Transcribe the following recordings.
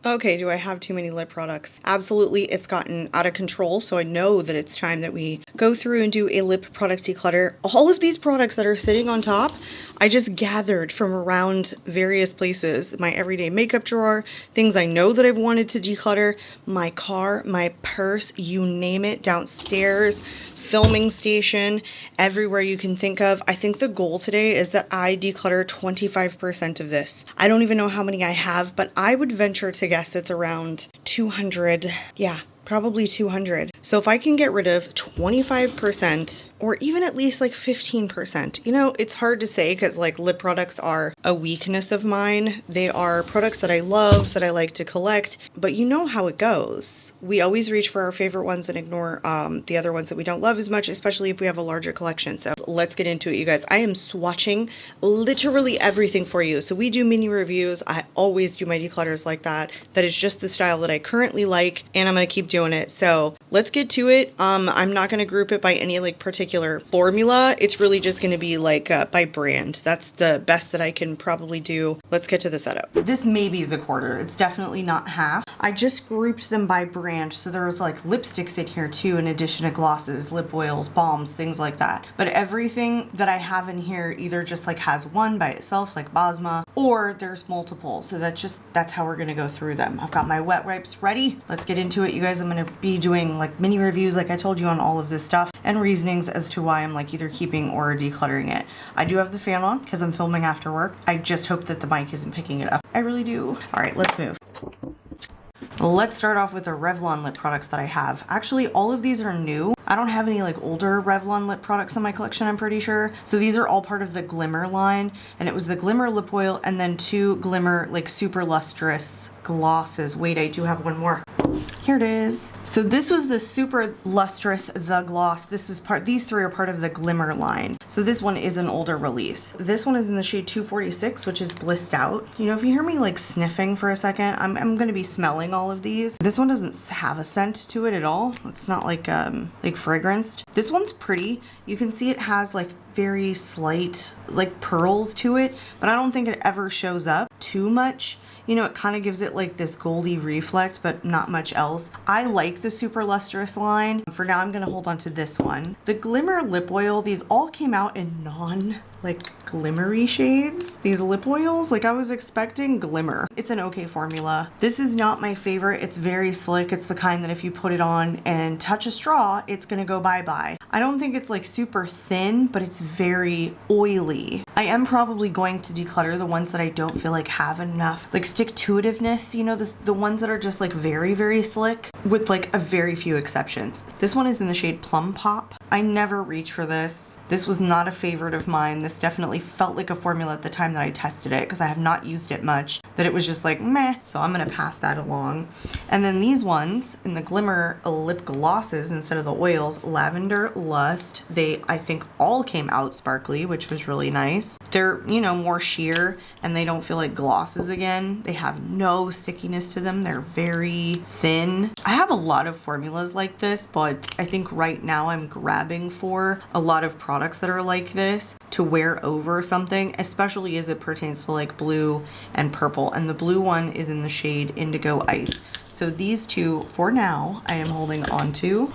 Okay, do I have too many lip products? Absolutely, it's gotten out of control, so I know that it's time that we go through and do a lip product declutter. All of these products that are sitting on top, I just gathered from around various places. My everyday makeup drawer, things I know that I've wanted to declutter, my car, my purse, you name it, downstairs, filming station, everywhere you can think of. I think the goal today is that I declutter 25% of this. I don't even know how many I have, but I would venture to guess it's around 200. Yeah, probably 200. So if I can get rid of 25% or even at least like 15%, you know, it's hard to say because like lip products are a weakness of mine. They are products that I love, that I like to collect, but you know how it goes. We always reach for our favorite ones and ignore the other ones that we don't love as much, especially if we have a larger collection. So let's get into it, you guys. I am swatching literally everything for you. So we do mini reviews. I always do my declutters like that. That is just the style that I currently like, and I'm gonna keep doing it. So let's get to it. I'm not gonna group it by any like particular formula. It's really just gonna be like by brand. That's the best that I can probably do. Let's get to the setup. This maybe is a quarter. It's definitely not half. I just grouped them by brand. So there's like lipsticks in here too, in addition to glosses, lip oils, balms, things like that. But everything that I have in here either just like has one by itself, like Bosma, or there's multiple. So that's how we're gonna go through them. I've got my wet wipes ready. Let's get into it, you guys. I'm gonna be doing like mini reviews like I told you on all of this stuff, and reasonings as to why I'm like either keeping or decluttering it. I do have the fan on because I'm filming after work. I just hope that the mic isn't picking it up. I really do. All right, let's move. Let's start off with the Revlon lip products that I have. Actually, all of these are new. I don't have any like older Revlon lip products in my collection, I'm pretty sure. So these are all part of the Glimmer line, and it was the Glimmer lip oil and then 2 Glimmer like super lustrous glosses. Wait, I do have one more. Here it is. So this was the super lustrous The Gloss. These 3 are part of the Glimmer line. So this one is an older release. This one is in the shade 246, which is blissed out. You know, if you hear me like sniffing for a second, I'm gonna be smelling all of these. This one doesn't have a scent to it at all. It's not like fragranced. This one's pretty. You can see it has like very slight like pearls to it, but I don't think it ever shows up too much. You know, it kind of gives it like this goldy reflect, but not much else. I like the super lustrous line. For now, I'm gonna hold on to this one. The Glimmer lip oil, these all came out in like glimmery shades. These lip oils, like I was expecting glimmer. It's an okay formula. This is not my favorite. It's very slick. It's the kind that if you put it on and touch a straw, it's gonna go bye-bye. I don't think it's like super thin, but it's very oily. I am probably going to declutter the ones that I don't feel like have enough like stick-to-itiveness, you know, the ones that are just like very, very slick with like a very few exceptions. This one is in the shade Plum Pop. I never reach for this. This was not a favorite of mine. This definitely felt like a formula at the time that I tested it because I have not used it much, that it was just like meh, so I'm gonna pass that along. And then these ones in the Glimmer lip glosses instead of the oils, Lavender Lust, they I think all came out sparkly, which was really nice. They're, you know, more sheer and they don't feel like glosses again. They have no stickiness to them. They're very thin. I have a lot of formulas like this, but I think right now I'm grabbing for a lot of products that are like this to wear over something, especially as it pertains to like blue and purple. And the blue one is in the shade Indigo Ice. So these 2, for now, I am holding on to.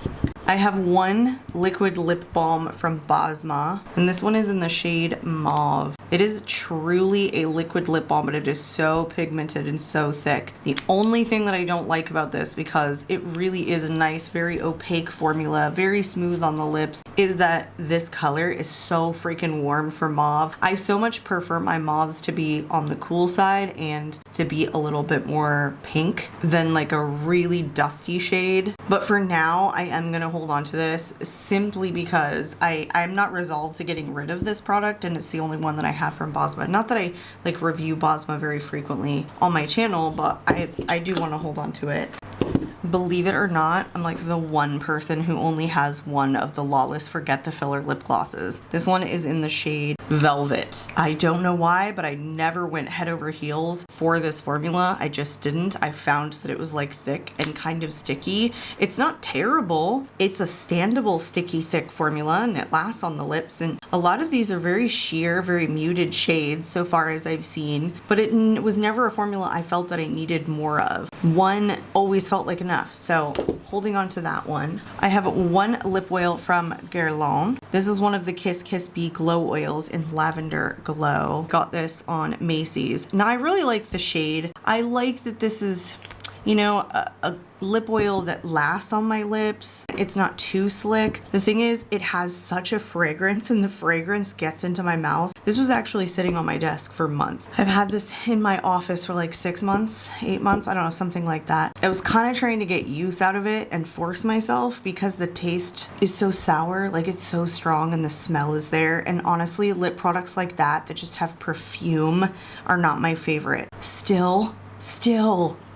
I have one liquid lip balm from Bosma, and this one is in the shade Mauve. It is truly a liquid lip balm, but it is so pigmented and so thick. The only thing that I don't like about this, because it really is a nice, very opaque formula, very smooth on the lips, is that this color is so freaking warm for mauve. I so much prefer my mauves to be on the cool side and to be a little bit more pink than like a really dusty shade. But for now, I am gonna hold on to this simply because I'm not resolved to getting rid of this product, and it's the only one that I have from Bosma. Not that I like review Bosma very frequently on my channel, but I do want to hold on to it. Believe it or not, I'm like the one person who only has one of the Lawless Forget the Filler lip glosses. This one is in the shade velvet. I don't know why, but I never went head over heels for this formula. I just didn't. I found that it was like thick and kind of sticky. It's not terrible. It's a standable sticky thick formula and it lasts on the lips, and a lot of these are very sheer, very muted shades so far as I've seen, but it was never a formula I felt that I needed more of. One always felt like enough, so holding on to that one. I have one lip oil from Guerlain. This is one of the Kiss Kiss Bee glow oils in Lavender Glow. Got this on Macy's. Now I really like the shade. I like that this is, you know, a lip oil that lasts on my lips. It's not too slick. The thing is, it has such a fragrance and the fragrance gets into my mouth. This was actually sitting on my desk for months. I've had this in my office for like 6 months, 8 months, I don't know, something like that. I was kind of trying to get use out of it and force myself because the taste is so sour, like it's so strong and the smell is there. And honestly, lip products like that just have perfume are not my favorite. Still,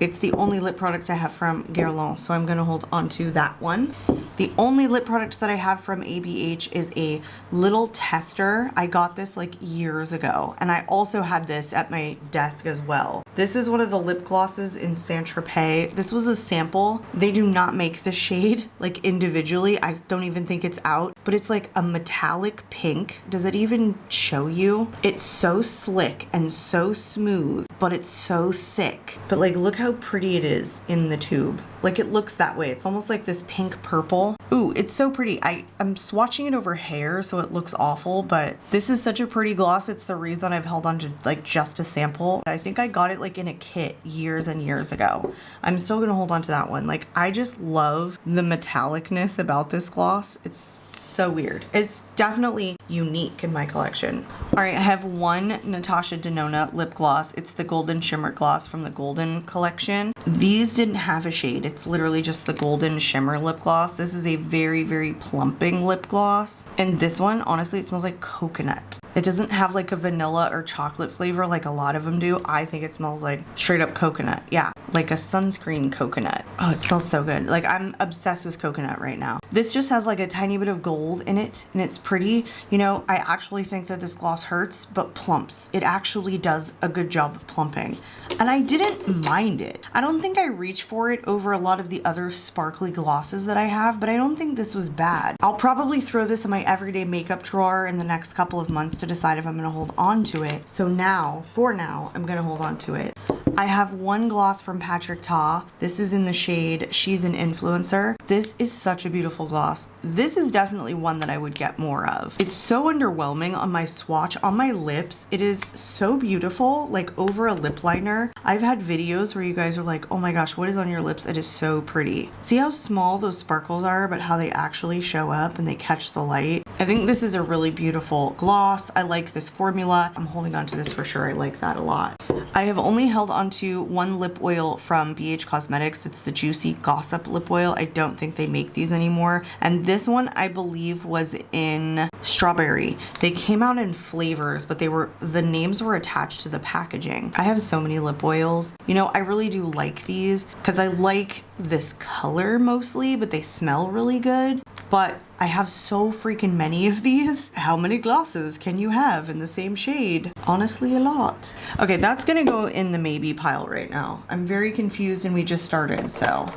it's the only lip product I have from Guerlain, so I'm gonna hold on to that one. The only lip product that I have from ABH is a little tester. I got this like years ago, and I also had this at my desk as well. This is one of the lip glosses in Saint Tropez. This was a sample. They do not make the shade like individually. I don't even think it's out, but it's like a metallic pink. Does it even show you? It's so slick and so smooth, but it's so thick. But like, look how pretty it is in the tube. Like, it looks that way. It's almost like this pink purple. Ooh, it's so pretty. I'm swatching it over hair, so it looks awful, but this is such a pretty gloss. It's the reason I've held on to like just a sample. I think I got it like in a kit years and years ago. I'm still gonna hold on to that one. Like, I just love the metallicness about this gloss. It's so weird. It's definitely unique in my collection. All right, I have one Natasha Denona lip gloss. It's the Golden Shimmer Gloss from the Golden collection. These didn't have a shade. It's literally just the Golden Shimmer lip gloss. This is a very, very plumping lip gloss. And this one, honestly, it smells like coconut. It doesn't have like a vanilla or chocolate flavor like a lot of them do. I think it smells like straight up coconut. Yeah, like a sunscreen coconut. Oh, it smells so good. Like, I'm obsessed with coconut right now. This just has like a tiny bit of gold in it and it's pretty. You know, I actually think that this gloss hurts but plumps. It actually does a good job of plumping. And I didn't mind it. I don't think I reach for it over a lot of the other sparkly glosses that I have, but I don't think this was bad. I'll probably throw this in my everyday makeup drawer in the next couple of months to decide if I'm gonna hold on to it. So now, for now, I'm gonna hold on to it. I have one gloss from Patrick Ta. This is in the shade She's an Influencer. This is such a beautiful gloss. This is definitely one that I would get more of. It's so underwhelming on my swatch. On my lips, it is so beautiful, like over a lip liner. I've had videos where you guys are like, oh my gosh, what is on your lips? It is so pretty. See how small those sparkles are, but how they actually show up and they catch the light? I think this is a really beautiful gloss. I like this formula. I'm holding on to this for sure. I like that a lot. I have only held onto one lip oil from BH Cosmetics. It's the Juicy Gossip lip oil. I don't think they make these anymore. And this one, I believe, was in strawberry. They came out in flavors, but the names were attached to the packaging. I have so many lip oils. You know, I really do like these because I like this color mostly, but they smell really good. But I have so freaking many of these. How many glosses can you have in the same shade? Honestly, a lot. Okay, that's gonna go in the maybe pile right now. I'm very confused and we just started, so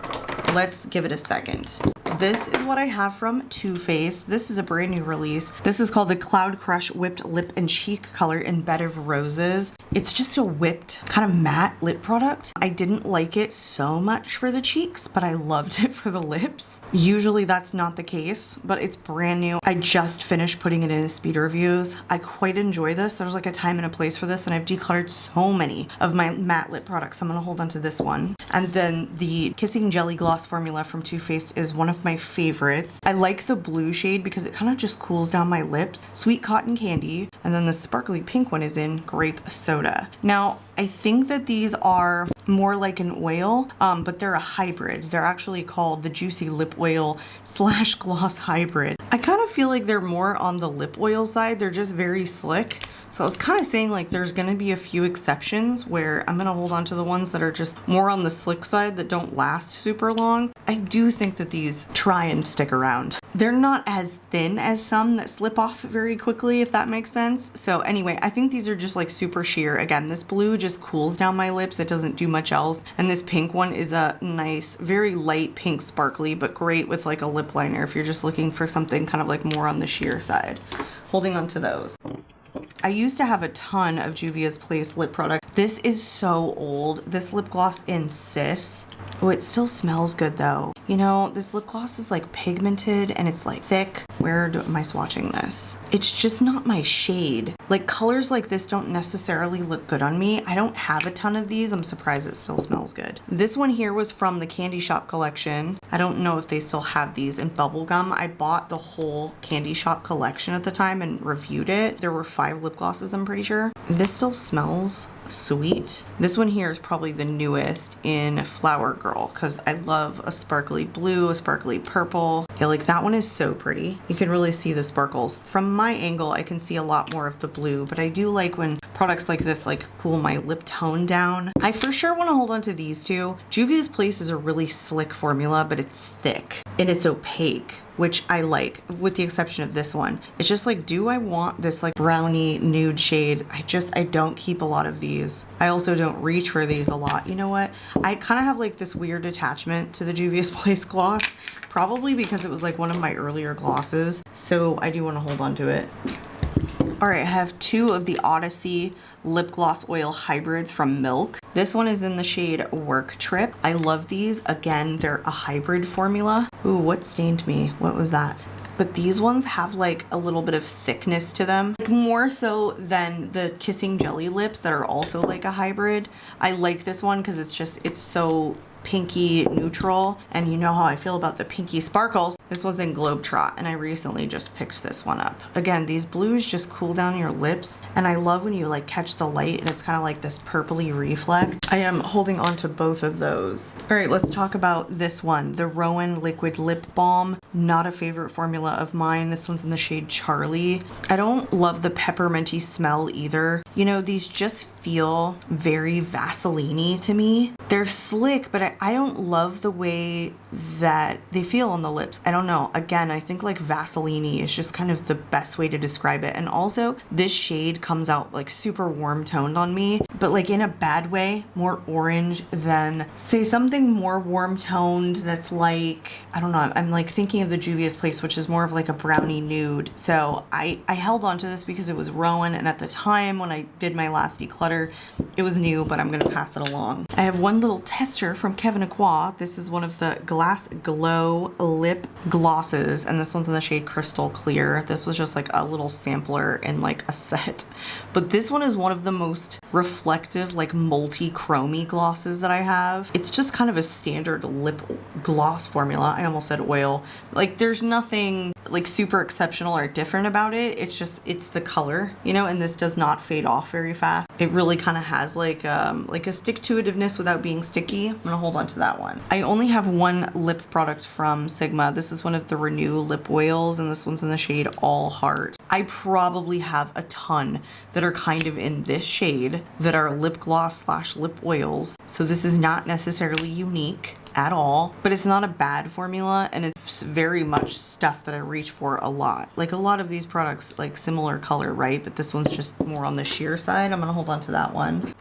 let's give it a second. This is what I have from Too Faced. This is a brand new release. This is called the Cloud Crush Whipped Lip and Cheek Color in Bed of Roses. It's just a whipped kind of matte lip product. I didn't like it so much for the cheeks, but I loved it for the lips. Usually that's not the case, but it's brand new. I just finished putting it in the speed reviews. I quite enjoy this. There's like a time and a place for this, and I've decluttered so many of my matte lip products. I'm gonna hold on to this one. And then the Kissing Jelly Gloss formula from Too Faced is one of my favorites. I like the blue shade because it kind of just cools down my lips. Sweet Cotton Candy. And then the sparkly pink one is in Grape Soda. Now, I think that these are more like an oil, but they're a hybrid. They're actually called the Juicy Lip Oil / Gloss Hybrid. I kind of feel like they're more on the lip oil side. They're just very slick. So I was kind of saying like there's gonna be a few exceptions where I'm gonna hold on to the ones that are just more on the slick side that don't last super long. I do think that these try and stick around. They're not as thin as some that slip off very quickly, if that makes sense. So anyway, I think these are just like super sheer. Again, this blue just cools down my lips. It doesn't do much else. And this pink one is a nice, very light pink sparkly, but great with like a lip liner if you're just looking for something kind of like more on the sheer side. Holding on to those. I used to have a ton of Juvia's Place lip product. This is so old. This lip gloss in Sis. Oh, it still smells good though. You know, this lip gloss is like pigmented and it's like thick. Am I swatching this? It's just not my shade. Like colors like this don't necessarily look good on me. I don't have a ton of these. I'm surprised it still smells good. This one here was from the Candy Shop collection. I don't know if they still have these in bubblegum. I bought the whole Candy Shop collection at the time and reviewed it. There were 5 lip glosses, I'm pretty sure. This still smells sweet. This one here is probably the newest in Flower Girl because I love a sparkly blue, a sparkly purple. Yeah, like that one is so pretty. You can really see the sparkles. From my angle, I can see a lot more of the blue, but I do like when products like this like cool my lip tone down. I for sure want to hold on to these two. Juvia's Place is a really slick formula, but it's thick and it's opaque, which I like, with the exception of this one. It's just like, do I want this like brownie nude shade? I don't keep a lot of these. I also don't reach for these a lot. You know what? I kind of have like this weird attachment to the Juvia's Place gloss, probably because it was like one of my earlier glosses. So I do want to hold on to it. All right, I have 2 of the Odyssey lip gloss oil hybrids from Milk. This one is in the shade Work Trip. I love these. Again, they're a hybrid formula. Ooh, what stained me? What was that? But these ones have like a little bit of thickness to them, like more so than the Kissing Jelly lips that are also like a hybrid. I like this one because it's so pinky neutral, and you know how I feel about the pinky sparkles. This one's in Globetrot, and I recently just picked this one up. Again, these blues just cool down your lips, and I love when you like catch the light and it's kind of like this purpley reflect. I am holding on to both of those. All right, let's talk about this one, the Rowan Liquid Lip Balm. Not a favorite formula of mine. This one's in the shade Charlie. I don't love the pepperminty smell either. You know, these just feel very Vaseline-y to me. They're slick, but I don't love the way that they feel on the lips. I don't know. Again, I think like Vaseline-y is just kind of the best way to describe it. And also this shade comes out like super warm toned on me, but like in a bad way, more orange than say something more warm toned that's like, I don't know. I'm like thinking of the Juvia's Place, which is more of like a brownie nude. So I held on to this because it was Rowan, and at the time when I did my last declutter, it was new, but I'm gonna pass it along. I have one little tester from Kevin Aqua. This is one of the Glass Glow lip glosses, and this one's in the shade Crystal Clear. This was just like a little sampler in like a set, but this one is one of the most reflective, like multi-chromy glosses that I have. It's just kind of a standard lip gloss formula. I almost said oil. Like there's nothing like super exceptional or different about it. It's the color, you know, and this does not fade off very fast. It really kind of has like a stick-to-itiveness without being sticky. I'm gonna hold on to that one. I only have one lip product from Sigma. This is one of the Renew lip oils, and this one's in the shade All Heart. I probably have a ton that are kind of in this shade that are lip gloss / lip oils. So this is not necessarily unique at all, but it's not a bad formula, and it's very much stuff that I reach for a lot. Like a lot of these products, like similar color, right? But this one's just more on the sheer side. I'm gonna hold on to that one.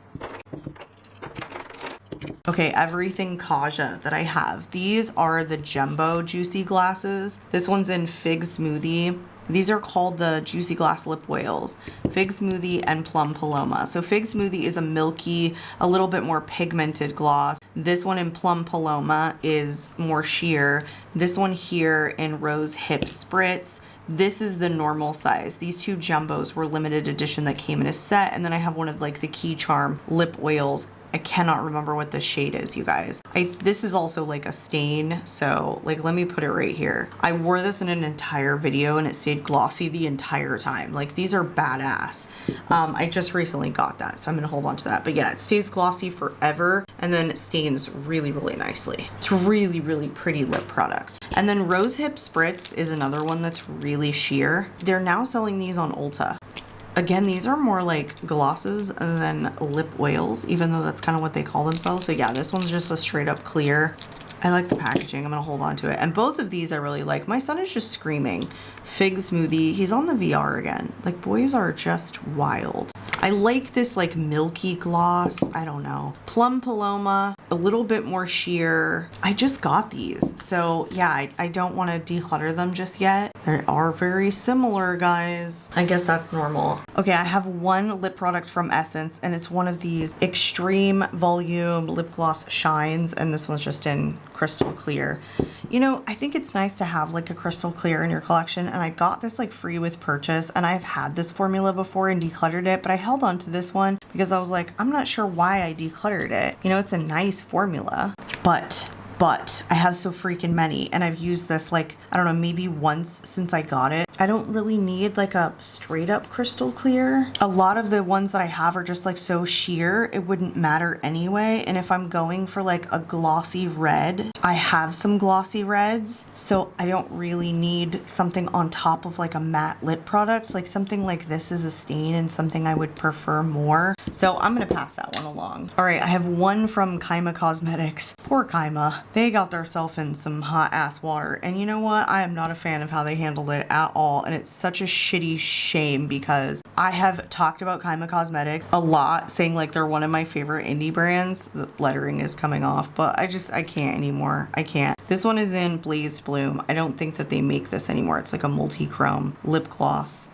Okay, everything Kaja that I have. These are the Jumbo Juicy Glasses. This one's in Fig Smoothie. These are called the Juicy Glass Lip Oils, Fig Smoothie and Plum Paloma. So Fig Smoothie is a milky, a little bit more pigmented gloss. This one in Plum Paloma is more sheer. This one here in Rose Hip Spritz. This is the normal size. These 2 jumbos were limited edition that came in a set. And then I have one of like the Key Charm lip oils. I cannot remember what the shade is, you guys. This is also like a stain, so like let me put it right here. I wore this in an entire video and it stayed glossy the entire time. Like these are badass. I just recently got that, so I'm gonna hold on to that. But yeah, it stays glossy forever and then it stains really, really nicely. It's a really, really pretty lip product. And then Rose Hip Spritz is another one that's really sheer. They're now selling these on Ulta. Again, these are more like glosses than lip oils, even though that's kind of what they call themselves. So yeah, this one's just a straight up clear. I like the packaging. I'm gonna hold on to it. And both of these I really like. My son is just screaming. Fig Smoothie. He's on the VR again. Like, boys are just wild. I like this like milky gloss. I don't know. Plum Paloma, a little bit more sheer. I just got these. So yeah, I don't want to declutter them just yet. They are very similar, guys. I guess that's normal. Okay, I have one lip product from Essence, and it's one of these extreme volume lip gloss shines, and this one's just in crystal clear. You know, I think it's nice to have like a crystal clear in your collection, and I got this like free with purchase, and I've had this formula before and decluttered it, but I held on to this one because I was like, I'm not sure why I decluttered it. You know, it's a nice formula, but I have so freaking many, and I've used this like, I don't know, maybe once since I got it. I don't really need like a straight up crystal clear. A lot of the ones that I have are just like so sheer, it wouldn't matter anyway. And if I'm going for like a glossy red, I have some glossy reds, so I don't really need something on top of like a matte lip product. Like something like this is a stain and something I would prefer more. So I'm gonna pass that one along. All right, I have one from Kaima Cosmetics. Poor Kaima. They got themselves in some hot ass water. And you know what? I am not a fan of how they handled it at all. And it's such a shitty shame because I have talked about Kaima Cosmetics a lot, saying like they're one of my favorite indie brands. The lettering is coming off, but I can't anymore. I can't. This one is in Blazed Bloom. I don't think that they make this anymore. It's like a multi-chrome lip gloss.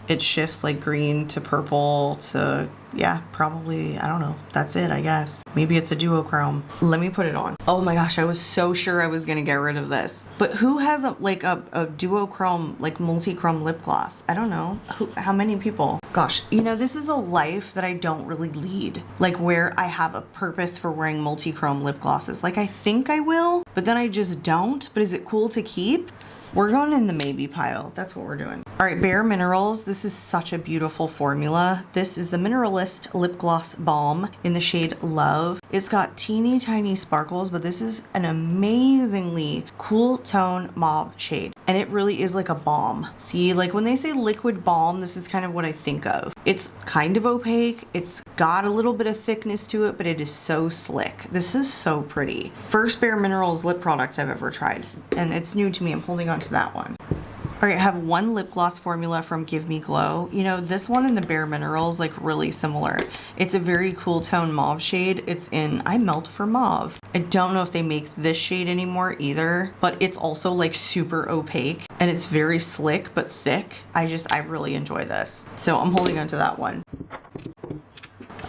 It shifts like green to purple to, yeah, probably, I don't know. That's it, I guess. Maybe it's a duochrome. Let me put it on. Oh my gosh, I was so sure I was gonna get rid of this. But who has a duochrome, like multi-chrome lip gloss? I don't know. How many people? Gosh, you know, this is a life that I don't really lead. Like where I have a purpose for wearing multi-chrome lip glosses. Like I think I will, but then I just don't. But is it cool to keep? We're going in the maybe pile. That's what we're doing. All right, Bare Minerals. This is such a beautiful formula. This is the Mineralist Lip Gloss Balm in the shade Love. It's got teeny tiny sparkles, but this is an amazingly cool tone mauve shade. And it really is like a balm. See, like when they say liquid balm, this is kind of what I think of. It's kind of opaque. It's got a little bit of thickness to it, but it is so slick. This is so pretty. First Bare Minerals lip product I've ever tried. And it's new to me. I'm holding on to that one. All right, I have one lip gloss formula from Give Me Glow. You know, this one and the Bare Minerals, like really similar. It's a very cool tone mauve shade. It's in I Melt for Mauve. I don't know if they make this shade anymore either, but it's also like super opaque and it's very slick but thick. I really enjoy this. So I'm holding on to that one.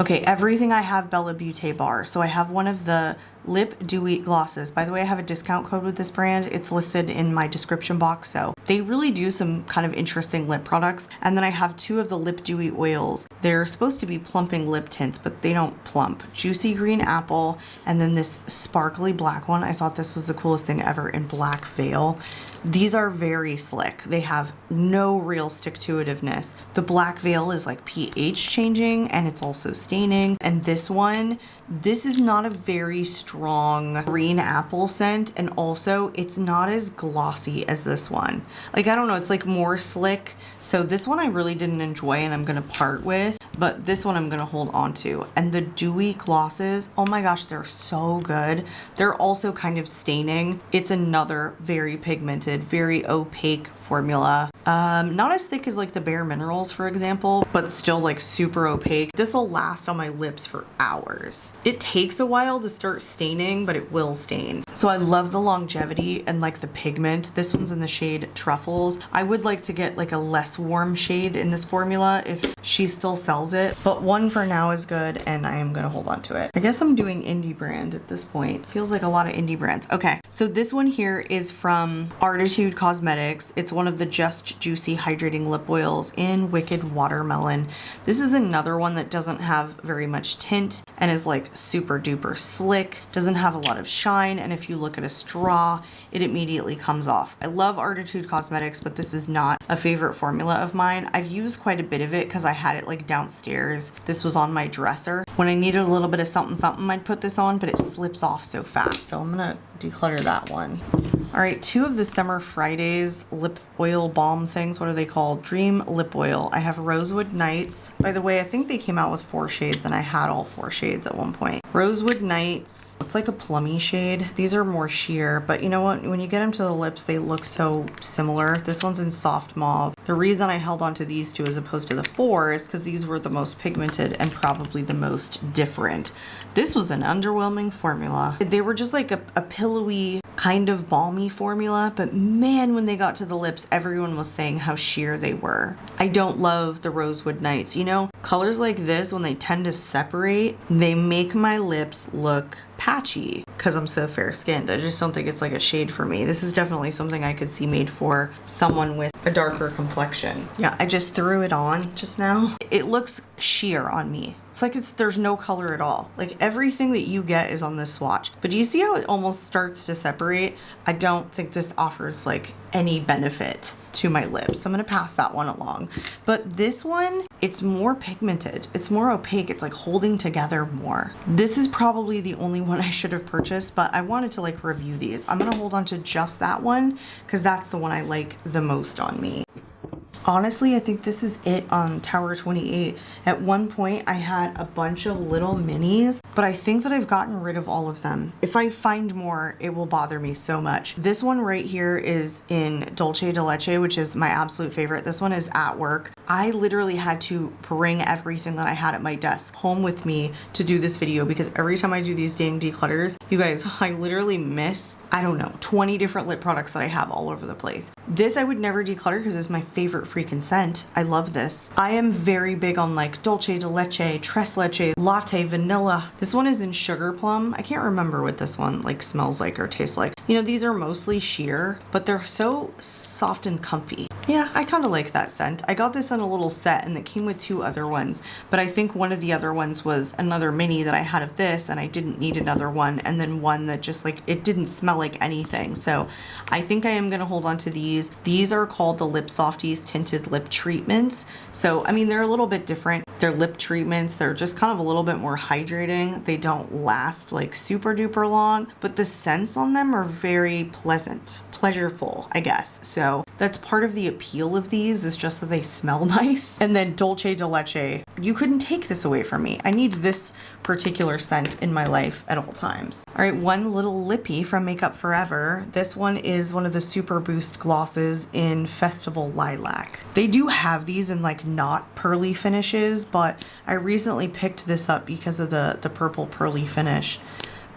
Okay, everything I have Bella Beauty bar. So I have one of the Lip Dewy glosses. By the way, I have a discount code with this brand. It's listed in my description box. So they really do some kind of interesting lip products. And then I have two of the Lip Dewy oils. They're supposed to be plumping lip tints, but they don't plump. Juicy Green Apple, and then this sparkly black one. I thought this was the coolest thing ever in Black Veil. These are very slick. They have no real stick-to-itiveness. The Black Veil is like pH changing and it's also staining. And this one, this is not a very strong green apple scent, and also it's not as glossy as this one. Like, I don't know, it's like more slick. So this one I really didn't enjoy and I'm gonna part with, but this one I'm gonna hold on to. And the dewy glosses, oh my gosh, they're so good. They're also kind of staining. It's another very pigmented, very opaque formula. Not as thick as like the Bare Minerals, for example, but still like super opaque. This will last on my lips for hours. It takes a while to start staining, but it will stain. So I love the longevity and like the pigment. This one's in the shade Truffles. I would like to get like a less warm shade in this formula if she still sells it, but one for now is good and I am gonna hold on to it. I guess I'm doing indie brand at this point. Feels like a lot of indie brands. Okay, so this one here is from Artitude Cosmetics. It's one of the Just Juicy Hydrating Lip Oils in Wicked Watermelon. This is another one that doesn't have very much tint and is like super duper slick, doesn't have a lot of shine, and if you look at a straw, it immediately comes off. I love Artitude Cosmetics, but this is not a favorite formula of mine. I've used quite a bit of it because I had it like downstairs. This was on my dresser. When I needed a little bit of something, I'd put this on, but it slips off so fast. So I'm gonna declutter that one. All right, 2 of the Summer Fridays lip oil balm things. What are they called? Dream Lip Oil. I have Rosewood Nights. By the way, I think they came out with 4 shades and I had all 4 shades at one point. Rosewood Nights. It's like a plummy shade. These are more sheer, but you know what? When you get them to the lips, they look so similar. This one's in soft mauve. The reason I held on to these 2 as opposed to the 4 is because these were the most pigmented and probably the most different. This was an underwhelming formula. They were just like a pillowy, kind of balmy formula, but man, when they got to the lips, everyone was saying how sheer they were. I don't love the Rosewood Nights. You know, colors like this, when they tend to separate, they make my lips look patchy because I'm so fair skinned. I just don't think it's like a shade for me. This is definitely something I could see made for someone with a darker complexion. Yeah, I just threw it on just now. It looks sheer on me. It's like there's no color at all. Like everything that you get is on this swatch. But do you see how it almost starts to separate? I don't think this offers like any benefit to my lips. So I'm gonna pass that one along. But this one, it's more pigmented. It's more opaque. It's like holding together more. This is probably the only one I should have purchased, but I wanted to like review these. I'm gonna hold on to just that one because that's the one I like the most on me. Honestly, I think this is it on Tower 28. At one point, I had a bunch of little minis, but I think that I've gotten rid of all of them. If I find more, it will bother me so much. This one right here is in Dolce de Leche, which is my absolute favorite. This one is at work. I literally had to bring everything that I had at my desk home with me to do this video because every time I do these dang declutters, you guys, I literally miss, I don't know, 20 different lip products that I have all over the place. This I would never declutter because it's my favorite freaking scent. I love this. I am very big on like Dolce de Leche, Tres Leche, Latte, Vanilla. This one is in Sugar Plum. I can't remember what this one like smells like or tastes like. You know, these are mostly sheer, but they're so soft and comfy. Yeah, I kind of like that scent. I got this in a little set and it came with 2 other ones, but I think one of the other ones was another mini that I had of this and I didn't need another one, and then one that just like, it didn't smell like anything. So I think I am gonna hold on to these. These are called the Lip Softies Tinted Lip Treatments. So, I mean, they're a little bit different. They're lip treatments. They're just kind of a little bit more hydrating. They don't last like super duper long, but the scents on them are very pleasant, pleasureful, I guess. So that's part of the appeal of these, is just that they smell nice. And then Dolce de Leche, you couldn't take this away from me. I need this particular scent in my life at all times. All right, one little lippy from Makeup Forever. This one is one of the Super Boost glosses in Festival Lilac. They do have these in like not pearly finishes, but I recently picked this up because of the purple pearly finish.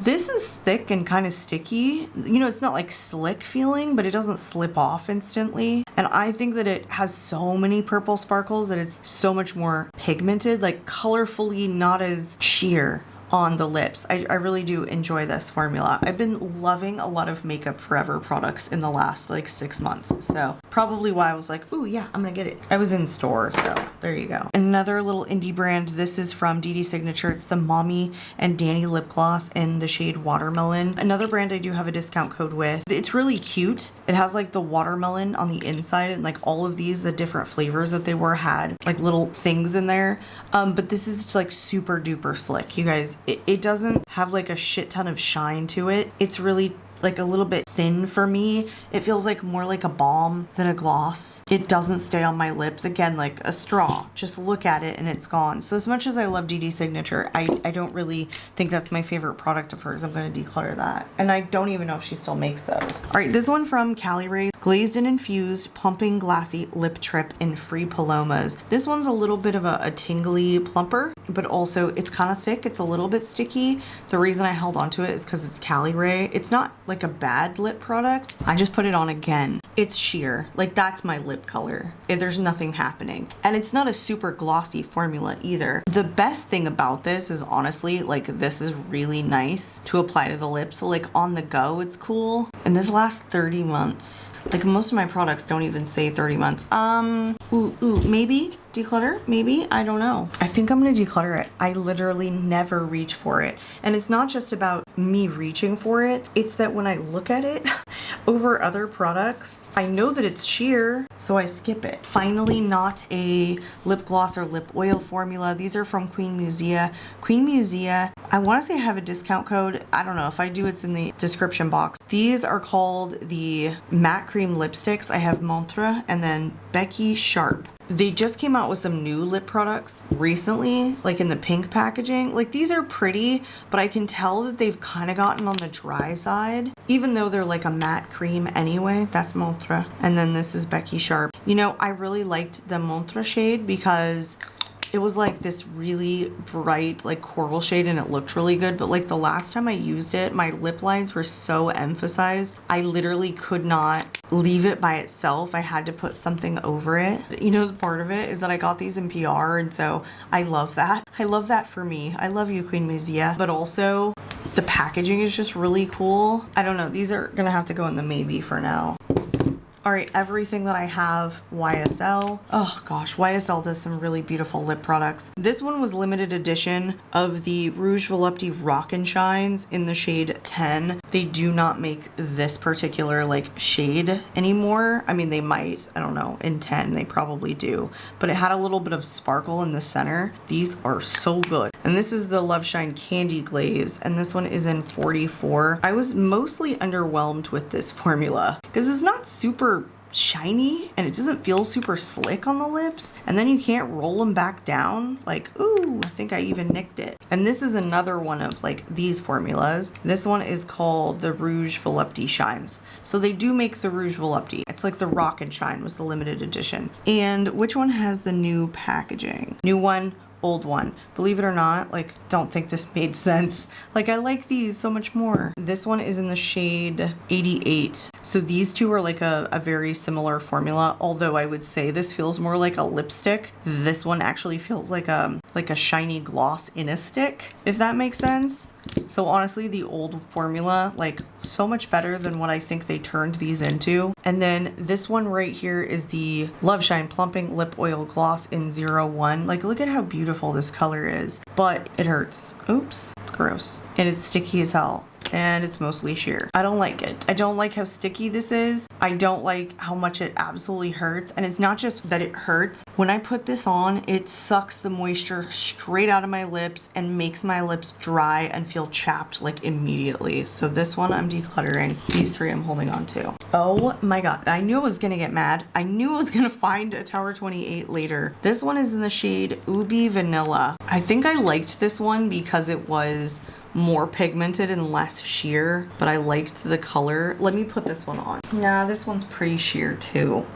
This is thick and kind of sticky. You know, it's not like slick feeling, but it doesn't slip off instantly. And I think that it has so many purple sparkles that it's so much more pigmented, like colorfully, not as sheer on the lips. I really do enjoy this formula. I've been loving a lot of Makeup Forever products in the last like 6 months. So probably why I was like, ooh, yeah, I'm gonna get it. I was in store, so there you go. Another little indie brand. This is from DD Signature. It's the Mommy and Danny lip gloss in the shade Watermelon. Another brand I do have a discount code with. It's really cute. It has like the watermelon on the inside, and like all of these, the different flavors that they were had like little things in there. But this is like super duper slick, you guys. It doesn't have like a shit ton of shine to it. It's really like a little bit thin for me. It feels like more like a balm than a gloss. It doesn't stay on my lips. Again, like a straw. Just look at it and it's gone. So as much as I love DD Signature, I don't really think that's my favorite product of hers. I'm going to declutter that. And I don't even know if she still makes those. All right, this one from KARIM, Glazed and Infused Plumping Glassy Lip Trip in Free Palomas. This one's a little bit of a tingly plumper, but also it's kind of thick. It's a little bit sticky. The reason I held onto it is because it's KARIM. It's not like a bad lip product. I just put it on again. It's sheer. Like that's my lip color. There's nothing happening. And it's not a super glossy formula either. The best thing about this is honestly, like this is really nice to apply to the lips. So like on the go, it's cool. And this lasts 30 months. Like most of my products don't even say 30 months. Maybe declutter, maybe, I don't know. I think I'm gonna declutter it. I literally never reach for it. And it's not just about me reaching for it. It's that when I look at it, over other products. I know that it's sheer, so I skip it. Finally, not a lip gloss or lip oil formula. These are from Queen Musea. Queen Musea, I want to say I have a discount code. I don't know. If I do, it's in the description box. These are called the matte cream lipsticks. I have Montre and then Becky Sharp. They just came out with some new lip products recently, like in the pink packaging. Like, these are pretty, but I can tell that they've kind of gotten on the dry side, even though they're like a matte cream anyway. That's Montre. And then this is Becky Sharp. You know, I really liked the Montre shade because it was like this really bright like coral shade and it looked really good, but like the last time I used it, my lip lines were so emphasized, I literally could not leave it by itself. I had to put something over it. You know, part of it is that I got these in PR, and so I love that. I love that for me. I love you, Queen Musea, but also the packaging is just really cool. I don't know, these are gonna have to go in the maybe for now. All right, everything that I have, YSL. Oh gosh, YSL does some really beautiful lip products. This one was limited edition of the Rouge Volupté Rock and Shines in the shade 10. They do not make this particular like shade anymore. I mean, they might, I don't know, in 10 they probably do, but it had a little bit of sparkle in the center. These are so good. And this is the Love Shine Candy Glaze, and this one is in 44. I was mostly underwhelmed with this formula because it's not super shiny and it doesn't feel super slick on the lips, and then you can't roll them back down. Like, ooh, I think I even nicked it. And this is another one of like these formulas. This one is called the Rouge Volupté Shines. So they do make the Rouge Volupté. It's like the Rock and Shine was the limited edition. And which one has the new packaging? New one, old one. Believe it or not, like, don't think this made sense. Like, I like these so much more. This one is in the shade 88. So these two are like a very similar formula, although I would say this feels more like a lipstick. This one actually feels like a shiny gloss in a stick, if that makes sense. So honestly, the old formula, like, so much better than what I think they turned these into. And then this one right here is the Love Shine Plumping Lip Oil Gloss in 01. Like, look at how beautiful this color is, but it hurts. Oops, gross. And it's sticky as hell. And it's mostly sheer. I don't like it. I don't like how sticky this is. I don't like how much it absolutely hurts. And it's not just that it hurts. When I put this on, it sucks the moisture straight out of my lips and makes my lips dry and feel chapped like immediately. So this one I'm decluttering. These three I'm holding on to. Oh my God. I knew I was gonna get mad. I knew I was gonna find a Tower 28 later. This one is in the shade Ubi Vanilla. I think I liked this one because it was more pigmented and less sheer, but I liked the color. Let me put this one on. Nah, this one's pretty sheer too.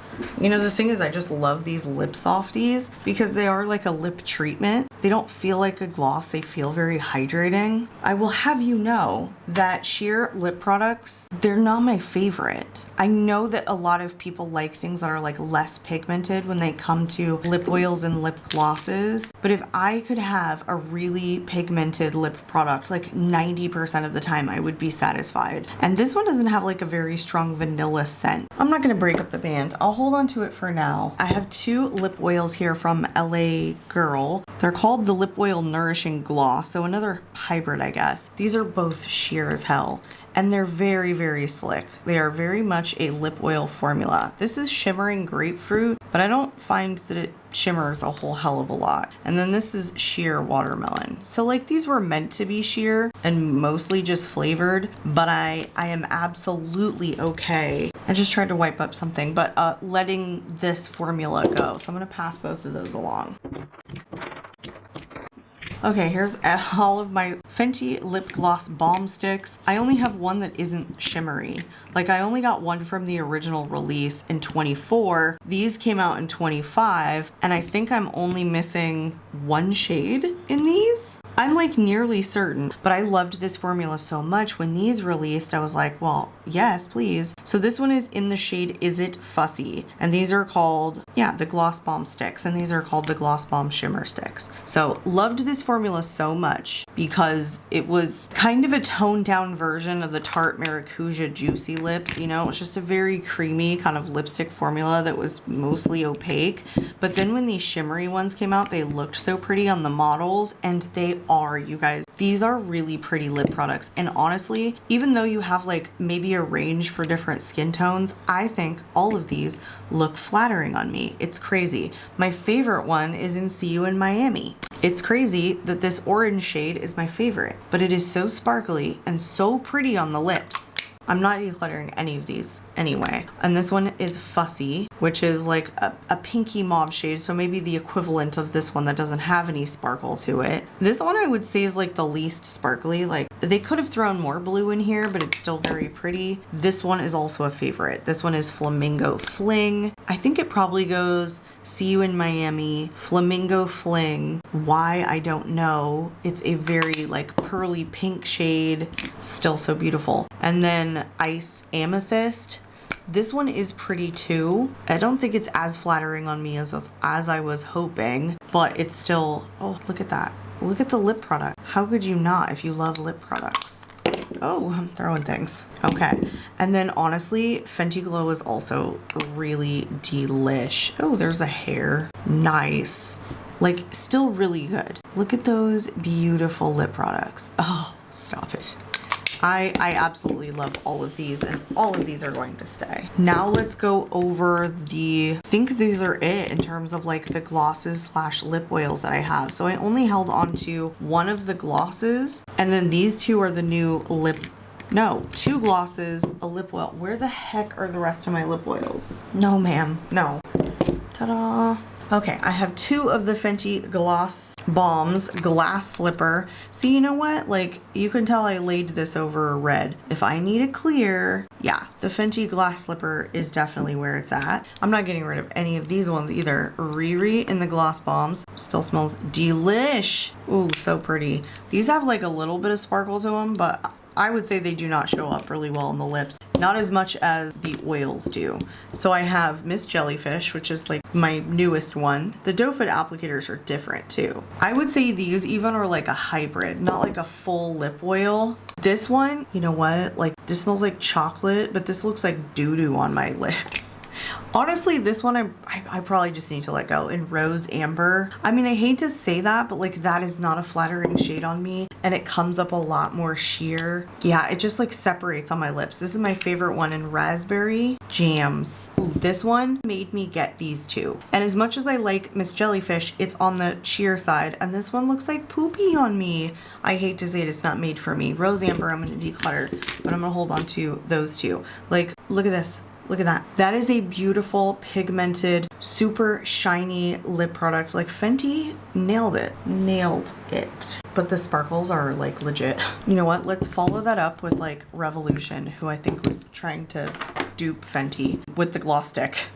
You know, the thing is, I just love these lip softies because they are like a lip treatment. They don't feel like a gloss. They feel very hydrating. I will have you know that sheer lip products, they're not my favorite. I know that a lot of people like things that are like less pigmented when they come to lip oils and lip glosses. But if I could have a really pigmented lip product, like 90% of the time I would be satisfied. And this one doesn't have like a very strong vanilla scent. I'm not gonna break up the band. I'll hold on to it for now. I have two lip oils here from LA Girl. They're called the Lip Oil Nourishing Gloss, so another hybrid, I guess. These are both sheer as hell, and they're very, very slick. They are very much a lip oil formula. This is Shimmering Grapefruit, but I don't find that it shimmers a whole hell of a lot. And then this is Sheer Watermelon. So like, these were meant to be sheer and mostly just flavored, but I am absolutely okay. I just tried to wipe up something, but letting this formula go. So I'm gonna pass both of those along. Okay, here's all of my Fenty lip gloss balm sticks. I only have one that isn't shimmery. Like, I only got one from the original release in 24. These came out in 25, and I think I'm only missing one shade in these. I'm like nearly certain, but I loved this formula so much. When these released, I was like, well, yes, please. So this one is in the shade Is It Fussy? And these are called, yeah, the Gloss Balm Sticks, and these are called the Gloss Balm Shimmer Sticks. So loved this formula so much because it was kind of a toned down version of the Tarte Maracuja Juicy Lips. You know, it's just a very creamy kind of lipstick formula that was mostly opaque. But then when these shimmery ones came out, they looked so pretty on the models, and they are, you guys. These are really pretty lip products. And honestly, even though you have like maybe a range for different skin tones, I think all of these look flattering on me. It's crazy. My favorite one is in See You in Miami. It's crazy that this orange shade is my favorite, but it is so sparkly and so pretty on the lips. I'm not decluttering any of these anyway. And this one is Fussy, which is like a pinky mauve shade. So maybe the equivalent of this one that doesn't have any sparkle to it. This one I would say is like the least sparkly. Like they could have thrown more blue in here, but it's still very pretty. This one is also a favorite. This one is Flamingo Fling. I think it probably goes See You in Miami, Flamingo Fling. Why, I don't know. It's a very like pearly pink shade. Still so beautiful. And then Ice Amethyst. This one is pretty too. I don't think it's as flattering on me as I was hoping, but it's still, oh, look at that. Look at the lip product. How could you not if you love lip products? Oh, I'm throwing things. Okay. And then honestly, Fenty Glow is also really delish. Oh, there's a hair. Nice. Like still really good. Look at those beautiful lip products. Oh, stop it. I absolutely love all of these, and all of these are going to stay. Now let's go over I think these are it in terms of like the glosses / lip oils that I have. So I only held on to one of the glosses, and then these two are the new two glosses, a lip oil. Where the heck are the rest of my lip oils? No, ma'am, no. Ta-da. Okay, I have two of the Fenty Gloss Balms Glass Slipper. So you know what? Like, you can tell I laid this over red. If I need it clear, yeah, the Fenty Glass Slipper is definitely where it's at. I'm not getting rid of any of these ones either. Riri in the Gloss Bombs. Still smells delish. Ooh, so pretty. These have like a little bit of sparkle to them, but I would say they do not show up really well on the lips. Not as much as the oils do. So I have Miss Jellyfish, which is like my newest one. The doe foot applicators are different too. I would say these even are like a hybrid, not like a full lip oil. This one, you know what? Like this smells like chocolate, but this looks like doo-doo on my lips. Honestly, this one I probably just need to let go. In Rose Amber. I mean, I hate to say that, but like that is not a flattering shade on me, and it comes up a lot more sheer. Yeah, it just like separates on my lips. This is my favorite one in Raspberry Jams. Ooh, this one made me get these two. And as much as I like Miss Jellyfish, it's on the sheer side, and this one looks like poopy on me. I hate to say it, it's not made for me. Rose Amber, I'm gonna declutter, but I'm gonna hold on to those two. Like, look at this. Look at that. That is a beautiful, pigmented, super shiny lip product. Like Fenty nailed it. Nailed it. But the sparkles are like legit. You know what? Let's follow that up with like Revolution, who I think was trying to dupe Fenty with the gloss stick.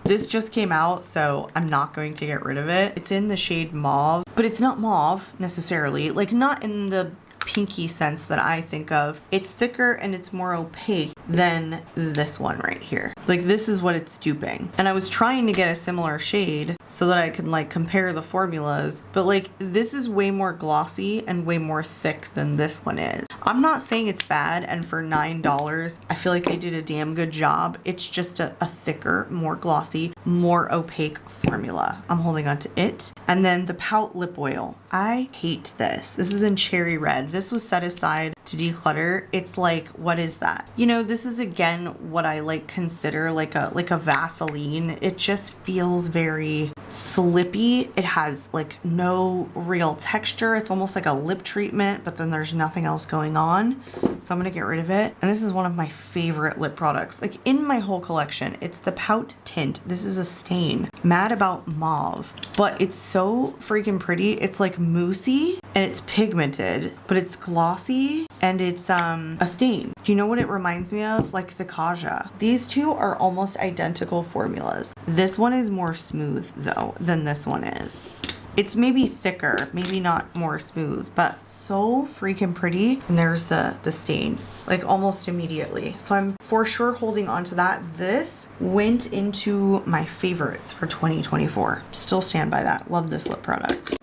This just came out, so I'm not going to get rid of it. It's in the shade Mauve, but it's not mauve necessarily. Like not in the pinky sense that I think of. It's thicker and it's more opaque than this one right here. Like this is what it's duping. And I was trying to get a similar shade so that I could like compare the formulas, but like this is way more glossy and way more thick than this one is. I'm not saying it's bad, and for $9, I feel like they did a damn good job. It's just a thicker, more glossy, more opaque formula. I'm holding on to it. And then the Pout Lip Oil. I hate this. This is in Cherry Red. This was set aside to declutter. It's like, what is that? You know, this is again what I like consider like a Vaseline. It just feels very slippy. It has like no real texture. It's almost like a lip treatment, but then there's nothing else going on. So I'm gonna get rid of it. And this is one of my favorite lip products. Like in my whole collection, it's the Pout Tint. This is a stain. Mad About Mauve. But it's so freaking pretty. It's like moussey and it's pigmented, but it's glossy and it's a stain. Do you know what it reminds me of? Like the Kaja. These two are almost identical formulas. This one is more smooth though than this one is. It's maybe thicker, maybe not more smooth, but so freaking pretty. And there's the stain, like almost immediately. So I'm for sure holding on to that. This went into my favorites for 2024. Still stand by that. Love this lip product.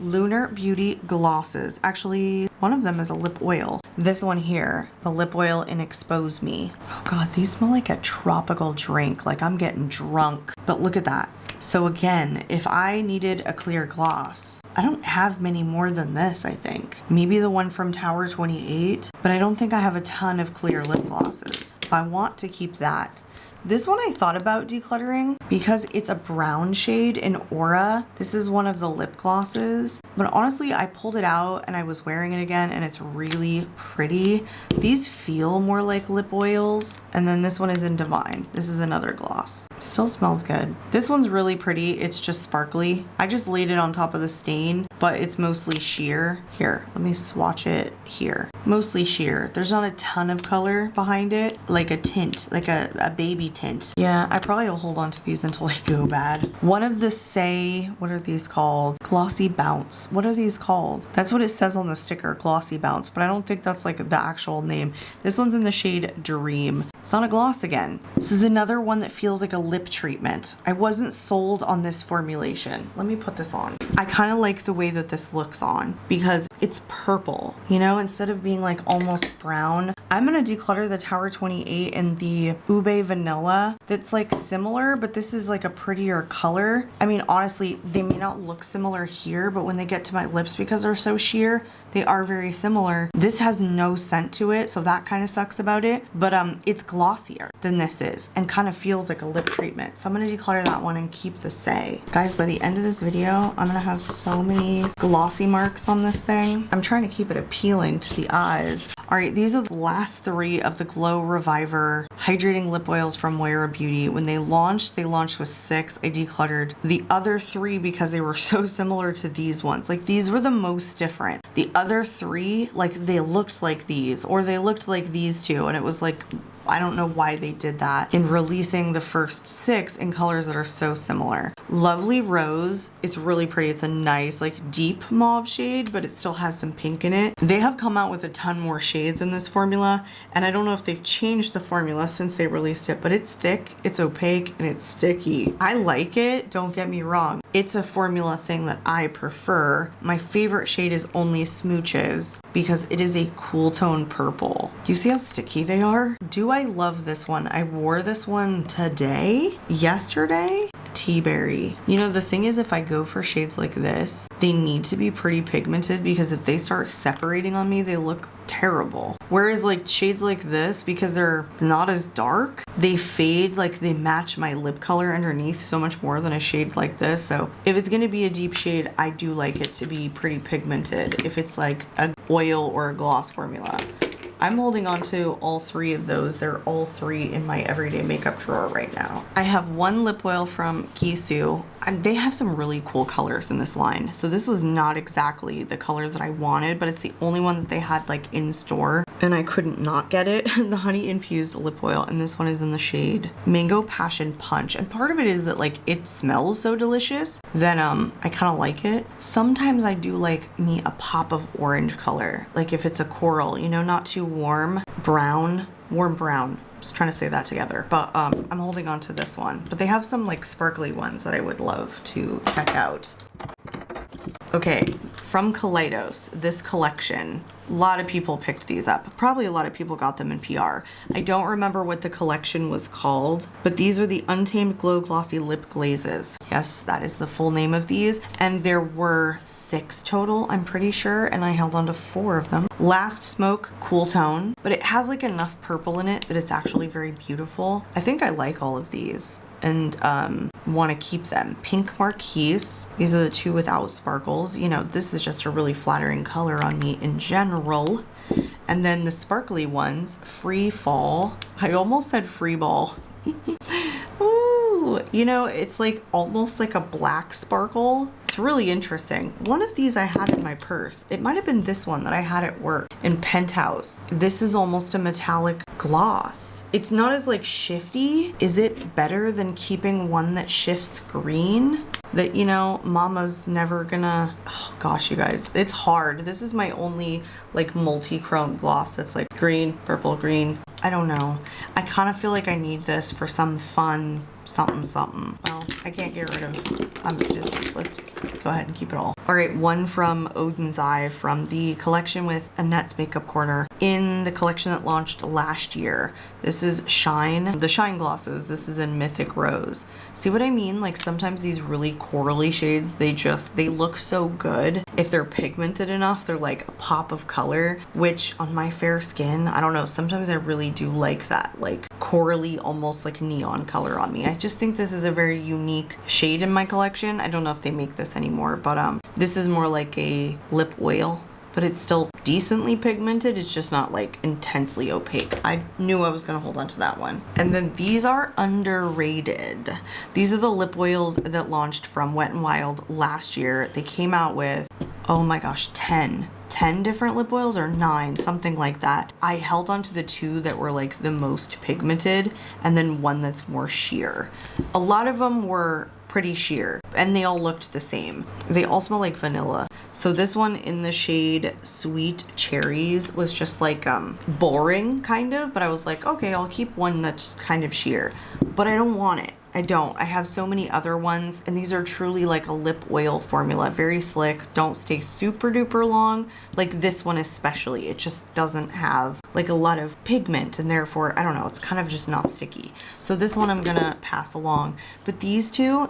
Lunar Beauty glosses. Actually, one of them is a lip oil. This one here, the lip oil in Expose Me. Oh God, these smell like a tropical drink. Like I'm getting drunk. But look at that. So again, if I needed a clear gloss, I don't have many more than this, I think. Maybe the one from Tower 28, but I don't think I have a ton of clear lip glosses. So I want to keep that. This one I thought about decluttering because it's a brown shade in Aura. This is one of the lip glosses, but honestly, I pulled it out and I was wearing it again and it's really pretty. These feel more like lip oils. And then this one is in Divine. This is another gloss. Still smells good. This one's really pretty. It's just sparkly. I just laid it on top of the stain, but it's mostly sheer. Here, let me swatch it here. Mostly sheer. There's not a ton of color behind it, like a tint, like a baby tint. Yeah, I probably will hold on to these until they go bad. One of the what are these called? Glossy Bounce. What are these called? That's what it says on the sticker, Glossy Bounce, but I don't think that's like the actual name. This one's in the shade Dream. It's not a gloss again. This is another one that feels like a lip treatment. I wasn't sold on this formulation. Let me put this on. I kind of like the way that this looks on because it's purple, you know, instead of being like almost brown. I'm gonna declutter the Tower 28 in the Ube Vanilla. That's like similar, but this is like a prettier color. I mean, honestly, they may not look similar here, but when they get to my lips, because they're so sheer, they are very similar. This has no scent to it, so that kind of sucks about it, but it's glossier than this is and kind of feels like a lip treatment. So I'm gonna declutter that one and keep the Say. Guys, by the end of this video, I'm gonna have so many glossy marks on this thing. I'm trying to keep it appealing to the eyes. All right, these are the last three of the Glow Reviver hydrating lip oils from Moira Beauty. When they launched with 6. I decluttered the other 3 because they were so similar to these ones. Like, these were the most different. The other 3, like, they looked like these, or they looked like these two, and it was like, I don't know why they did that in releasing the first 6 in colors that are so similar. Lovely Rose, it's really pretty. It's a nice like deep mauve shade, but it still has some pink in it. They have come out with a ton more shades in this formula, and I don't know if they've changed the formula since they released it, but it's thick, it's opaque, and it's sticky. I like it, don't get me wrong. It's a formula thing that I prefer. My favorite shade is Only Smooches because it is a cool tone purple. Do you see how sticky they are? Do I love this one? I wore this one yesterday. Tea Berry. You know, the thing is, if I go for shades like this, they need to be pretty pigmented because if they start separating on me, they look terrible. Whereas like shades like this, because they're not as dark, they fade, like they match my lip color underneath so much more than a shade like this. So if it's gonna be a deep shade, I do like it to be pretty pigmented if it's like an oil or a gloss formula. I'm holding on to all 3 of those. They're all 3 in my everyday makeup drawer right now. I have one lip oil from Gisou, and they have some really cool colors in this line. So this was not exactly the color that I wanted, but it's the only one that they had like in store, and I couldn't not get it. The honey infused lip oil, and this one is in the shade Mango Passion Punch. And part of it is that like it smells so delicious that I kind of like it. Sometimes I do like me a pop of orange color, like if it's a coral, you know, not too warm brown. Just trying to say that together, but I'm holding on to this one. But they have some like sparkly ones that I would love to check out. Okay, from Kaleidos, this collection. A lot of people picked these up. Probably a lot of people got them in PR. I don't remember what the collection was called, but these are the Untamed Glow Glossy Lip Glazes. Yes, that is the full name of these. And there were 6 total, I'm pretty sure, and I held on to 4 of them. Last Smoke, cool tone, but it has like enough purple in it that it's actually very beautiful. I think I like all of these and want to keep them. Pink Marquise, these are the 2 without sparkles. You know, this is just a really flattering color on me in general. And then the sparkly ones, Free Fall. I almost said Free Ball. Ooh, you know, it's like almost like a black sparkle. It's really interesting. One of these I had in my purse. It might have been this one that I had at work in Penthouse. This is almost a metallic gloss. It's not as like shifty. Is it better than keeping one that shifts green? That, you know, mama's never gonna, oh gosh, you guys, it's hard. This is my only like multi-chrome gloss that's like green, purple, green. I don't know. I kind of feel like I need this for some fun something something. Well, I can't get rid of, let's go ahead and keep it all. All right, one from Odin's Eye from the collection with Annette's Makeup Corner in the collection that launched last year. This is Shine, the Shine glosses. This is in Mythic Rose. See what I mean? Like sometimes these really corally shades, they look so good. If they're pigmented enough, they're like a pop of color, which on my fair skin, I don't know, sometimes I really do like that, like corally, almost like neon color on me. I just think this is a very unique shade in my collection. I don't know if they make this anymore, but this is more like a lip oil, but it's still decently pigmented. It's just not like intensely opaque. I knew I was gonna hold on to that one. And then these are underrated. These are the lip oils that launched from Wet n Wild last year. They came out with, oh my gosh, 10 different lip oils, or 9, something like that. I held on to the 2 that were like the most pigmented, and then one that's more sheer. A lot of them were pretty sheer and they all looked the same. They all smell like vanilla. So this one in the shade Sweet Cherries was just like boring kind of, but I was like, okay, I'll keep one that's kind of sheer, but I don't want it. I don't. I have so many other ones, and these are truly like a lip oil formula. Very slick, don't stay super duper long. Like this one especially, it just doesn't have like a lot of pigment, and therefore, I don't know, it's kind of just not sticky. So this one I'm gonna pass along. But these two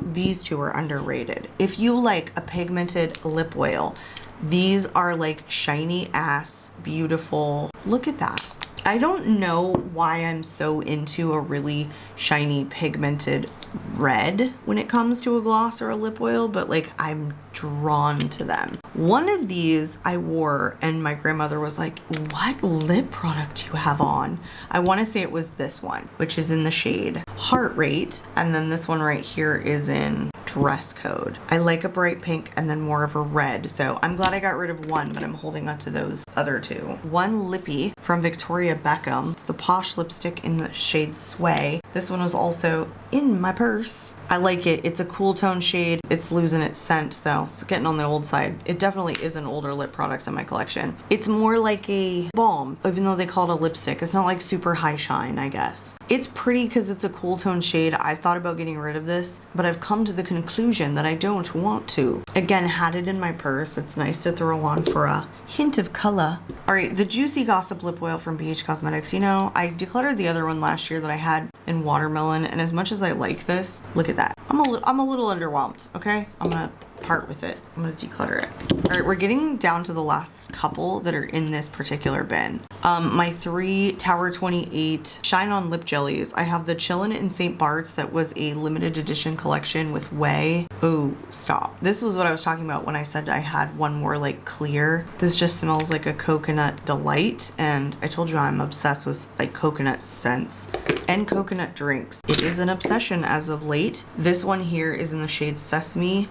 are underrated. If you like a pigmented lip oil, these are like shiny ass, beautiful. Look at that. I don't know why I'm so into a really shiny pigmented red when it comes to a gloss or a lip oil, but like I'm drawn to them. One of these I wore and my grandmother was like, what lip product do you have on? I want to say it was this one, which is in the shade Heart Rate, and then this one right here is in Dress Code. I like a bright pink and then more of a red, so I'm glad I got rid of one, but I'm holding on to those other 2. One Lippy from Victoria Beckham. It's the Posh lipstick in the shade Sway. This one was also in my purse. I like it. It's a cool tone shade. It's losing its scent, so it's getting on the old side. It definitely is an older lip product in my collection. It's more like a balm, even though they call it a lipstick. It's not like super high shine, I guess. It's pretty because it's a cool tone shade. I've thought about getting rid of this, but I've come to the conclusion that I don't want to. Again, had it in my purse. It's nice to throw on for a hint of color. All right, the Juicy Gossip Lip Oil from BH Cosmetics. You know, I decluttered the other one last year that I had in Watermelon, and as much as I like this, look at that. I'm a little underwhelmed, okay? I'm gonna part with it. I'm gonna declutter it. All right, we're getting down to the last couple that are in this particular bin. My 3 Tower 28 Shine On Lip Jellies. I have the Chillin' in St. Bart's that was a limited edition collection with whey. Oh, stop. This was what I was talking about when I said I had one more like clear. This just smells like a coconut delight, and I told you I'm obsessed with like coconut scents and coconut drinks. It is an obsession as of late. This one here is in the shade Sesame,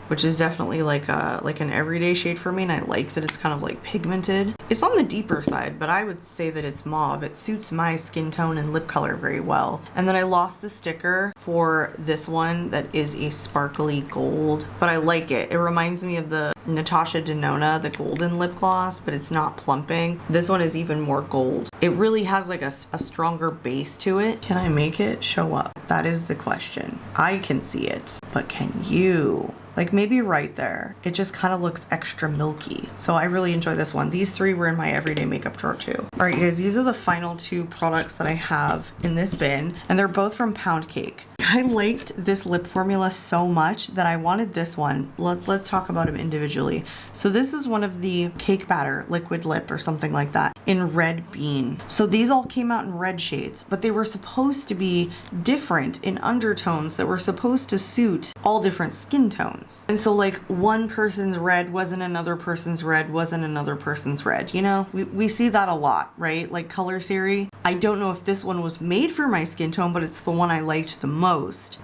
which is definitely like an everyday shade for me, and I like that it's kind of like pigmented. It's on the deeper side, but I would say that it's mauve. It suits my skin tone and lip color very well. And then I lost the sticker for this one that is a sparkly gold, but I like it. It reminds me of the Natasha Denona, the golden lip gloss, but it's not plumping. This one is even more gold. It really has like a stronger base to it. Can I make it show up? That is the question. I can see it, but can you? Like maybe right there. It just kind of looks extra milky. So I really enjoy this one. These 3 were in my everyday makeup drawer too. All right, guys, these are the final 2 products that I have in this bin, and they're both from Pound Cake. I liked this lip formula so much that I wanted this one. Let's talk about them individually. So this is one of the Cake Batter Liquid Lip or something like that in Red Bean. So these all came out in red shades, but they were supposed to be different in undertones that were supposed to suit all different skin tones. And so like one person's red wasn't another person's red, wasn't another person's red. You know, we see that a lot, right? Like color theory. I don't know if this one was made for my skin tone, but it's the one I liked the most.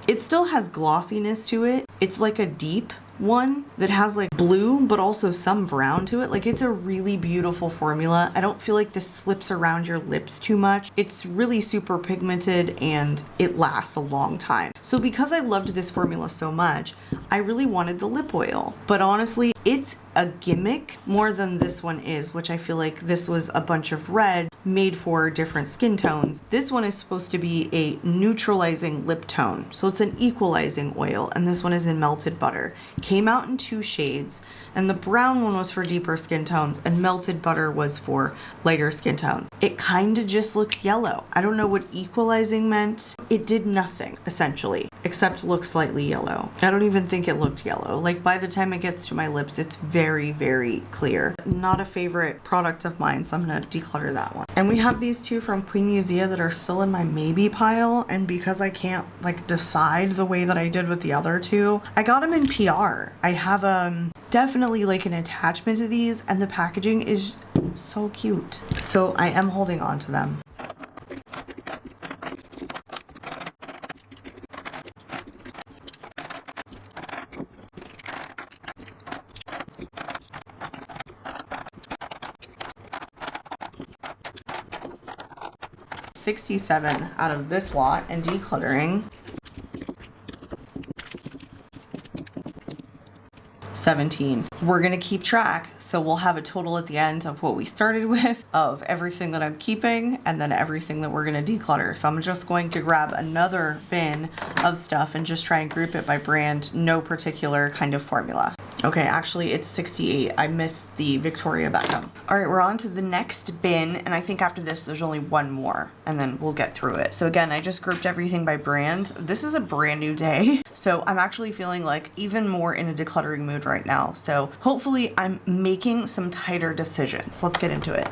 It still has glossiness to it. It's like a deep one that has like blue but also some brown to it. Like it's a really beautiful formula. I don't feel like this slips around your lips too much. It's really super pigmented and it lasts a long time. So because I loved this formula so much, I really wanted the lip oil. But honestly, It's a gimmick more than this one is, which I feel like this was a bunch of red made for different skin tones. This one is supposed to be a neutralizing lip tone, so it's an equalizing oil, and this one is in melted butter. Came out in 2 shades, and the brown one was for deeper skin tones and melted butter was for lighter skin tones. It kind of just looks yellow. I don't know what equalizing meant. It did nothing essentially except look slightly yellow. I don't even think it looked yellow. Like by the time it gets to my lips, it's very, very clear. Not a favorite product of mine, so I'm gonna declutter that one. And we have these 2 from Queen Musea that are still in my maybe pile, and because I can't like decide the way that I did with the other 2, I got them in PR. I have definitely like an attachment to these, and the packaging is so cute. So I am holding on to them. $67 out of this lot, and decluttering 17. We're gonna keep track, so we'll have a total at the end of what we started with, of everything that I'm keeping, and then everything that we're gonna declutter. So I'm just going to grab another bin of stuff and just try and group it by brand, no particular kind of formula. Okay, actually it's 68. I missed the Victoria Beckham. All right, we're on to the next bin, and I think after this there's only one more, and then we'll get through it. So again, I just grouped everything by brand. This is a brand new day, so I'm actually feeling like even more in a decluttering mood right now. So hopefully I'm making some tighter decisions. Let's get into it.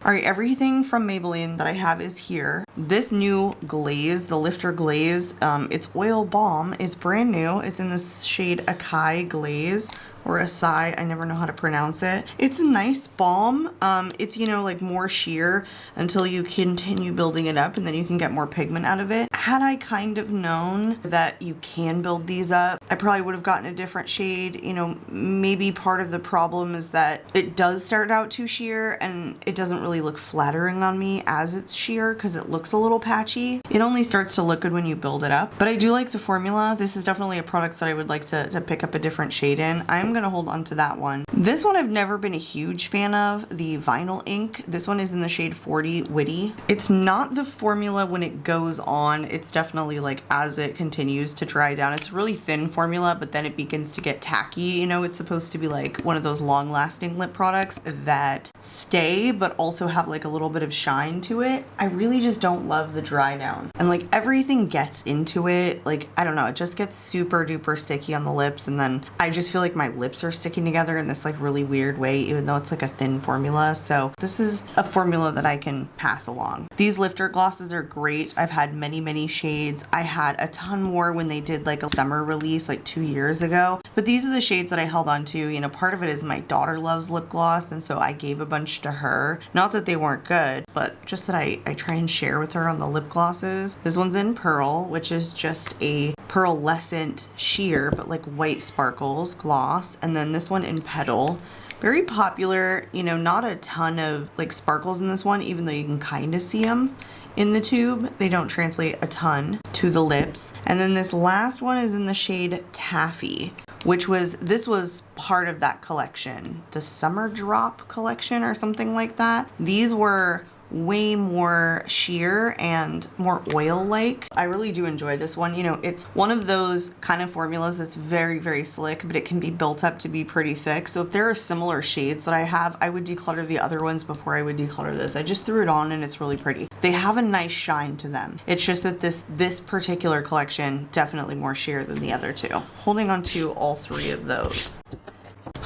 All right, everything from Maybelline that I have is here. This new glaze, the Lifter Glaze, it's oil balm, is brand new. It's in this shade Acai Glaze, or Acai, I never know how to pronounce it. It's a nice balm. It's, you know, like more sheer until you continue building it up, and then you can get more pigment out of it. Had I kind of known that you can build these up, I probably would have gotten a different shade. You know, maybe part of the problem is that it does start out too sheer, and it doesn't really look flattering on me as it's sheer because it looks a little patchy. It only starts to look good when you build it up. But I do like the formula. This is definitely a product that I would like to pick up a different shade in. I'm gonna hold on to that one. This one I've never been a huge fan of, the Vinyl Ink. This one is in the shade 40 Witty. It's not the formula when it goes on. It's definitely like as it continues to dry down. It's a really thin formula, but then it begins to get tacky. You know, it's supposed to be like one of those long-lasting lip products that stay, but also have like a little bit of shine to it. I really just don't love the dry down. And like everything gets into it. Like, I don't know, it just gets super duper sticky on the lips, and then I just feel like my lips are sticking together in this like really weird way, even though it's like a thin formula. So this is a formula that I can pass along. These lifter glosses are great. I've had many shades. I had a ton more when they did like a summer release like 2 years ago, but these are the shades that I held on to. You know, part of it is my daughter loves lip gloss, and so I gave a bunch to her. Not that they weren't good, but just that I try and share with her on the lip glosses. This one's in Pearl, which is just a pearlescent sheer, but like white sparkles gloss. And then this one in Petal, very popular. You know, not a ton of like sparkles in this one, even though you can kind of see them in the tube. They don't translate a ton to the lips. And then this last one is in the shade Taffy, which was, this was part of that collection, the Summer Drop collection or something like that. These were way more sheer and more oil-like. I really do enjoy this one. You know, it's one of those kind of formulas that's very slick, but it can be built up to be pretty thick. So if there are similar shades that I have, I would declutter the other ones before I would declutter this. I just threw it on and it's really pretty. They have a nice shine to them. It's just that this particular collection, definitely more sheer than the other two. Holding on to all 3 of those.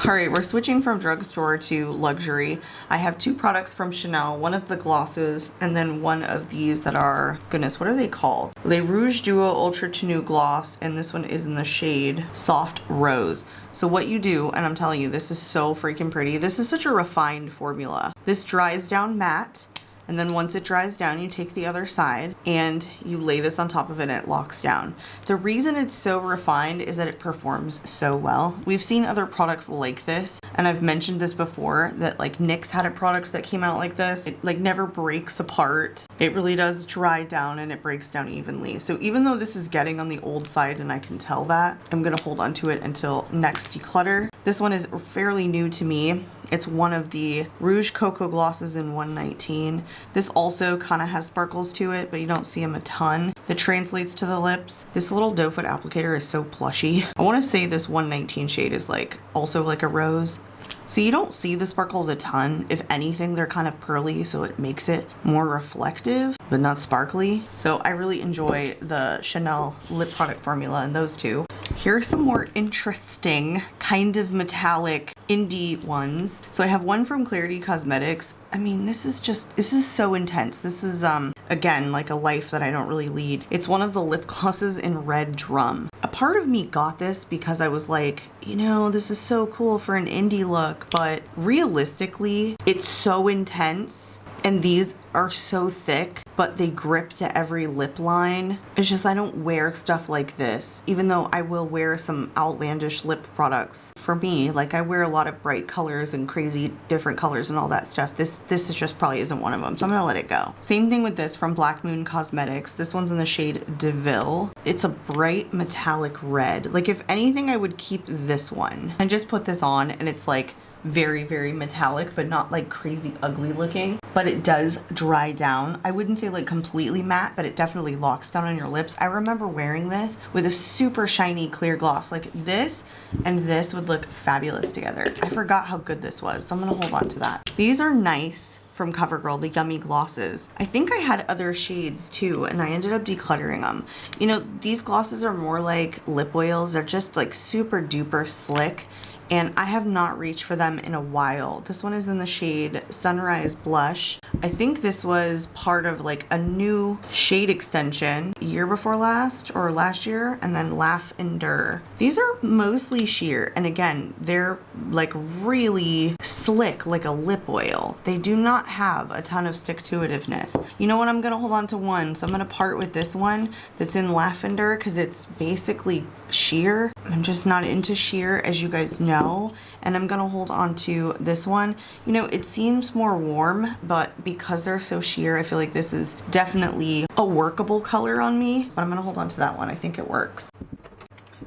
All right, we're switching from drugstore to luxury. I have 2 products from Chanel, one of the glosses, and then one of these that are, goodness, what are they called? Le Rouge Duo Ultra Tenue Gloss, and this one is in the shade Soft Rose. So what you do, and I'm telling you, this is so freaking pretty. This is such a refined formula. This dries down matte, And then once it dries down, you take the other side and you lay this on top of it and it locks down. The reason it's so refined is that it performs so well. We've seen other products like this, and I've mentioned this before, that like NYX had a product that came out like this. It like never breaks apart. It really does dry down and it breaks down evenly. So even though this is getting on the old side and I can tell that, I'm gonna hold on to it until next declutter. This one is fairly new to me. It's one of the Rouge Cocoa glosses in 119. This also kind of has sparkles to it, but you don't see them a ton. That translates to the lips. This little doe foot applicator is so plushy. I want to say this 119 shade is like also like a rose. So you don't see the sparkles a ton. If anything, they're kind of pearly, so it makes it more reflective, but not sparkly. So I really enjoy the Chanel lip product formula in those two. Here are some more interesting kind of metallic indie ones. So I have one from Clarity Cosmetics. I mean, this is so intense. This is, again, like a life that I don't really lead. It's one of the lip glosses in Red Drum. A part of me got this because I was like, you know, this is so cool for an indie look, but realistically, it's so intense. And these are so thick, but they grip to every lip line. It's just, I don't wear stuff like this, even though I will wear some outlandish lip products. For me, like I wear a lot of bright colors and crazy different colors and all that stuff. This is just probably isn't one of them, so I'm gonna let it go. Same thing with this from Black Moon Cosmetics. This one's in the shade DeVille. It's a bright metallic red. Like if anything, I would keep this one. I just put this on and it's like very, very metallic, but not like crazy ugly looking, but it does dry down. I wouldn't say like completely matte, but it definitely locks down on your lips. I remember wearing this with a super shiny clear gloss. Like this and this would look fabulous together. I forgot how good this was, so I'm gonna hold on to that. These are nice from CoverGirl, the Yummy Glosses. I think I had other shades too, and I ended up decluttering them. You know, these glosses are more like lip oils. They're just like super duper slick, and I have not reached for them in a while. This one is in the shade Sunrise Blush. I think this was part of like a new shade extension year before last or last year, and then Laugh Endure. These are mostly sheer, and again, they're like really slick like a lip oil. They do not have a ton of stick-to-itiveness. You know what, I'm gonna hold on to one, so I'm gonna part with this one that's in Lavender because it's basically sheer. I'm just not into sheer, as you guys know, and I'm gonna hold on to this one. You know, it seems more warm, but because they're so sheer, I feel like this is definitely a workable color on me, but I'm gonna hold on to that one. I think it works.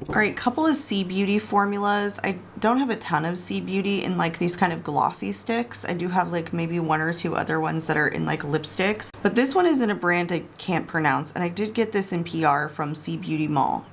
All right, couple of C Beauty formulas. I don't have a ton of C Beauty in like these kind of glossy sticks. I do have like maybe one or two other ones that are in like lipsticks, but this one is in a brand I can't pronounce, and I did get this in PR from C Beauty Mall.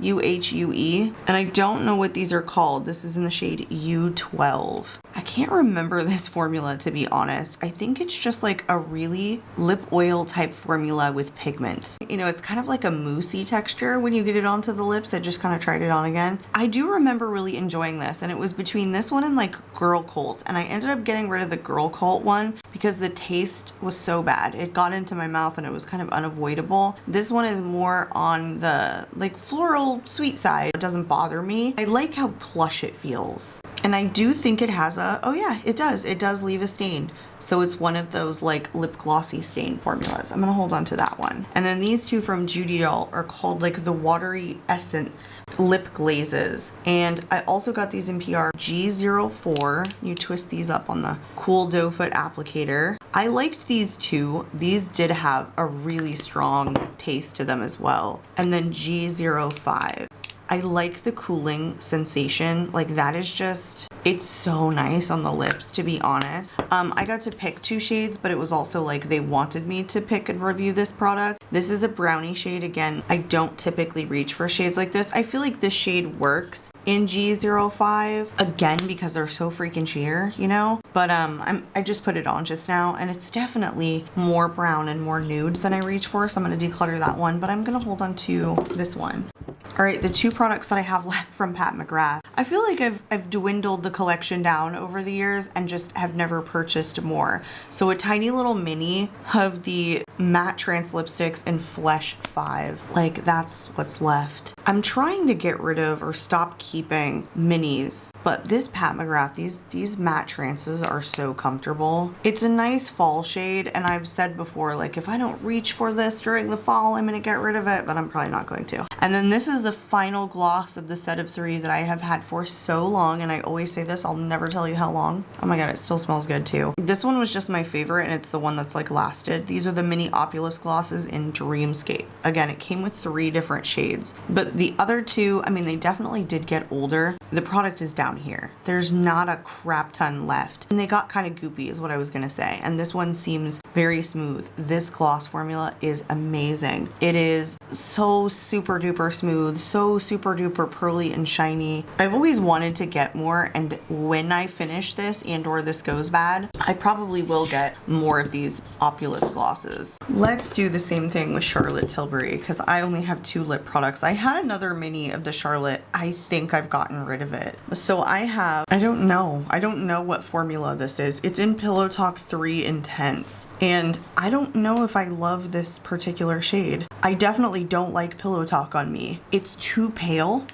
UHUE, and I don't know what these are called. This is in the shade U12. I can't remember this formula, to be honest. I think it's just like a really lip oil type formula with pigment. You know, it's kind of like a moussey texture when you get it onto the lips. I just kind of tried it on again. I do remember really enjoying this, and it was between this one and like Girl Cult, and I ended up getting rid of the Girl Cult one because the taste was so bad. It got into my mouth and it was kind of unavoidable. This one is more on the like floral sweet side. It doesn't bother me. I like how plush it feels. And I do think it has a, oh yeah, it does leave a stain. So it's one of those like lip glossy stain formulas. I'm gonna hold on to that one. And then these two from Judy Doll are called like the Watery Essence Lip Glazes. And I also got these in PR G04. You twist these up on the cool doe foot applicator. I liked these two. These did have a really strong taste to them as well. And then G05. I like the cooling sensation. Like that is just, it's so nice on the lips, to be honest. I got to pick two shades, but it was also like they wanted me to pick and review this product. This is a brownie shade. Again, I don't typically reach for shades like this. I feel like this shade works in G05, again, because they're so freaking sheer, you know? But I just put it on just now, and it's definitely more brown and more nude than I reach for, so I'm gonna declutter that one, but I'm gonna hold on to this one. All right, the two products that I have left from Pat McGrath. I feel like I've dwindled the collection down over the years and just have never purchased more. So a tiny little mini of the matte trans lipsticks in Flesh 5. Like, that's what's left. I'm trying to get rid of or stop keeping minis, but this Pat McGrath, these matte trances are so comfortable. It's a nice fall shade, and I've said before, like, if I don't reach for this during the fall, I'm gonna get rid of it, but I'm probably not going to. And then this is the final gloss of the set of 3 that I have had for so long, and I always say this, I'll never tell you how long. Oh my god, it still smells good too. This one was just my favorite, and it's the one that's like lasted. These are the mini Opulus glosses in Dreamscape. Again, it came with 3 different shades, but the other 2, I mean, they definitely did get older. The product is down here. There's not a crap ton left, and they got kind of goopy is what I was gonna say, and this one seems very smooth. This gloss formula is amazing. It is so super duper smooth, so super duper pearly and shiny. I've always wanted to get more, and when I finish this and or this goes bad, I probably will get more of these Opulus glosses. Let's do the same thing with Charlotte Tilbury, because I only have 2 lip products. I had another mini of the Charlotte. I think I've gotten rid of it. So I have, I don't know what formula this is. It's in Pillow Talk 3 Intense, and I don't know if I love this particular shade. I definitely don't like Pillow Talk on me. It's too pale.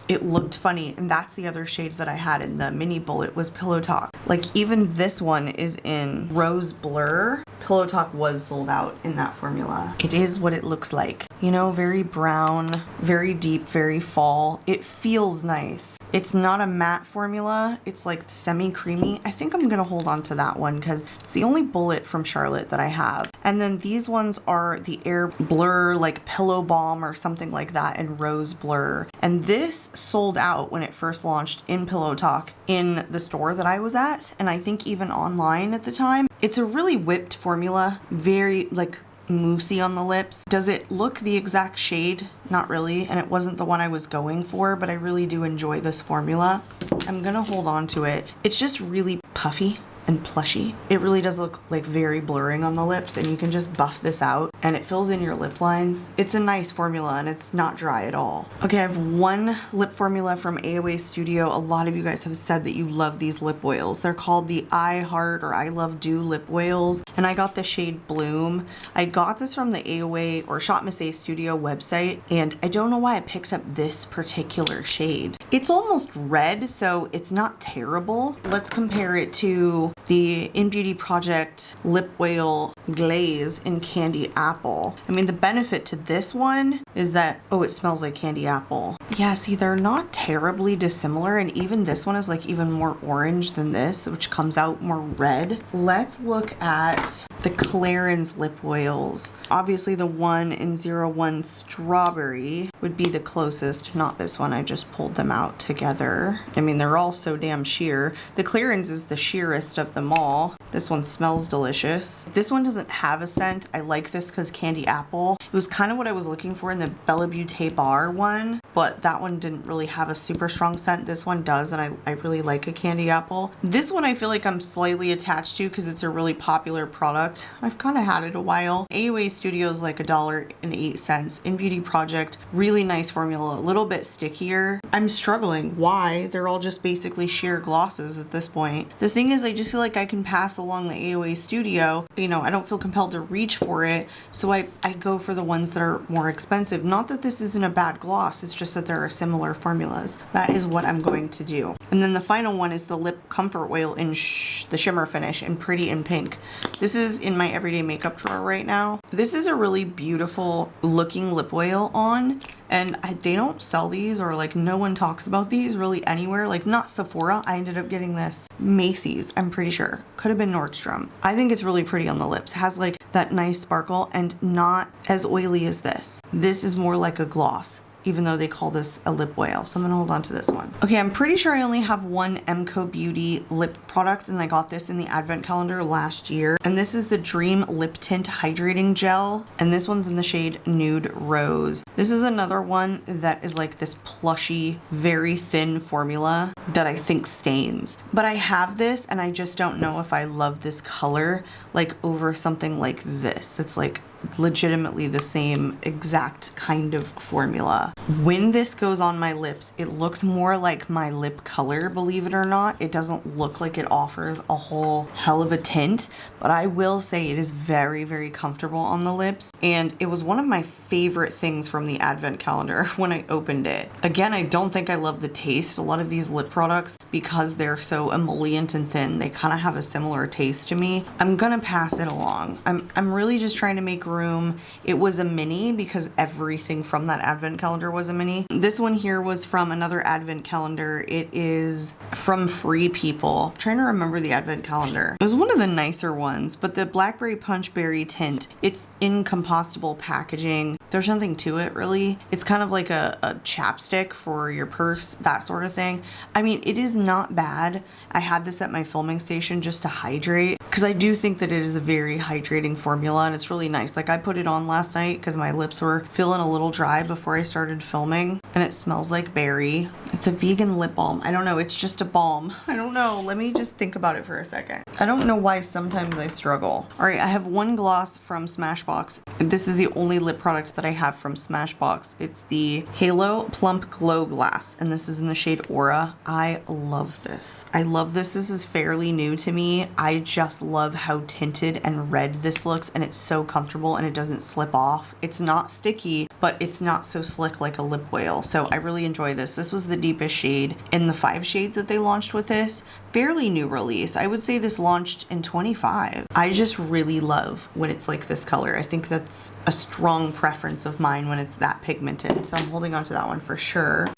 It looked funny, and that's the other shade that I had in the mini bullet was Pillow Talk. Like, even this one is in Rose Blur. Pillow Talk was sold out in that formula. It is what it looks like. You know, very brown, very deep, very fall. It feels nice. It's not a matte formula. It's like semi-creamy. I think I'm gonna hold on to that one because it's the only bullet from Charlotte that I have. And then these ones are the Air Blur, like Pillow Balm or something like that in Rose Blur. And this sold out when it first launched in Pillow Talk in the store that I was at, and I think even online at the time. It's a really whipped formula, very like moussey on the lips. Does it look the exact shade? Not really, and it wasn't the one I was going for, but I really do enjoy this formula. I'm gonna hold on to it. It's just really puffy and plushy. It really does look like very blurring on the lips, and you can just buff this out and it fills in your lip lines. It's a nice formula and it's not dry at all. Okay, I have one lip formula from AOA Studio. A lot of you guys have said that you love these lip oils. They're called the I Heart or I Love Dew lip oils, and I got the shade Bloom. I got this from the AOA or Shop Miss A Studio website, and I don't know why I picked up this particular shade. It's almost red, so it's not terrible. Let's compare it to the In Beauty Project Lip Oil Glaze in Candy Apple. I mean, the benefit to this one is that, oh, it smells like candy apple. Yeah, see, they're not terribly dissimilar, and even this one is like even more orange than this, which comes out more red. Let's look at the Clarins lip oils. Obviously the one in 01 Strawberry would be the closest, not this one. I just pulled them out together. I mean, they're all so damn sheer. The Clarins is the sheerest of them all. This one smells delicious. This one doesn't have a scent. I like this because candy apple. It was kind of what I was looking for in the Bella Beauté Bar one, but that one didn't really have a super strong scent. This one does, and I really like a candy apple. This one I feel like I'm slightly attached to because it's a really popular product. I've kind of had it a while. AOA Studios like $1.08. In Beauty Project, really nice formula, a little bit stickier. I'm struggling. Why? They're all just basically sheer glosses at this point. The thing is, I just feel like I can pass along the AOA Studio. You know, I don't feel compelled to reach for it, so I go for the ones that are more expensive. Not that this isn't a bad gloss, it's just that there are similar formulas. That is what I'm going to do. And then the final one is the Lip Comfort Oil in the shimmer finish in Pretty in Pink. This is in my everyday makeup drawer right now. This is a really beautiful looking lip oil on, and they don't sell these, or like no one talks about these really anywhere, like not Sephora. I ended up getting this Macy's, I'm pretty sure. Could have been Nordstrom. I think it's really pretty on the lips. It has like that nice sparkle and not as oily as this. This is more like a gloss, even though they call this a lip oil. So I'm gonna hold on to this one. Okay, I'm pretty sure I only have one Emco Beauty lip product, and I got this in the advent calendar last year. And this is the Dream Lip Tint Hydrating Gel. And this one's in the shade Nude Rose. This is another one that is like this plushy, very thin formula that I think stains. But I have this, and I just don't know if I love this color like over something like this. It's like legitimately the same exact kind of formula. When this goes on my lips, it looks more like my lip color, believe it or not. It doesn't look like it offers a whole hell of a tint, but I will say it is very, very comfortable on the lips. And it was one of my favorite things from the advent calendar when I opened it. Again, I don't think I love the taste. A lot of these lip products, because they're so emollient and thin, they kind of have a similar taste to me. I'm gonna pass it along. I'm really just trying to make room. It was a mini because everything from that advent calendar was a mini. This one here was from another advent calendar. It is from Free People. I'm trying to remember the advent calendar. It was one of the nicer ones, but the Blackberry Punch Berry tint, it's in compostable packaging. There's nothing to it really. It's kind of like a chapstick for your purse, that sort of thing. I mean, it is not bad. I had this at my filming station just to hydrate, because I do think that it is a very hydrating formula and it's really nice. Like I put it on last night because my lips were feeling a little dry before I started filming, and it smells like berry. It's a vegan lip balm. I don't know, it's just a balm. I don't know, let me just think about it for a second. I don't know why sometimes I struggle. All right, I have one gloss from Smashbox. This is the only lip product that I have from Smashbox. It's the Halo Plump Glow Glass, and this is in the shade Aura. I love this. I love this. This is fairly new to me. I just love how tinted and red this looks, and it's so comfortable and it doesn't slip off. It's not sticky, but it's not so slick like a lip oil. So I really enjoy this. This was the deepest shade in the 5 shades that they launched with this. Fairly new release. I would say this launched in 25. I just really love when it's like this color. I think that's a strong preference of mine when it's that pigmented. So I'm holding on to that one for sure.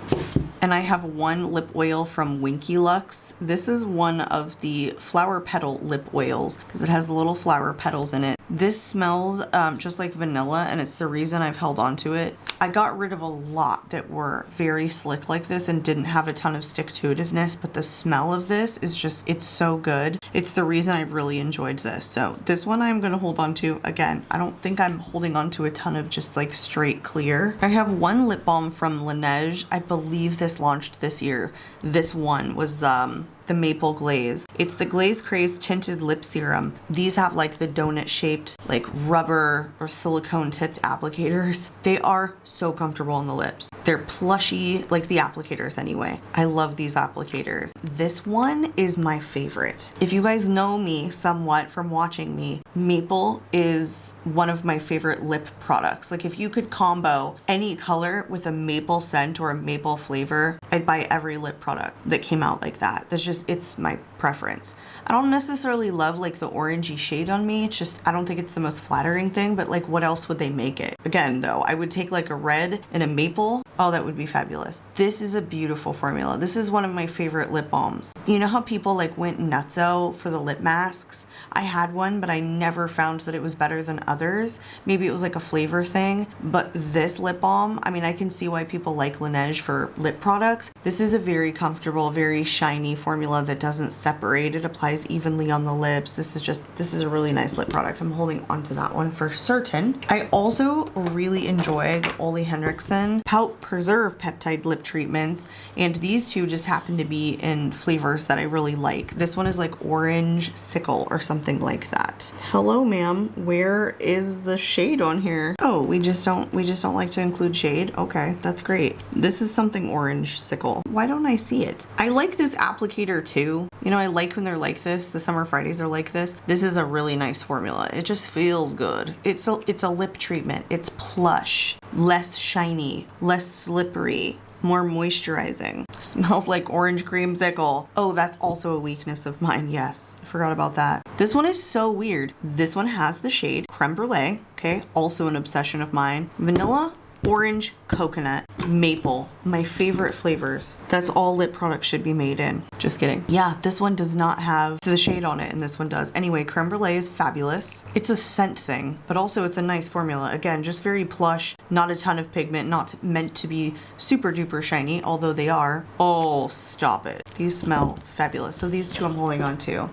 And I have one lip oil from Winky Lux. This is one of the flower petal lip oils because it has little flower petals in it. This smells just like vanilla, and it's the reason I've held on to it. I got rid of a lot that were very slick like this and didn't have a ton of stick-to-itiveness, but the smell of this is just, it's so good. It's the reason I've really enjoyed this. So this one I'm gonna hold on to. Again, I don't think I'm holding on to a ton of just like straight clear. I have one lip balm from Laneige. I believe this launched this year. This one was the Maple Glaze. It's the Glaze Craze Tinted Lip Serum. These have like the donut shaped like rubber or silicone tipped applicators. They are so comfortable on the lips. They're plushy, like the applicators anyway. I love these applicators. This one is my favorite. If you guys know me somewhat from watching me, Maple is one of my favorite lip products. Like if you could combo any color with a maple scent or a maple flavor, I'd buy every lip product that came out like that. That's just, it's my preference. I don't necessarily love like the orangey shade on me. It's just, I don't think it's the most flattering thing, but like what else would they make it? Again though, I would take like a red and a maple. Oh, that would be fabulous. This is a beautiful formula. This is one of my favorite lip balms. You know how people like went nutso for the lip masks? I had one, but I never found that it was better than others. Maybe it was like a flavor thing, but this lip balm, I mean, I can see why people like Laneige for lip products. This is a very comfortable, very shiny formula that doesn't separate. It applies evenly on the lips. This is a really nice lip product. I'm holding onto that one for certain. I also really enjoy the Ole Henriksen Pout Preserve Peptide Lip Treatments, and these two just happen to be in flavors that I really like. This one is like orange sickle or something like that. Hello, ma'am. Where is the shade on here? Oh, we just don't like to include shade. Okay, that's great. This is something orange sickle. Why don't I see it? I like this applicator too. You know, I like when they're like this. The Summer Fridays are like this. This is a really nice formula. It just feels good. It's a lip treatment. It's plush, less shiny, less slippery, more moisturizing. Smells like orange creamsicle. Oh, that's also a weakness of mine. Yes, I forgot about that. This one is so weird. This one has the shade Creme Brulee. Okay, also an obsession of mine. Vanilla, orange, coconut, maple, my favorite flavors. That's all lip products should be made in. Just kidding. Yeah, this one does not have the shade on it and this one does. Anyway, Creme Brulee is fabulous. It's a scent thing, but also it's a nice formula. Again, just very plush, not a ton of pigment, not meant to be super duper shiny, although they are. Oh, stop it. These smell fabulous. So these two I'm holding on to.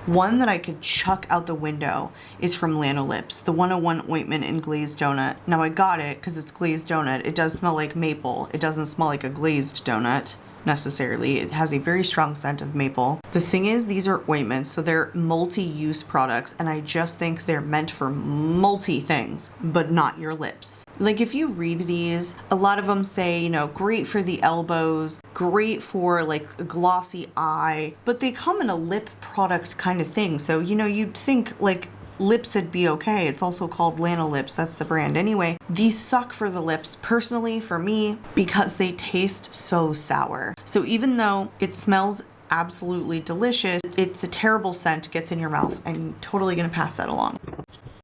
One that I could chuck out the window is from Lanolips, the 101 ointment in glazed donut. Now I got it because it's glazed donut. It does smell like maple. It doesn't smell like a glazed donut. necessarily. It has a very strong scent of maple. The thing is, these are ointments, so they're multi-use products, and I just think they're meant for multi things, but not your lips. Like if you read these, a lot of them say, you know, great for the elbows, great for like a glossy eye, but they come in a lip product kind of thing. So, you know, you'd think like lips would be okay. It's also called Lanolips. That's the brand. Anyway, these suck for the lips personally for me because they taste so sour. So even though it smells absolutely delicious, it's a terrible scent, gets in your mouth. I'm totally gonna pass that along.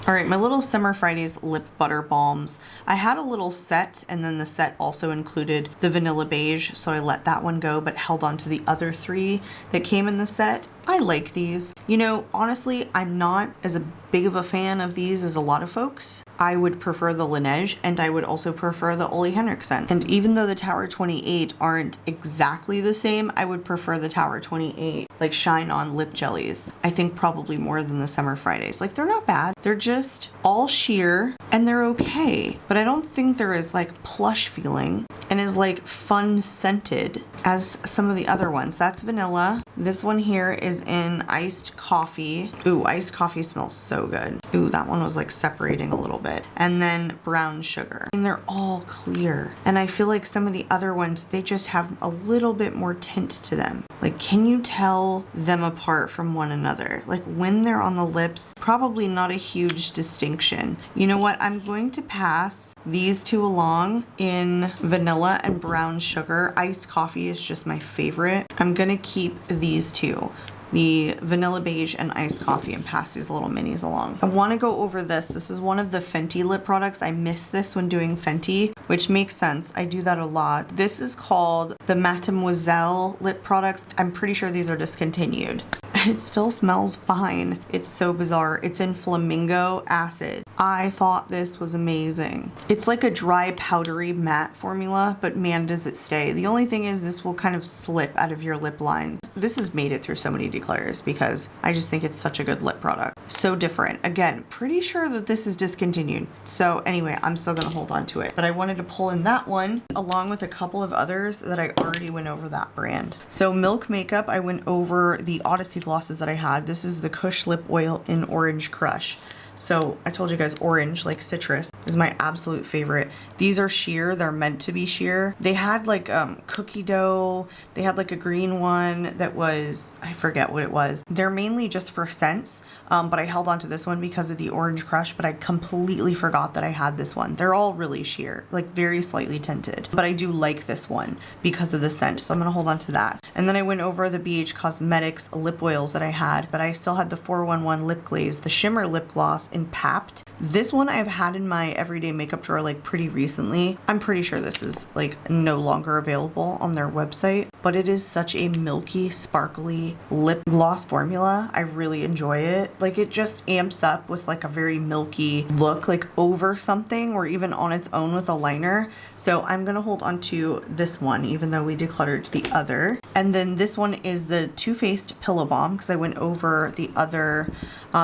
All right, my little Summer Fridays lip butter balms. I had a little set, and then the set also included the vanilla beige, so I let that one go, but held on to the other 3 that came in the set. I like these. You know, honestly, I'm not as big of a fan of these as a lot of folks. I would prefer the Laneige, and I would also prefer the Ole Henriksen. And even though the Tower 28 aren't exactly the same, I would prefer the Tower 28, like Shine On lip jellies. I think probably more than the Summer Fridays. Like, they're not bad. They're just all sheer, and they're okay. But I don't think they're as like plush feeling and as like fun scented as some of the other ones. That's vanilla. This one here is in iced coffee. Ooh, iced coffee smells so good. Ooh, that one was like separating a little bit. And then brown sugar. And they're all clear. And I feel like some of the other ones, they just have a little bit more tint to them. Like, can you tell them apart from one another? Like when they're on the lips, probably not a huge distinction. You know what? I'm going to pass these 2 along in vanilla and brown sugar. Iced coffee is just my favorite. I'm gonna keep these 2. The vanilla beige and iced coffee, and pass these little minis along. I want to go over this. This is one of the Fenty lip products. I miss this when doing Fenty, which makes sense. I do that a lot. This is called the Mademoiselle lip products. I'm pretty sure these are discontinued. It still smells fine. It's so bizarre. It's in flamingo acid. I thought this was amazing. It's like a dry powdery matte formula, but man does it stay. The only thing is this will kind of slip out of your lip lines. This has made it through so many declutters because I just think it's such a good lip product. So different. Again, pretty sure that this is discontinued. So anyway, I'm still gonna hold on to it. But I wanted to pull in that one along with a couple of others that I already went over that brand. So Milk Makeup, I went over the Odyssey glosses that I had. This is the Kush Lip Oil in Orange Crush. So I told you guys orange, like citrus, is my absolute favorite. These are sheer. They're meant to be sheer. They had like cookie dough. They had like a green one that was, I forget what it was. They're mainly just for scents, but I held on to this one because of the Orange Crush, but I completely forgot that I had this one. They're all really sheer, like very slightly tinted, but I do like this one because of the scent, so I'm gonna hold on to that. And then I went over the BH Cosmetics lip oils that I had, but I still had the 411 lip glaze, the shimmer lip gloss in Papped. This one I've had in my everyday makeup drawer like pretty recently. I'm pretty sure this is like no longer available on their website, but it is such a milky, sparkly lip gloss formula. I really enjoy it. Like it just amps up with like a very milky look, like over something or even on its own with a liner. So I'm gonna hold on to this one even though we decluttered the other. And then this one is the Too Faced Pillow Balm because I went over the other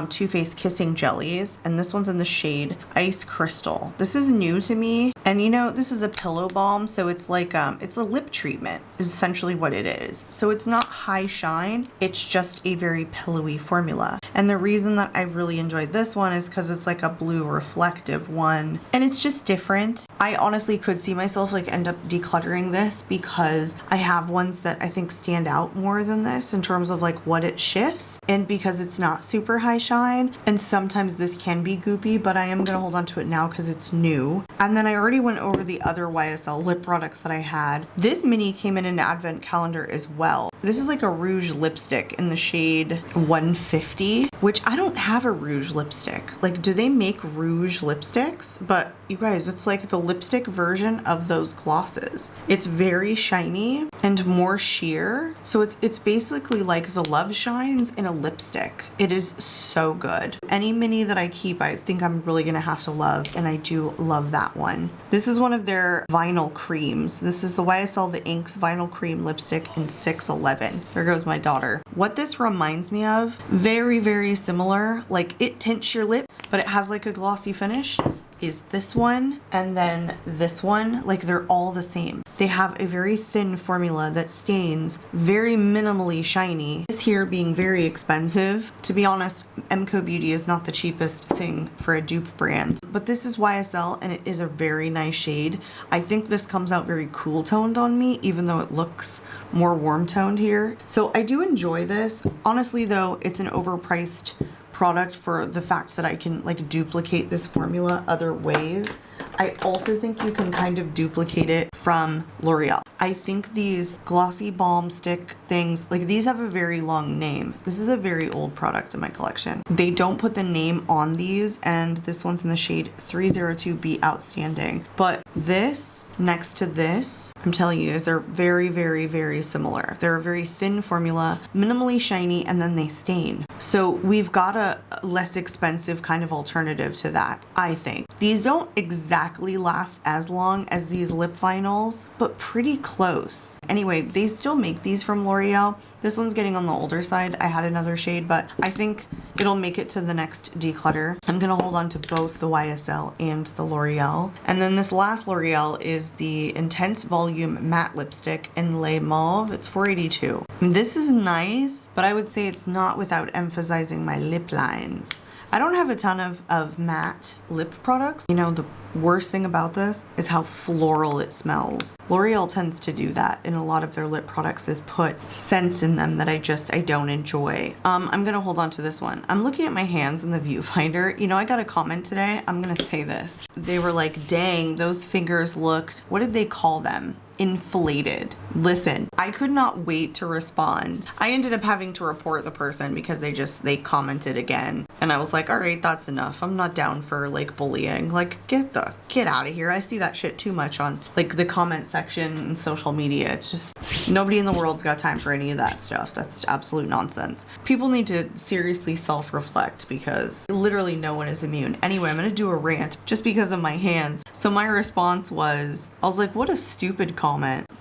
Too Faced Kissing Jellies, and this one's in the shade Ice Crystal. This is new to me, and you know, this is a pillow balm, so it's like it's a lip treatment is essentially what it is. So it's not high shine, it's just a very pillowy formula. And the reason that I really enjoyed this one is because it's like a blue reflective one, and it's just different. I honestly could see myself like end up decluttering this because I have ones that I think stand out more than this in terms of like what it shifts, and because it's not super high shine, and sometimes this can be goopy, but I am gonna hold on to it now because it's new. And then I already went over the other YSL lip products that I had. This mini came in an advent calendar as well. This is like a rouge lipstick in the shade 150, which I don't have a rouge lipstick. Like, do they make rouge lipsticks? But you guys, it's like the lipstick version of those glosses. It's very shiny and more sheer. So it's basically like the Love Shines in a lipstick. It is so good. Any mini that I keep, I think I'm really gonna have to love, and I do love that one. This is one of their vinyl creams. This is the YSL The Inks Vinyl Cream Lipstick in 611. There goes my daughter. What this reminds me of, very, very similar. Like it tints your lip, but it has like a glossy finish, is this one, and then this one. Like, they're all the same. They have a very thin formula that stains very minimally shiny. This here being very expensive. To be honest, MCO Beauty is not the cheapest thing for a dupe brand, but this is YSL and it is a very nice shade. I think this comes out very cool toned on me, even though it looks more warm toned here. So I do enjoy this. Honestly though, it's an overpriced product for the fact that I can like duplicate this formula other ways. I also think you can kind of duplicate it from L'Oreal. I think these glossy balm stick things, like these have a very long name. This is a very old product in my collection. They don't put the name on these, and this one's in the shade 302B Outstanding. But this next to this, I'm telling you, they're very, very, very similar. They're a very thin formula, minimally shiny, and then they stain. So we've got a less expensive kind of alternative to that, I think. These don't exactly last as long as these lip vinyls, but pretty close. Anyway, they still make these from L'Oreal. This one's getting on the older side. I had another shade, but I think it'll make it to the next declutter. I'm gonna hold on to both the YSL and the L'Oreal. And then this last L'Oreal is the Intense Volume Matte Lipstick in Le Mauve. It's $4.82. This is nice, but I would say it's not without emphasizing my lip lines. I don't have a ton of matte lip products. You know, the worst thing about this is how floral it smells. L'Oreal tends to do that in a lot of their lip products, is put scents in them that I don't enjoy. I'm gonna hold on to this one. I'm looking at my hands in the viewfinder. You know, I got a comment today. I'm gonna say this. They were like, dang, those fingers looked, what did they call them? Inflated. Listen, I could not wait to respond. I ended up having to report the person because they commented again. And I was like, all right, that's enough. I'm not down for like bullying. Like, get out of here. I see that shit too much on like the comment section and social media. It's just, nobody in the world's got time for any of that stuff. That's absolute nonsense. People need to seriously self-reflect because literally no one is immune. Anyway, I'm gonna do a rant just because of my hands. So my response was, I was like, what a stupid comment.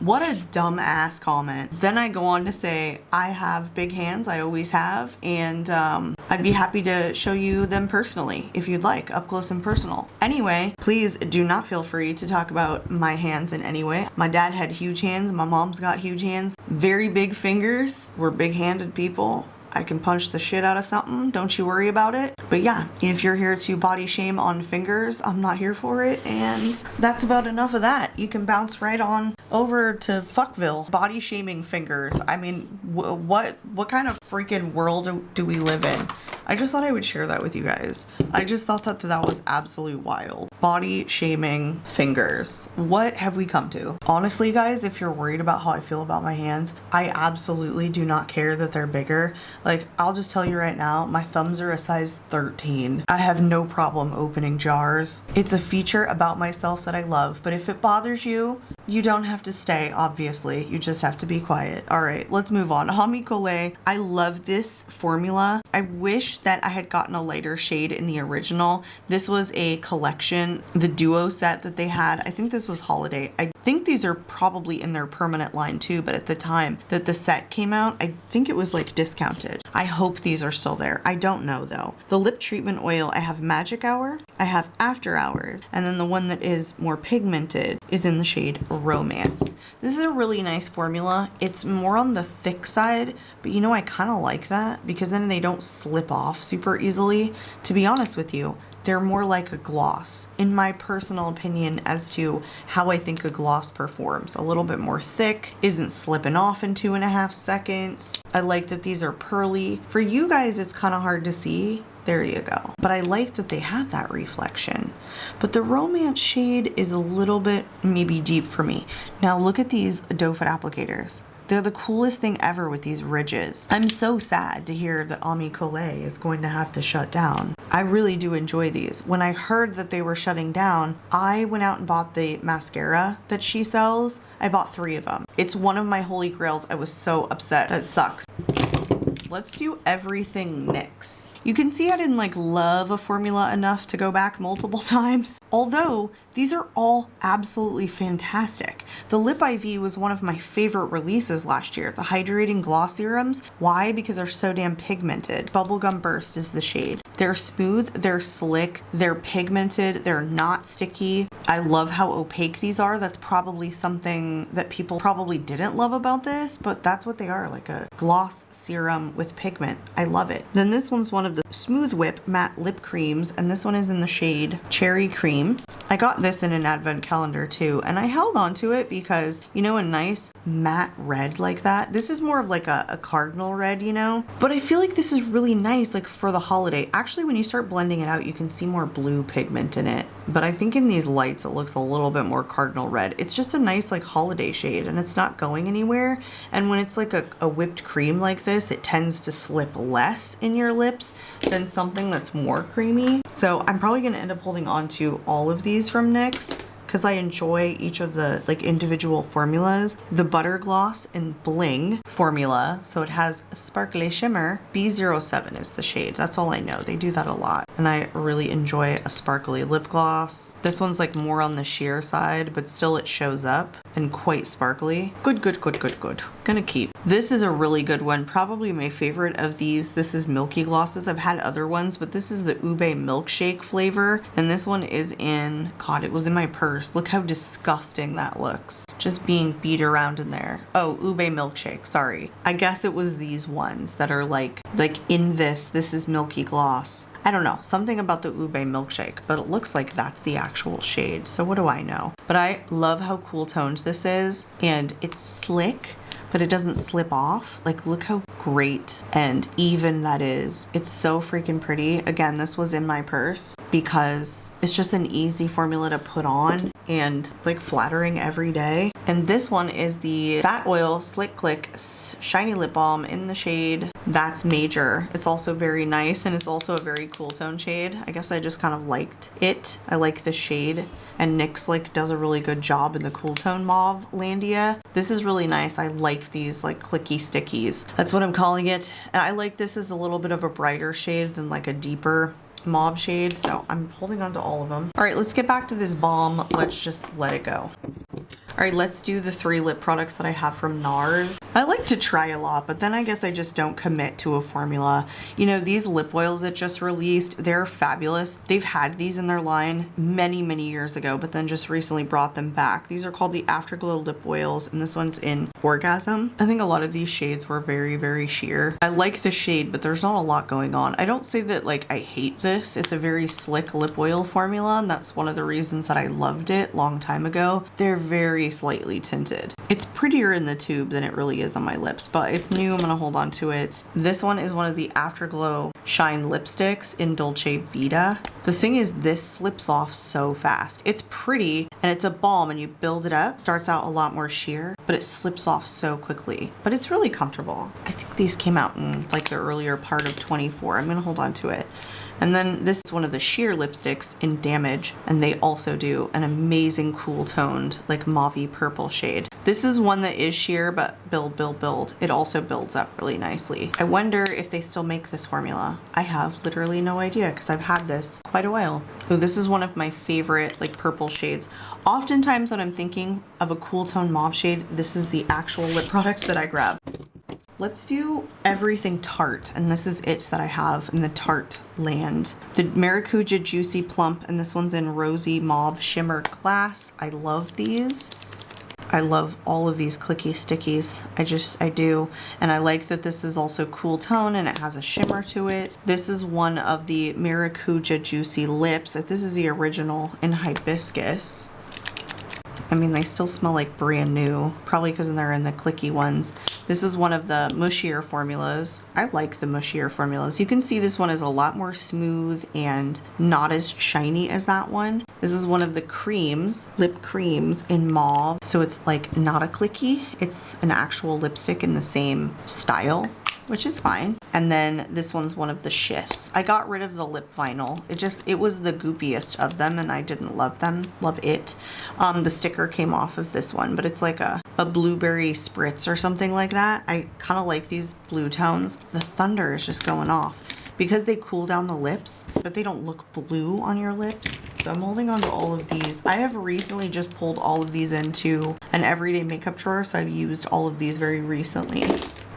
What a dumb ass comment. Then I go on to say, I have big hands, I always have, and I'd be happy to show you them personally if you'd like, up close and personal. Anyway, please do not feel free to talk about my hands in any way. My dad had huge hands, my mom's got huge hands, very big fingers. We're big-handed people. I can punch the shit out of something, don't you worry about it. But yeah, if you're here to body shame on fingers, I'm not here for it, and that's about enough of that. You can bounce right on over to Fuckville. Body shaming fingers. I mean, what kind of freaking world do we live in? I just thought I would share that with you guys. I just thought that was absolute wild. Body shaming fingers. What have we come to? Honestly, guys, if you're worried about how I feel about my hands, I absolutely do not care that they're bigger. Like, I'll just tell you right now, my thumbs are a size 13. I have no problem opening jars. It's a feature about myself that I love, but if it bothers you, you don't have to stay, obviously. You just have to be quiet. All right, let's move on. Homme Collet. I love this formula. I wish that I had gotten a lighter shade in the original. This was a collection, the duo set that they had. I think this was holiday. I think these are probably in their permanent line too, but at the time that the set came out, I think it was like discounted. I hope these are still there. I don't know though. The lip treatment oil, I have Magic Hour, I have After Hours, and then the one that is more pigmented is in the shade Romance. This is a really nice formula. It's more on the thick side, but you know, I kind of like that because then they don't slip off super easily. To be honest with you, they're more like a gloss, in my personal opinion, as to how I think a gloss performs. A little bit more thick, isn't slipping off in 2.5 seconds. I like that these are pearly. For you guys, it's kind of hard to see. There you go. But I like that they have that reflection. But the Romance shade is a little bit maybe deep for me. Now look at these doe foot applicators. They're the coolest thing ever with these ridges. I'm so sad to hear that Homme Collet is going to have to shut down. I really do enjoy these. When I heard that they were shutting down, I went out and bought the mascara that she sells. I bought 3 of them. It's one of my holy grails. I was so upset. That sucks. Let's do everything NYX. You can see I didn't like love a formula enough to go back multiple times. Although these are all absolutely fantastic. The Lip IV was one of my favorite releases last year. The hydrating gloss serums. Why? Because they're so damn pigmented. Bubblegum Burst is the shade. They're smooth, they're slick, they're pigmented, they're not sticky. I love how opaque these are. That's probably something that people probably didn't love about this, but that's what they are, like a gloss serum with pigment. I love it. Then this one's one of the Smooth Whip matte lip creams, and this one is in the shade Cherry Cream. I got this in an advent calendar too, and I held on to it because, you know, a nice matte red like that. This is more of like a cardinal red, you know, but I feel like this is really nice like for the holiday. Actually, when you start blending it out, you can see more blue pigment in it, but I think in these lights it looks a little bit more cardinal red. It's just a nice like holiday shade, and it's not going anywhere. And when it's like a whipped cream like this, it tends to slip less in your lips than something that's more creamy. So I'm probably gonna end up holding on to all of these from NYX because I enjoy each of the like individual formulas. The Butter Gloss and Bling formula, so it has a sparkly shimmer. B07 is the shade. That's all I know. They do that a lot, and I really enjoy a sparkly lip gloss. This one's like more on the sheer side, but still it shows up and quite sparkly. Good, good, good, good, good. Gonna keep. This is a really good one. Probably my favorite of these. This is Milky Glosses. I've had other ones, but this is the Ube Milkshake flavor, and this one is in, God, it was in my purse. Look how disgusting that looks. Just being beat around in there. Oh, Ube Milkshake, sorry. I guess it was these ones that are like in this is Milky Gloss. I don't know, something about the Ube Milkshake, but it looks like that's the actual shade. So what do I know? But I love how cool toned this is, and it's slick, but it doesn't slip off. Like, look how great and even that is. It's so freaking pretty. Again, this was in my purse because it's just an easy formula to put on and like flattering every day. And this one is the Fat Oil Slick Click Shiny Lip Balm in the shade That's Major. It's also very nice, and it's also a very cool tone shade. I guess I just kind of liked it. I like the shade, and NYX like does a really good job in the cool tone mauve landia. This is really nice. I like these like clicky stickies. That's what I'm calling it. And I like this as a little bit of a brighter shade than like a deeper mauve shade, so I'm holding on to all of them. All right, let's get back to this balm. Let's just let it go. All right, let's do the 3 lip products that I have from NARS. I like to try a lot, but then I guess I just don't commit to a formula. You know, these lip oils that just released, they're fabulous. They've had these in their line many, many years ago, but then just recently brought them back. These are called the Afterglow lip oils, and this one's in Orgasm. I think a lot of these shades were very, very sheer. I like the shade, but there's not a lot going on. I don't say that like I hate this. It's a very slick lip oil formula, and that's one of the reasons that I loved it long time ago. They're very slightly tinted. It's prettier in the tube than it really is on my lips, but it's new. I'm gonna hold on to it. This one is one of the Afterglow Shine lipsticks in Dolce Vita. The thing is, this slips off so fast. It's pretty, and it's a balm, and you build it up. It starts out a lot more sheer, but it slips off so quickly. But it's really comfortable. I think these came out in like the earlier part of 24. I'm gonna hold on to it. And then this is one of the sheer lipsticks in Damage, and they also do an amazing cool toned like mauvey purple shade. This is one that is sheer, but build. It also builds up really nicely. I wonder if they still make this formula. I have literally no idea because I've had this quite a while. Oh, this is one of my favorite like purple shades. Oftentimes when I'm thinking of a cool tone mauve shade, this is the actual lip product that I grab. Let's do Everything Tarte, and this is it that I have in the Tarte land. The Maracuja Juicy Plump, and this one's in Rosy Mauve Shimmer Glass. I love these. I love all of these clicky stickies. I do. And I like that this is also cool tone and it has a shimmer to it. This is one of the Maracuja Juicy Lips. This is the original in Hibiscus. I mean, they still smell like brand new, probably because they're in the clicky ones. This is one of the mushier formulas. I like the mushier formulas. You can see this one is a lot more smooth and not as shiny as that one. This is one of the creams, lip creams in mauve. So it's like not a clicky, it's an actual lipstick in the same style, which is fine. And then this one's one of the shifts. I got rid of the lip vinyl. It was the goopiest of them, and I didn't love it. The sticker came off of this one, but it's like a blueberry spritz or something like that. I kind of like these blue tones. The thunder is just going off. because they cool down the lips, but they don't look blue on your lips. So I'm holding on to all of these. I have recently just pulled all of these into an everyday makeup drawer, so I've used all of these very recently.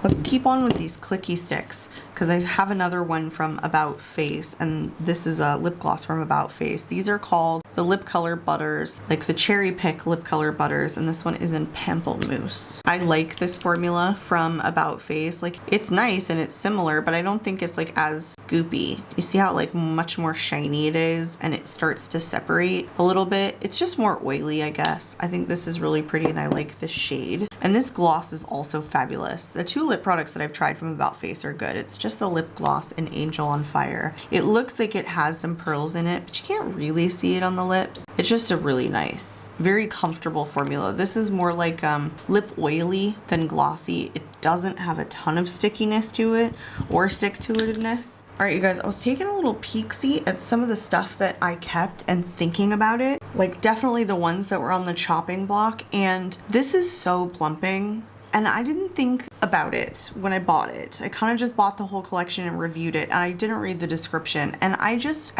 Let's keep on with these clicky sticks because I have another one from About Face, and this is a lip gloss from About Face. These are called the Lip Color Butters, like the Cherry Pick Lip Color Butters, and this one is in Pamplemousse. I like this formula from About Face. Like, it's nice and it's similar, but I don't think it's like as goopy. You see how like much more shiny it is and it starts to separate a little bit. It's just more oily, I guess. I think this is really pretty and I like this shade. And this gloss is also fabulous. The two lip products that I've tried from About Face are good. It's just the lip gloss in Angel on Fire. It looks like it has some pearls in it, but you can't really see it on the lips. It's just a really nice, very comfortable formula. This is more like lip oily than glossy. It doesn't have a ton of stickiness to it or stick-to-itiveness. All right, you guys, I was taking a little peek-see at some of the stuff that I kept and thinking about it. Like, definitely the ones that were on the chopping block. And this is so plumping. And I didn't think about it when I bought it. I kind of just bought the whole collection and reviewed it, and I didn't read the description. And I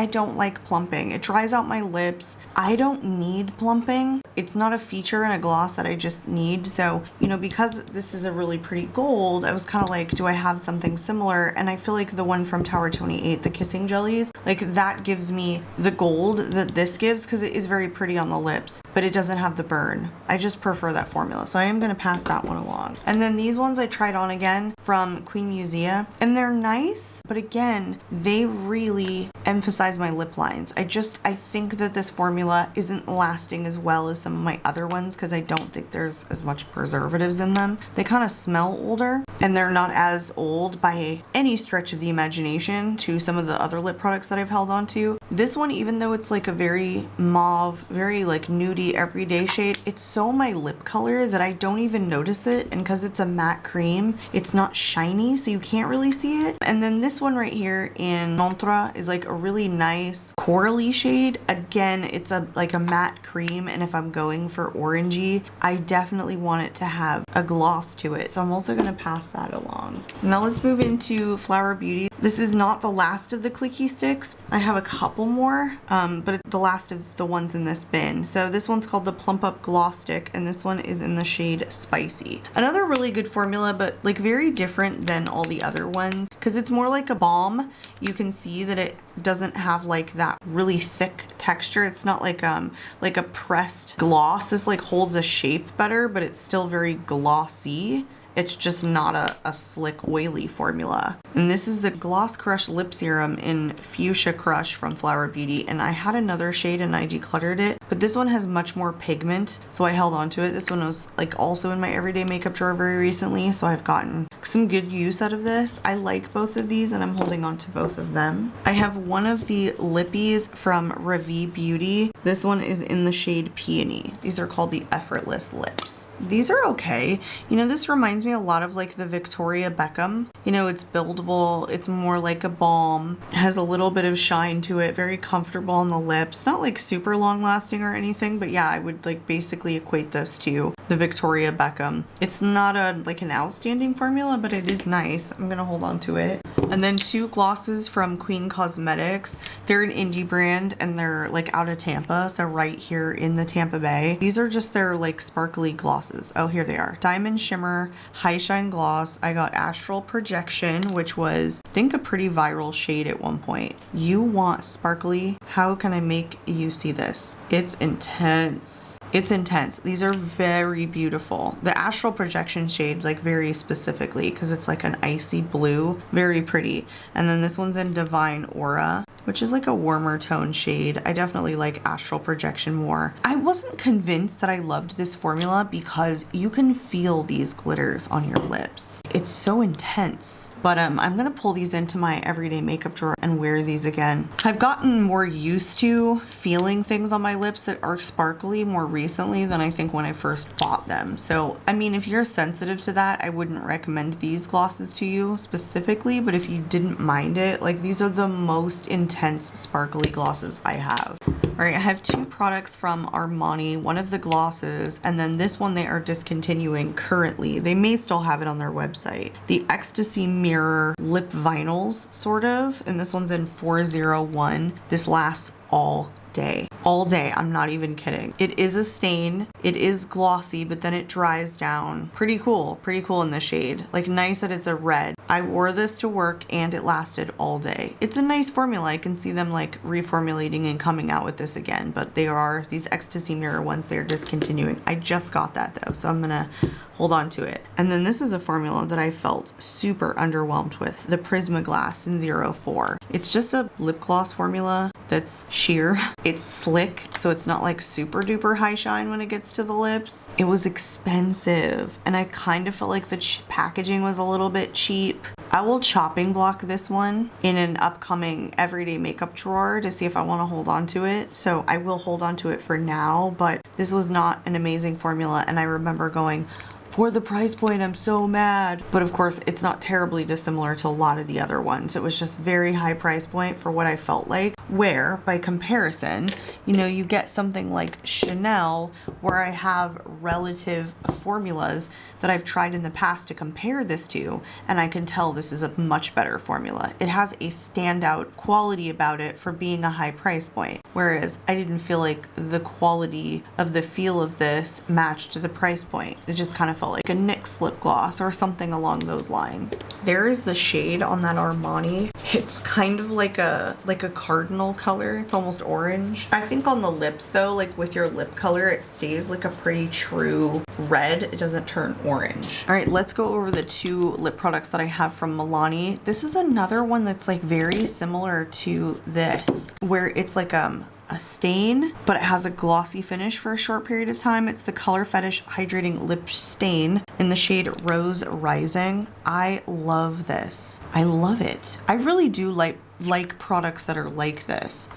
don't like plumping. It dries out my lips. I don't need plumping. It's not a feature in a gloss that I just need. So, you know, because this is a really pretty gold, I was kind of like, do I have something similar? And I feel like the one from Tower 28, the Kissing Jellies, like that gives me the gold that this gives because it is very pretty on the lips, but it doesn't have the burn. I just prefer that formula. So I am going to pass that one along. And then these ones I tried on again from Queen Musea, and they're nice, but again, they really emphasize my lip lines. I think that this formula isn't lasting as well as some of my other ones because I don't think there's as much preservatives in them. They kind of smell older, and they're not as old by any stretch of the imagination to some of the other lip products that I've held on to. This one, even though it's like a very mauve, very like nudie everyday shade, it's so my lip color that I don't even notice it. And because it's a matte cream, it's not shiny, so you can't really see it. And then this one right here in Montre is like a really nice corally shade. Again, it's like a matte cream, and if I'm going for orangey, I definitely want it to have a gloss to it. So I'm also gonna pass that along. Now let's move into Flower Beauty. This is not the last of the clicky sticks. I have a couple more, but it's the last of the ones in this bin. So this one's called the Plump Up Gloss Stick, and this one is in the shade Spicy. Another really good formula, but like very different than all the other ones because it's more like a balm. You can see that it doesn't have like that really thick texture. It's not like a pressed gloss. This like holds a shape better, but it's still very glossy. It's just not a slick, oily formula. And this is the Gloss Crush Lip Serum in Fuchsia Crush from Flower Beauty. And I had another shade and I decluttered it, but this one has much more pigment, so I held on to it. This one was like also in my everyday makeup drawer very recently, so I've gotten some good use out of this. I like both of these and I'm holding on to both of them. I have one of the Lippies from Fenty Beauty. This one is in the shade Peony. These are called the Effortless Lips. These are okay. You know, this reminds me a lot of like the Victoria Beckham. You know, it's buildable. It's more like a balm. It has a little bit of shine to it. Very comfortable on the lips. Not like super long lasting or anything, but yeah, I would like basically equate this to the Victoria Beckham. It's not like an outstanding formula, but it is nice. I'm gonna hold on to it. And then two glosses from Queen Cosmetics. They're an indie brand and they're like out of Tampa, so right here in the Tampa Bay. These are just their like sparkly glosses. Oh, here they are. Diamond Shimmer High Shine Gloss. I got Astral Projection, which was, I think, a pretty viral shade at one point. You want sparkly? How can I make you see this? It's intense. It's intense. These are very beautiful. The Astral Projection shade, like very specifically, because it's like an icy blue, very pretty. And then this one's in Divine Aura, which is like a warmer tone shade. I definitely like Astral Projection more. I wasn't convinced that I loved this formula because you can feel these glitters on your lips. It's so intense. But I'm gonna pull these into my everyday makeup drawer and wear these again. I've gotten more used to feeling things on my lips that are sparkly more recently than I think when I first bought them. So, I mean, if you're sensitive to that, I wouldn't recommend these glosses to you specifically, but if you didn't mind it, like these are the most intense intense sparkly glosses I have. All right, I have two products from Armani, one of the glosses, and then this one they are discontinuing currently. They may still have it on their website. The Ecstasy Mirror Lip Vinyls, sort of, and this one's in 401. This lasts all day. All day, I'm not even kidding. It is a stain, it is glossy, but then it dries down. Pretty cool in the shade. Like, nice that it's a red. I wore this to work and it lasted all day. It's a nice formula. I can see them like reformulating and coming out with this again, but they are these Ecstasy Mirror ones, they're discontinuing. I just got that though, so I'm gonna hold on to it. And then this is a formula that I felt super underwhelmed with, the Prismaglass in 04. It's just a lip gloss formula that's sheer. It's slick, so it's not like super duper high shine when it gets to the lips. It was expensive, and I kind of felt like the packaging was a little bit cheap. I will chopping block this one in an upcoming everyday makeup drawer to see if I want to hold on to it. So I will hold on to it for now, but this was not an amazing formula, and I remember going, for the price point, I'm so mad. But of course, it's not terribly dissimilar to a lot of the other ones. It was just very high price point for what I felt like, where by comparison, you know, you get something like Chanel, where I have relative formulas that I've tried in the past to compare this to, and I can tell this is a much better formula. It has a standout quality about it for being a high price point, whereas I didn't feel like the quality of the feel of this matched the price point. It just kind of felt like a NYX lip gloss or something along those lines. There is the shade on that Armani. It's kind of like a cardinal color. It's almost orange. I think on the lips though, like with your lip color, it stays like a pretty true red. It doesn't turn orange. All right, let's go over the two lip products that I have from Milani. This is another one that's like very similar to this, where it's like a stain, but it has a glossy finish for a short period of time. It's the Color Fetish Hydrating Lip Stain in the shade Rose Rising. I love this. I love it. I really do like products that are like this.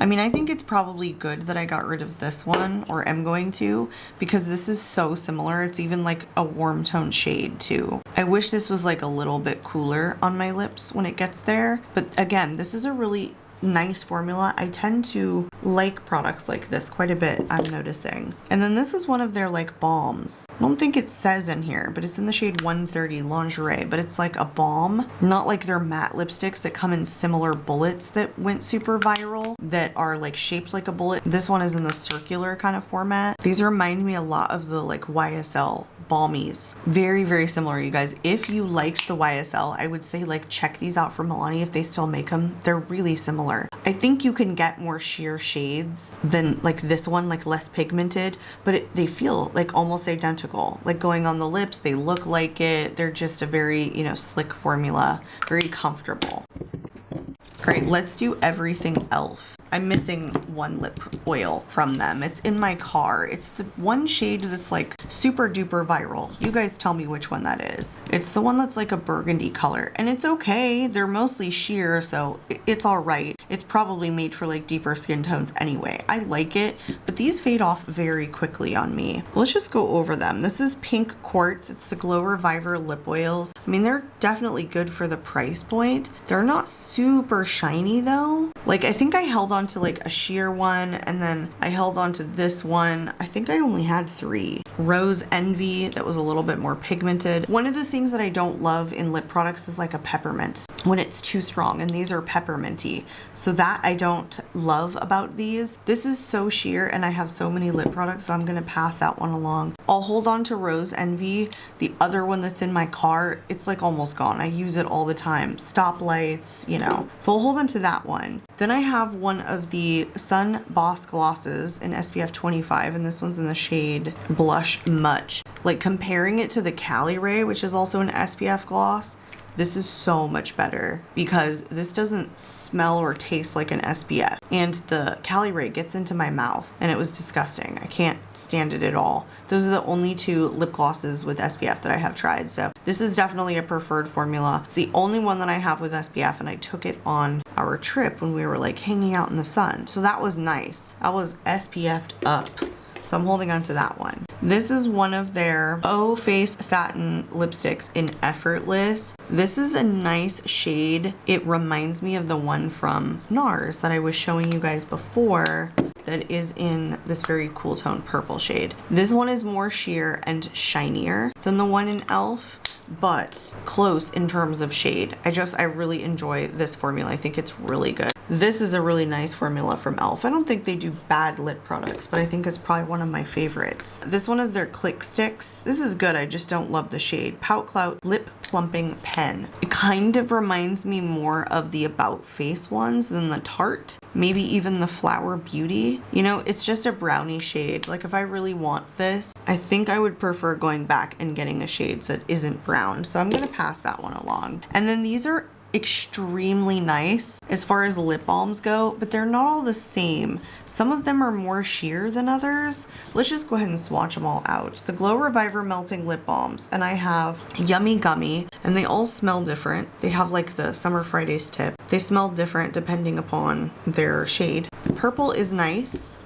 I mean, I think it's probably good that I got rid of this one, or am going to, because this is so similar. It's even like a warm tone shade too. I wish this was like a little bit cooler on my lips when it gets there. But again, this is a really nice formula. I tend to like products like this quite a bit, I'm noticing. And then this is one of their like balms. I don't think it says in here, but it's in the shade 130 Lingerie, but it's like a balm, not like their matte lipsticks that come in similar bullets that went super viral that are like shaped like a bullet. This one is in the circular kind of format. These remind me a lot of the like YSL balmies. Very, very similar, you guys. If you liked the YSL, I would say like check these out from Milani if they still make them. They're really similar. I think you can get more sheer shades than like this one, like less pigmented, but they feel like almost identical. Like going on the lips, they look like it. They're just a very, you know, slick formula, very comfortable. All right, let's do Everything e.l.f. I'm missing one lip oil from them. It's in my car. It's the one shade that's like super duper viral. You guys tell me which one that is. It's the one that's like a burgundy color, and it's okay. They're mostly sheer, so it's all right. It's probably made for like deeper skin tones anyway. I like it, but these fade off very quickly on me. Let's just go over them. This is Pink Quartz. It's the Glow Reviver lip oils. I mean, they're definitely good for the price point. They're not super shiny though. Like, I think I held on to like a sheer one, and then I held on to this one. I think I only had 3. Rose Envy, that was a little bit more pigmented. One of the things that I don't love in lip products is like a peppermint when it's too strong, and these are pepperminty. So that I don't love about these. This is so sheer, and I have so many lip products, so I'm gonna pass that one along. I'll hold on to Rose Envy. The other one that's in my car, it's like almost gone. I use it all the time. Stoplights, you know. So I'll hold on to that one. Then I have one of the Sun Boss glosses in SPF 25, and this one's in the shade Blush Much. Like, comparing it to the Cali Ray, which is also an SPF gloss, this is so much better because this doesn't smell or taste like an SPF. And the Cali Ray gets into my mouth and it was disgusting. I can't stand it at all. Those are the only 2 lip glosses with SPF that I have tried. So this is definitely a preferred formula. It's the only one that I have with SPF, and I took it on our trip when we were like hanging out in the sun. So that was nice. I was SPF'd up. So I'm holding on to that one. This is one of their O Face Satin lipsticks in Effortless. This is a nice shade. It reminds me of the one from NARS that I was showing you guys before, that is in this very cool tone purple shade. This one is more sheer and shinier than the one in e.l.f., but close in terms of shade. I really enjoy this formula. I think it's really good. This is a really nice formula from e.l.f. I don't think they do bad lip products, but I think it's probably one of my favorites. This one of their Click Sticks. This is good, I just don't love the shade. Pout Clout Lip Plumping Pen. It kind of reminds me more of the About Face ones than the Tarte. Maybe even the Flower Beauty. You know, it's just a brownie shade. Like if I really want this, I think I would prefer going back and getting a shade that isn't brown. So I'm gonna pass that one along. And then these are extremely nice as far as lip balms go, but they're not all the same. Some of them are more sheer than others. Let's just go ahead and swatch them all out. The Glow Reviver Melting Lip Balms, and I have Yummy Gummy, and they all smell different. They have like the Summer Fridays tip. They smell different depending upon their shade. Purple is nice.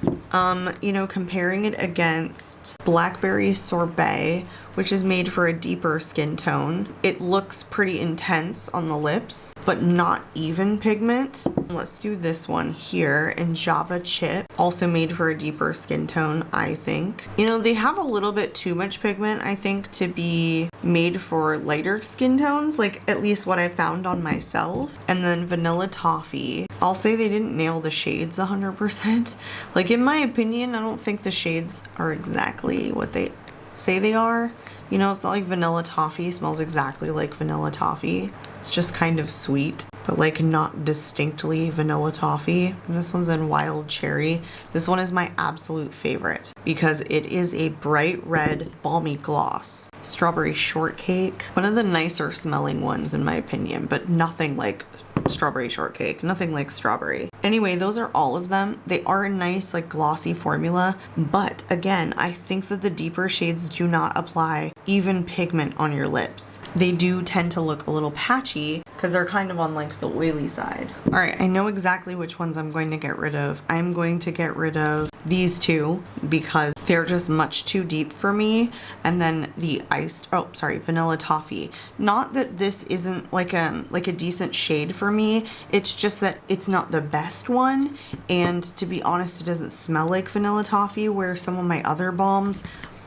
You know, comparing it against Blackberry Sorbet, which is made for a deeper skin tone, it looks pretty intense on the lips, but not even pigment. Let's do this one here in Java Chip, also made for a deeper skin tone, I think. You know, they have a little bit too much pigment, I think, to be made for lighter skin tones, like at least what I found on myself. And then Vanilla Toffee. I'll say they didn't nail the shades 100%. Like in my opinion, I don't think the shades are exactly what they say they are. You know, it's not like Vanilla Toffee smells exactly like Vanilla Toffee. It's just kind of sweet, but like not distinctly Vanilla Toffee. And this one's in Wild Cherry. This one is my absolute favorite because it is a bright red balmy gloss. Strawberry Shortcake, one of the nicer smelling ones in my opinion, but nothing like Strawberry Shortcake, nothing like strawberry. Anyway, those are all of them. They are a nice like glossy formula, but again, I think that the deeper shades do not apply even pigment on your lips. They do tend to look a little patchy because they're kind of on like the oily side. All right, I know exactly which ones I'm going to get rid of. I'm going to get rid of these two because they're just much too deep for me. And then the Vanilla Toffee. Not that this isn't like a decent shade for me. It's just that it's not the best one. And to be honest, it doesn't smell like Vanilla Toffee, where some of my other balms,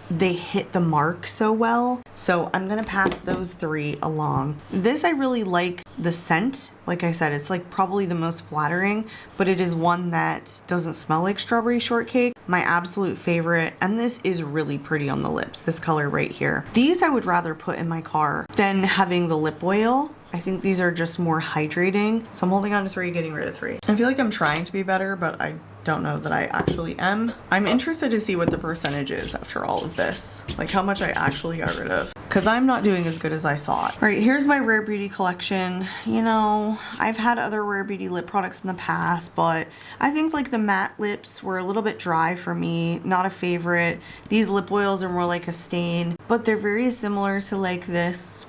they hit the mark so well. So I'm gonna pass those three along. This, I really like the scent. Like I said, it's like probably the most flattering, but it is one that doesn't smell like Strawberry Shortcake. My absolute favorite, and this is really pretty on the lips, this color right here. These I would rather put in my car than having the lip oil. I think these are just more hydrating. So I'm holding on to three, getting rid of three. I feel like I'm trying to be better, but I don't know that I actually am. I'm interested to see what the percentage is after all of this. Like how much I actually got rid of. Cause I'm not doing as good as I thought. All right, here's my Rare Beauty collection. You know, I've had other Rare Beauty lip products in the past, but I think like the matte lips were a little bit dry for me. Not a favorite. These lip oils are more like a stain, but they're very similar to like this.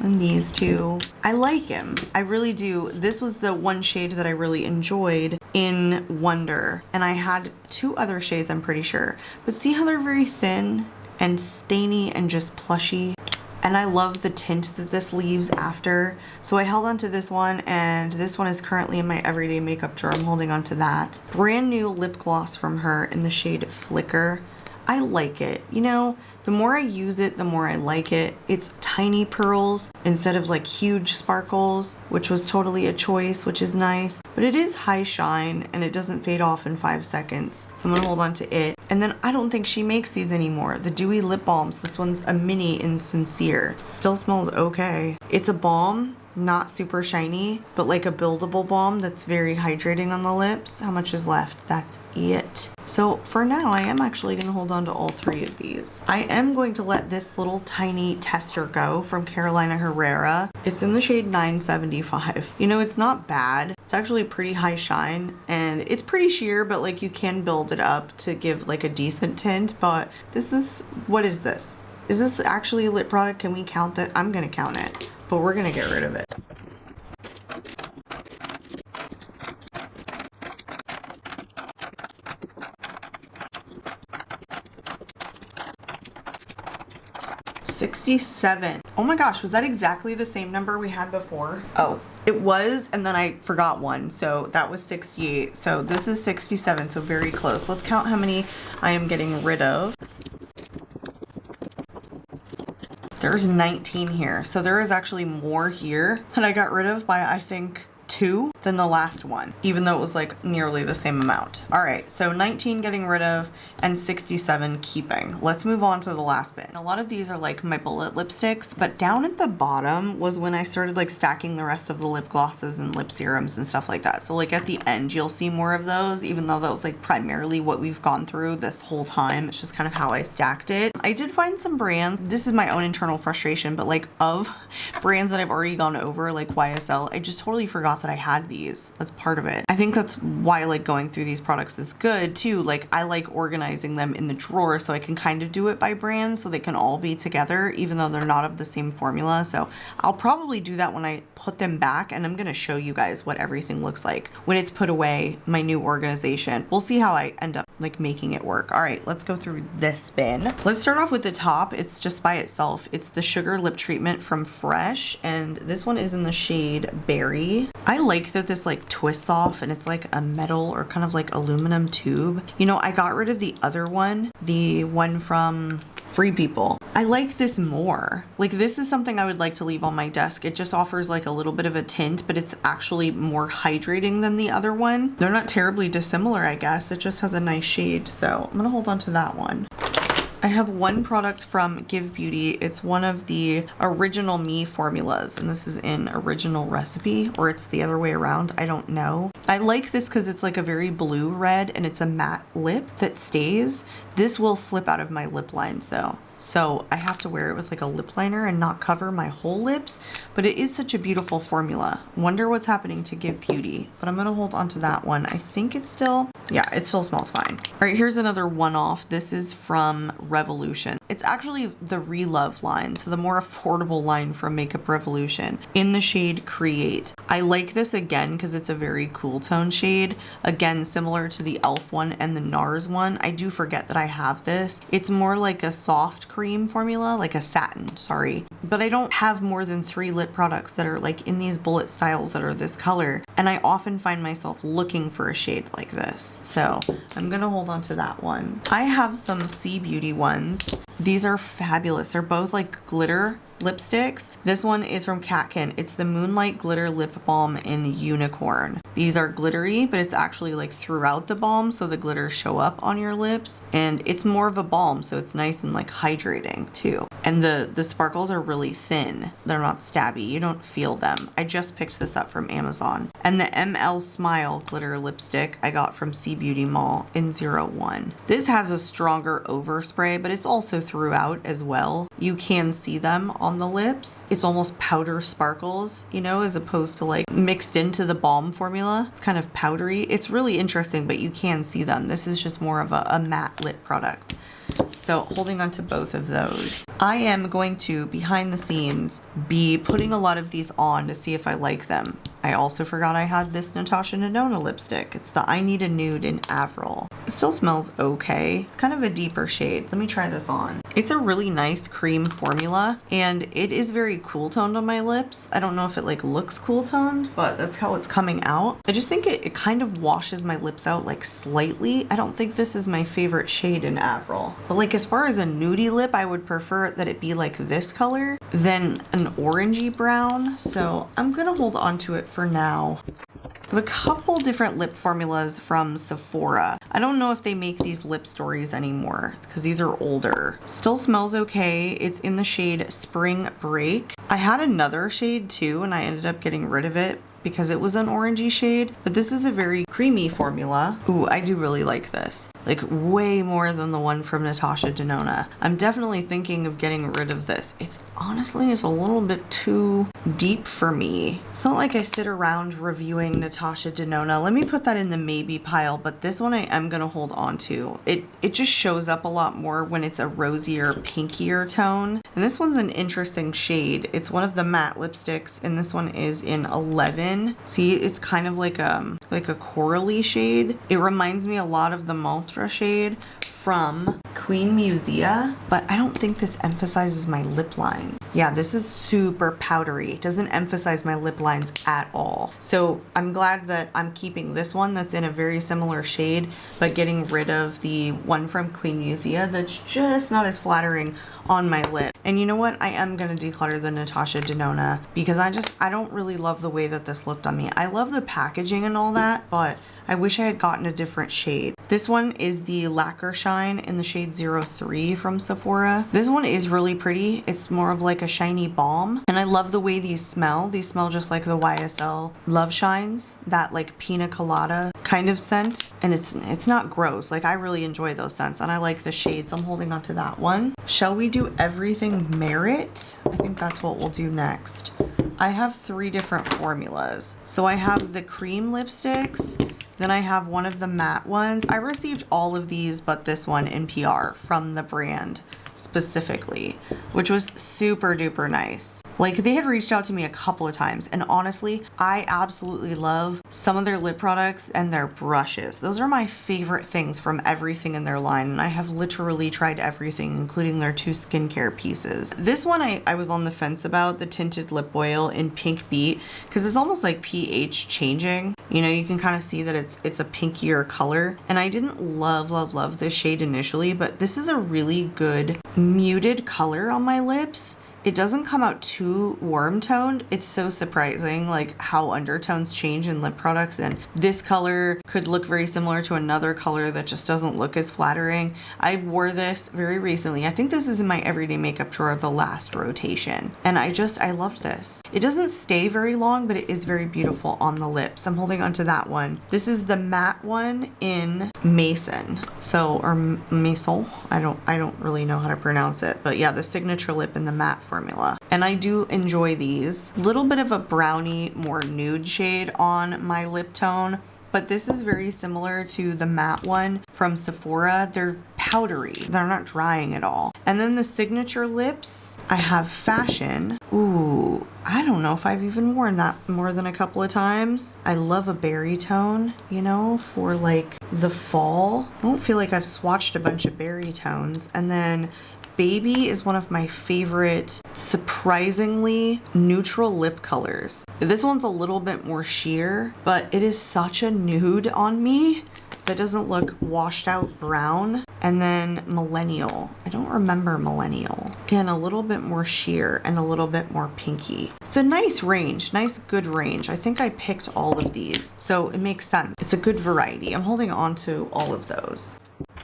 And these two, I like him. I really do. This was the one shade that I really enjoyed in Wonder. And I had two other shades, I'm pretty sure. But see how they're very thin and stainy and just plushy? And I love the tint that this leaves after. So I held on to this one, and this one is currently in my everyday makeup drawer. I'm holding on to that. Brand new lip gloss from her in the shade Flicker. I like it. You know, the more I use it, the more I like it. It's tiny pearls instead of like huge sparkles, which was totally a choice, which is nice. But it is high shine and it doesn't fade off in 5 seconds. So I'm gonna hold on to it. And then I don't think she makes these anymore. The Dewy Lip Balms. This one's a mini in Sincere. Still smells okay. It's a balm. Not super shiny, but like a buildable balm that's very hydrating on the lips. How much is left? That's it. So for now, I am actually gonna hold on to all three of these. I am going to let this little tiny tester go from Carolina Herrera. It's in the shade 975. You know, it's not bad. It's actually pretty high shine and it's pretty sheer, but like you can build it up to give like a decent tint. But this is, what is this? Is this actually a lip product? Can we count that? I'm gonna count it. But we're gonna get rid of it. 67. Oh my gosh, was that exactly the same number we had before? Oh, it was, and then I forgot one, so that was 68. So this is 67, so very close. Let's count how many I am getting rid of. There's 19 here, so there is actually more here that I got rid of by, I think, 2 than the last one, even though it was like nearly the same amount. All right, so 19 getting rid of and 67 keeping. Let's move on to the last bit. A lot of these are like my bullet lipsticks, but down at the bottom was when I started like stacking the rest of the lip glosses and lip serums and stuff like that. So like at the end, you'll see more of those, even though that was like primarily what we've gone through this whole time. It's just kind of how I stacked it. I did find some brands, this is my own internal frustration, but like of brands that I've already gone over, like YSL, I just totally forgot that I had these. That's part of it. I think that's why like going through these products is good too. Like I like organizing them in the drawer so I can kind of do it by brand so they can all be together even though they're not of the same formula. So I'll probably do that when I put them back, and I'm going to show you guys what everything looks like when it's put away, my new organization. We'll see how I end up like making it work. All right, let's go through this bin. Let's start off with the top. It's just by itself. It's the Sugar Lip Treatment from Fresh, and this one is in the shade Berry. I like that this like twists off and it's like a metal or kind of like aluminum tube. You know, I got rid of the other one, the one from Free People. I like this more. Like this is something I would like to leave on my desk. It just offers like a little bit of a tint, but it's actually more hydrating than the other one. They're not terribly dissimilar, I guess. It just has a nice shade. So I'm gonna hold on to that one. I have one product from Give Beauty. It's one of the Original Me formulas, and this is in Original Recipe, or it's the other way around. I don't know. I like this because it's like a very blue red and it's a matte lip that stays. This will slip out of my lip lines though. So I have to wear it with like a lip liner and not cover my whole lips, but it is such a beautiful formula. Wonder what's happening to Give Beauty, but I'm gonna hold on to that one. I think it's still, yeah, it still smells fine. All right, here's another one-off. This is from Revolution. It's actually the Relove line, so the more affordable line from Makeup Revolution in the shade Create. I like this again because it's a very cool tone shade. Again, similar to the e.l.f. one and the NARS one. I do forget that I have this. It's more like a soft cream formula, like a satin, sorry. But I don't have more than 3 lip products that are like in these bullet styles that are this color. And I often find myself looking for a shade like this. So I'm gonna hold on to that one. I have some C Beauty ones. These are fabulous. They're both like glitter lipsticks. This one is from Catkin. It's the Moonlight Glitter Lip Balm in Unicorn. These are glittery, but it's actually like throughout the balm, so the glitters show up on your lips, and it's more of a balm, so it's nice and like hydrating too. And the sparkles are really thin. They're not stabby. You don't feel them. I just picked this up from Amazon. And the ML Smile glitter lipstick I got from C Beauty Mall in 01. This has a stronger overspray, but it's also throughout as well. You can see them on the lips. It's almost powder sparkles, you know, as opposed to like mixed into the balm formula. It's kind of powdery. It's really interesting, but you can see them. This is just more of a matte lip product. So holding on to both of those. I am going to, behind the scenes, be putting a lot of these on to see if I like them. I also forgot I had this Natasha Denona lipstick. It's the I Need a Nude in Avril. It still smells okay. It's kind of a deeper shade. Let me try this on. It's a really nice cream formula, and it is very cool toned on my lips. I don't know if it like looks cool toned, but that's how it's coming out. I just think it kind of washes my lips out like slightly. I don't think this is my favorite shade in Avril. But like as far as a nudie lip, I would prefer that it be like this color than an orangey brown. So I'm gonna hold on to it for now. I have a couple different lip formulas from Sephora. I don't know if they make these lip stories anymore because these are older. Still smells okay. It's in the shade Spring Break. I had another shade too, and I ended up getting rid of it because it was an orangey shade, but this is a very creamy formula. Ooh, I do really like this. Like way more than the one from Natasha Denona. I'm definitely thinking of getting rid of this. It's honestly, it's a little bit too deep for me. It's not like I sit around reviewing Natasha Denona. Let me put that in the maybe pile, but this one I am gonna hold on to. It just shows up a lot more when it's a rosier, pinkier tone. And this one's an interesting shade. It's one of the matte lipsticks, and this one is in 11. See, it's kind of like a corally shade. It reminds me a lot of the Mantra shade from Queen Musea, but I don't think this emphasizes my lip line. Yeah, this is super powdery. It doesn't emphasize my lip lines at all. So I'm glad that I'm keeping this one that's in a very similar shade, but getting rid of the one from Queen Musea that's just not as flattering on my lip. And you know what? I am gonna declutter the Natasha Denona because I don't really love the way that this looked on me. I love the packaging and all that, but I wish I had gotten a different shade. This one is the Lacquer Shine in the shade 03 from Sephora. This one is really pretty. It's more of like a shiny balm. And I love the way these smell. These smell just like the YSL Love Shines, that like pina colada kind of scent. And it's not gross. Like I really enjoy those scents and I like the shades. I'm holding on to that one. Shall we do Everything Merit? I think that's what we'll do next. I have 3 different formulas. So I have the cream lipsticks, then I have one of the matte ones. I received all of these but this one in PR from the brand specifically, which was super duper nice. Like they had reached out to me a couple of times and honestly, I absolutely love some of their lip products and their brushes. Those are my favorite things from everything in their line and I have literally tried everything, including their 2 skincare pieces. This one I was on the fence about, the Tinted Lip Oil in Pink Beet, because it's almost like pH changing. You know, you can kind of see that it's a pinkier color and I didn't love this shade initially, but this is a really good muted color on my lips. It doesn't come out too warm toned. It's so surprising like how undertones change in lip products, and this color could look very similar to another color that just doesn't look as flattering. I wore this very recently. I think this is in my everyday makeup drawer, the last rotation, and I loved this. It doesn't stay very long, but it is very beautiful on the lips. I'm holding on to that one. This is the matte one in Mason. So, or Maison. I don't really know how to pronounce it, but yeah, the signature lip in the matte formula. And I do enjoy these. Little bit of a brownie, more nude shade on my lip tone, but this is very similar to the matte one from Sephora. They're powdery. They're not drying at all. And then the signature lips, I have Fashion. Ooh, I don't know if I've even worn that more than a couple of times. I love a berry tone, you know, for like the fall. I don't feel like I've swatched a bunch of berry tones. And then Baby is one of my favorite, surprisingly neutral lip colors. This one's a little bit more sheer, but it is such a nude on me that doesn't look washed out brown. And then Millennial. I don't remember Millennial. Again, a little bit more sheer and a little bit more pinky. It's a nice range, nice good range. I think I picked all of these, so it makes sense. It's a good variety. I'm holding on to all of those.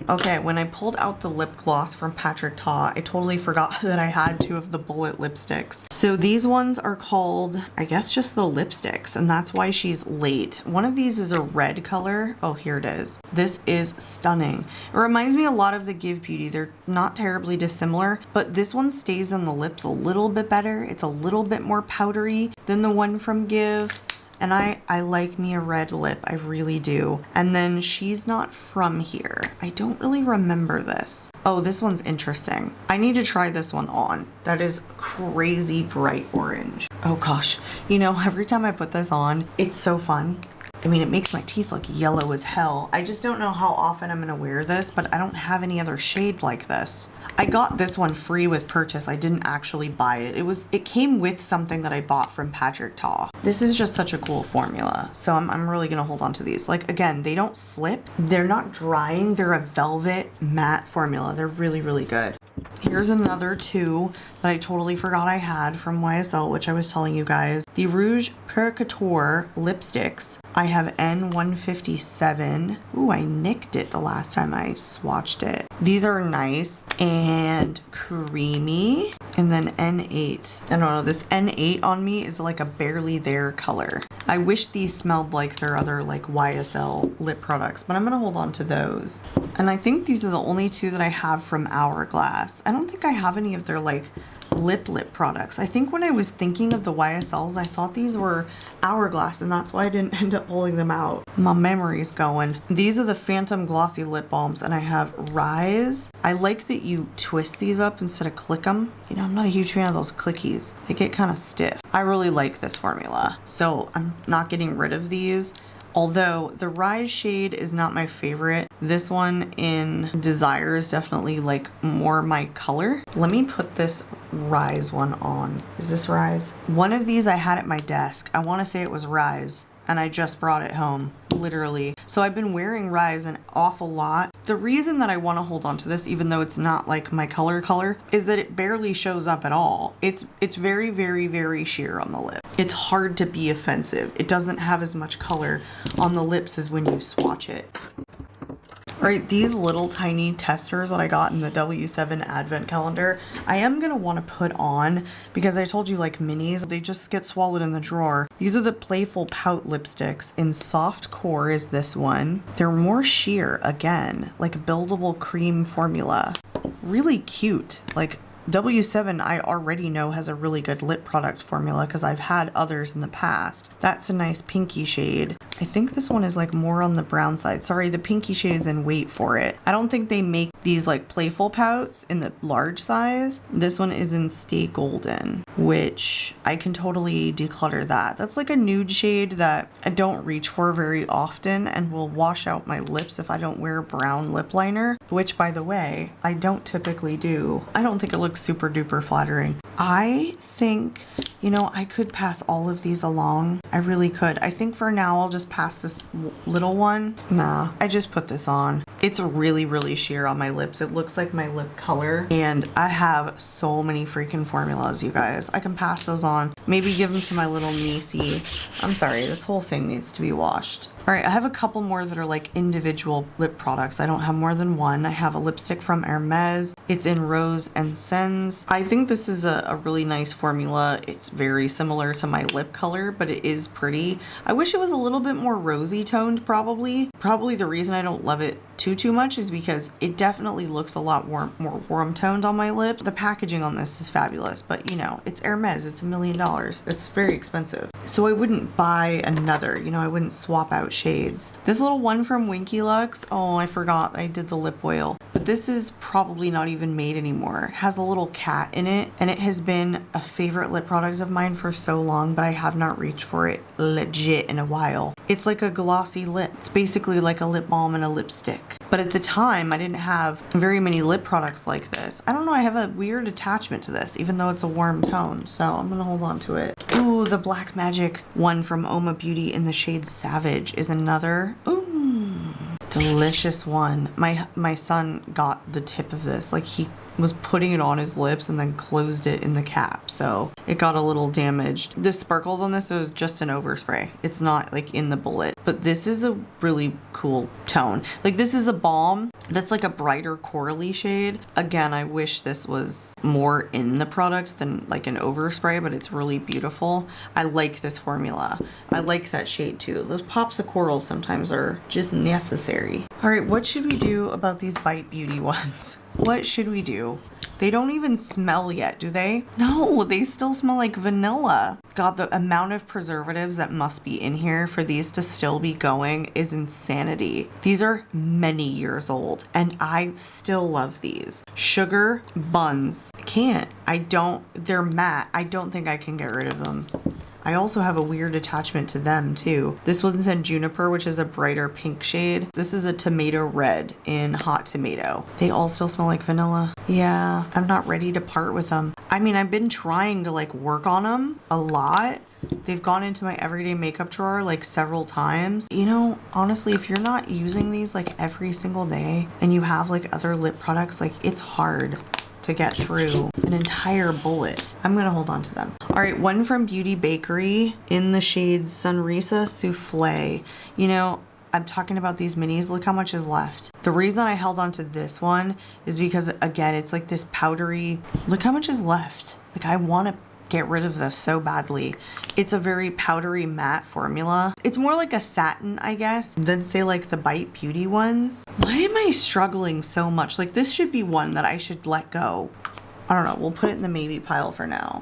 Okay, when I pulled out the lip gloss from Patrick Ta, I totally forgot that I had 2 of the bullet lipsticks. So these ones are called, I guess, just the lipsticks, and that's why she's late. One of these is a red color. Oh, here it is. This is stunning. It reminds me a lot of the Give Beauty. They're not terribly dissimilar, but this one stays on the lips a little bit better. It's a little bit more powdery than the one from Give. And I like me a red lip, I really do. And then She's Not From Here. I don't really remember this. Oh, this one's interesting. I need to try this one on. That is crazy bright orange. Oh gosh, you know, every time I put this on, it's so fun. I mean, it makes my teeth look yellow as hell. I just don't know how often I'm gonna wear this, but I don't have any other shade like this. I got this one free with purchase. I didn't actually buy it. It came with something that I bought from Patrick Ta. This is just such a cool formula. So I'm really gonna hold on to these. Like, again, they don't slip. They're not drying. They're a velvet matte formula. They're really, really good. Here's another 2 that I totally forgot I had from YSL, which I was telling you guys. The Rouge Per Couture lipsticks. I have N157. Ooh, I nicked it the last time I swatched it. These are nice and creamy. And then N8. I don't know, this N8 on me is like a barely there color. I wish these smelled like their other like YSL lip products, but I'm gonna hold on to those. And I think these are the only 2 that I have from Hourglass. I don't think I have any of their like lip products. I think when I was thinking of the YSLs, I thought these were Hourglass, and that's why I didn't end up pulling them out. My memory's going. These are the Phantom Glossy Lip Balms, and I have Rise. I like that you twist these up instead of click them. You know, I'm not a huge fan of those clickies. They get kind of stiff. I really like this formula, so I'm not getting rid of these. Although the Rise shade is not my favorite. This one in Desire is definitely like more my color. Let me put this Rise one on. Is this Rise? One of these I had at my desk. I want to say it was Rise, and I just brought it home, literally. So I've been wearing Rise an awful lot. The reason that I want to hold on to this, even though it's not like my color, is that it barely shows up at all. It's very, very, very sheer on the lip. It's hard to be offensive. It doesn't have as much color on the lips as when you swatch it. All right, these little tiny testers that I got in the W7 advent calendar, I am gonna wanna put on because I told you like minis, they just get swallowed in the drawer. These are the Playful Pout lipsticks. In Soft Core is this one. They're more sheer, again, like buildable cream formula. Really cute. Like W7 I already know has a really good lip product formula because I've had others in the past. That's a nice pinky shade. I think this one is like more on the brown side. Sorry, the pinky shade is in Wait For It. I don't think they make these like Playful Pouts in the large size. This one is in Stay Golden, which I can totally declutter that. That's like a nude shade that I don't reach for very often and will wash out my lips if I don't wear brown lip liner, which by the way, I don't typically do. I don't think it looks super duper flattering. I think, you know, I could pass all of these along. I really could. I think for now I'll just pass this little one. Nah, I just put this on. It's really, really sheer on my lips. It looks like my lip color. And I have so many freaking formulas, you guys. I can pass those on. Maybe give them to my little niecey. I'm sorry, this whole thing needs to be washed. All right, I have a couple more that are like individual lip products. I don't have more than one. I have a lipstick from Hermes. It's in Rose and Sens. I think this is a really nice formula. It's very similar to my lip color, but it is pretty. I wish it was a little bit more rosy toned, probably. Probably the reason I don't love it too much is because it definitely looks a lot more warm toned on my lips. The packaging on this is fabulous, but you know, it's Hermes, it's $1 million. It's very expensive. So I wouldn't buy another, you know, I wouldn't swap out shades. This little one from Winky Lux, oh, I forgot I did the lip oil, but this is probably not even made anymore. It has a little cat in it, and it has been a favorite lip product of mine for so long, but I have not reached for it legit in a while. It's like a glossy lip. It's basically like a lip balm and a lipstick. But at the time, I didn't have very many lip products like this. I don't know, I have a weird attachment to this, even though it's a warm tone, so I'm gonna hold on to it. Ooh, the Black Magic one from Oma Beauty in the shade Savage is another, ooh, delicious one. My son got the tip of this, like he was putting it on his lips and then closed it in the cap, so it got a little damaged. The sparkles on this is just an overspray. It's not like in the bullet, but this is a really cool tone. Like this is a balm that's like a brighter corally shade. Again, I wish this was more in the product than like an overspray, but it's really beautiful. I like this formula. I like that shade too. Those pops of coral sometimes are just necessary. All right, what should we do about these Bite Beauty ones? What should we do? They don't even smell yet, do they? No, they still smell like vanilla. God, the amount of preservatives that must be in here for these to still be going is insanity. These are many years old and I still love these. Sugar buns. I can't. They're matte. I don't think I can get rid of them. I also have a weird attachment to them too. This one's in Juniper, which is a brighter pink shade. This is a Tomato Red in Hot Tomato. They all still smell like vanilla. Yeah, I'm not ready to part with them. I mean, I've been trying to like work on them a lot. They've gone into my everyday makeup drawer like several times. You know, honestly, if you're not using these like every single day and you have like other lip products, like it's hard to get through an entire bullet. I'm gonna hold on to them. All right, one from Beauty Bakery in the shade Sunrisa Souffle. You know, I'm talking about these minis. Look how much is left. The reason I held on to this one is because, again, it's like this powdery, look how much is left. Like I wanna get rid of this so badly. It's a very powdery matte formula. It's more like a satin, I guess, than say like the Bite Beauty ones. Why am I struggling so much? Like this should be one that I should let go. I don't know, we'll put it in the maybe pile for now.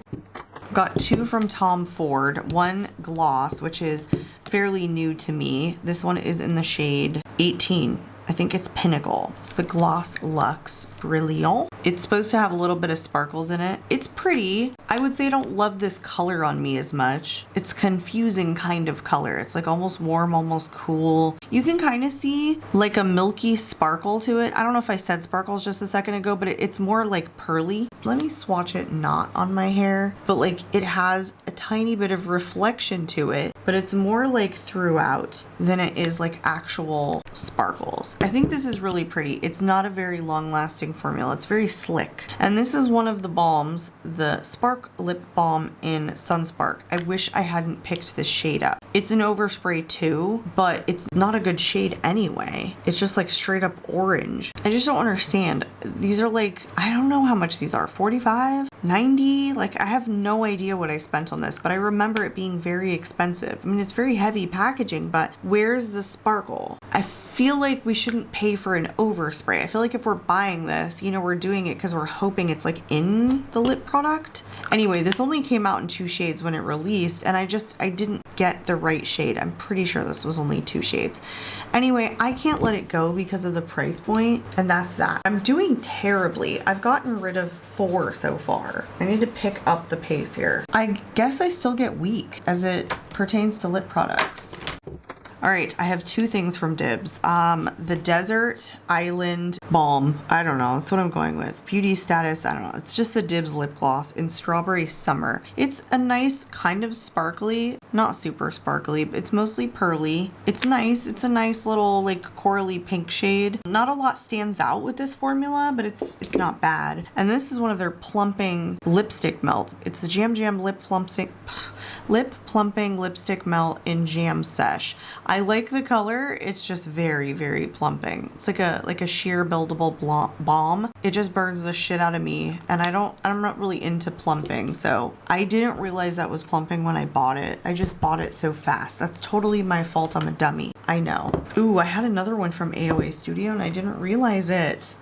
Got two from Tom Ford, one gloss, which is fairly new to me. This one is in the shade 18. I I think it's Pinnacle. It's the Gloss Luxe Brilliant. It's supposed to have a little bit of sparkles in it. It's pretty. I would say I don't love this color on me as much. It's confusing kind of color. It's like almost warm, almost cool. You can kind of see like a milky sparkle to it. I don't know if I said sparkles just a second ago, but it's more like pearly. Let me swatch it not on my hair, but like it has a tiny bit of reflection to it, but it's more like throughout than it is like actual sparkles. I think this is really pretty. It's not a very long lasting formula. It's very slick. And this is one of the balms, the Spark Lip Balm in Sunspark. I wish I hadn't picked this shade up. It's an overspray too, but it's not a good shade anyway. It's just like straight up orange. I just don't understand. These are like, I don't know how much these are, 45, 90? Like I have no idea what I spent on this, but I remember it being very expensive. I mean, it's very heavy packaging, but where's the sparkle? I feel like we shouldn't pay for an overspray. I feel like if we're buying this, you know, we're doing it because we're hoping it's like in the lip product. Anyway, this only came out in 2 shades when it released, and I didn't get the right shade. I'm pretty sure this was only 2 shades. Anyway, I can't let it go because of the price point, and that's that. I'm doing terribly. I've gotten rid of 4 so far. I need to pick up the pace here. I guess I still get weak as it pertains to lip products. All right, I have 2 things from Dibs. The Desert Island Balm. I don't know, that's what I'm going with. Beauty Status, I don't know. It's just the Dibs lip gloss in Strawberry Summer. It's a nice kind of sparkly, not super sparkly, but it's mostly pearly. It's nice. It's a nice little like corally pink shade. Not a lot stands out with this formula, but it's not bad. And this is one of their plumping lipstick melts. It's the Jam Jam Lip Plumping Lipstick Melt in Jam Sesh. I like the color. It's just very, very plumping. It's like a sheer buildable balm. It just burns the shit out of me, and I'm not really into plumping, so I didn't realize that was plumping when I bought it. I just bought it so fast. That's totally my fault. I'm a dummy. I know. Ooh, I had another one from AOA Studio and I didn't realize it.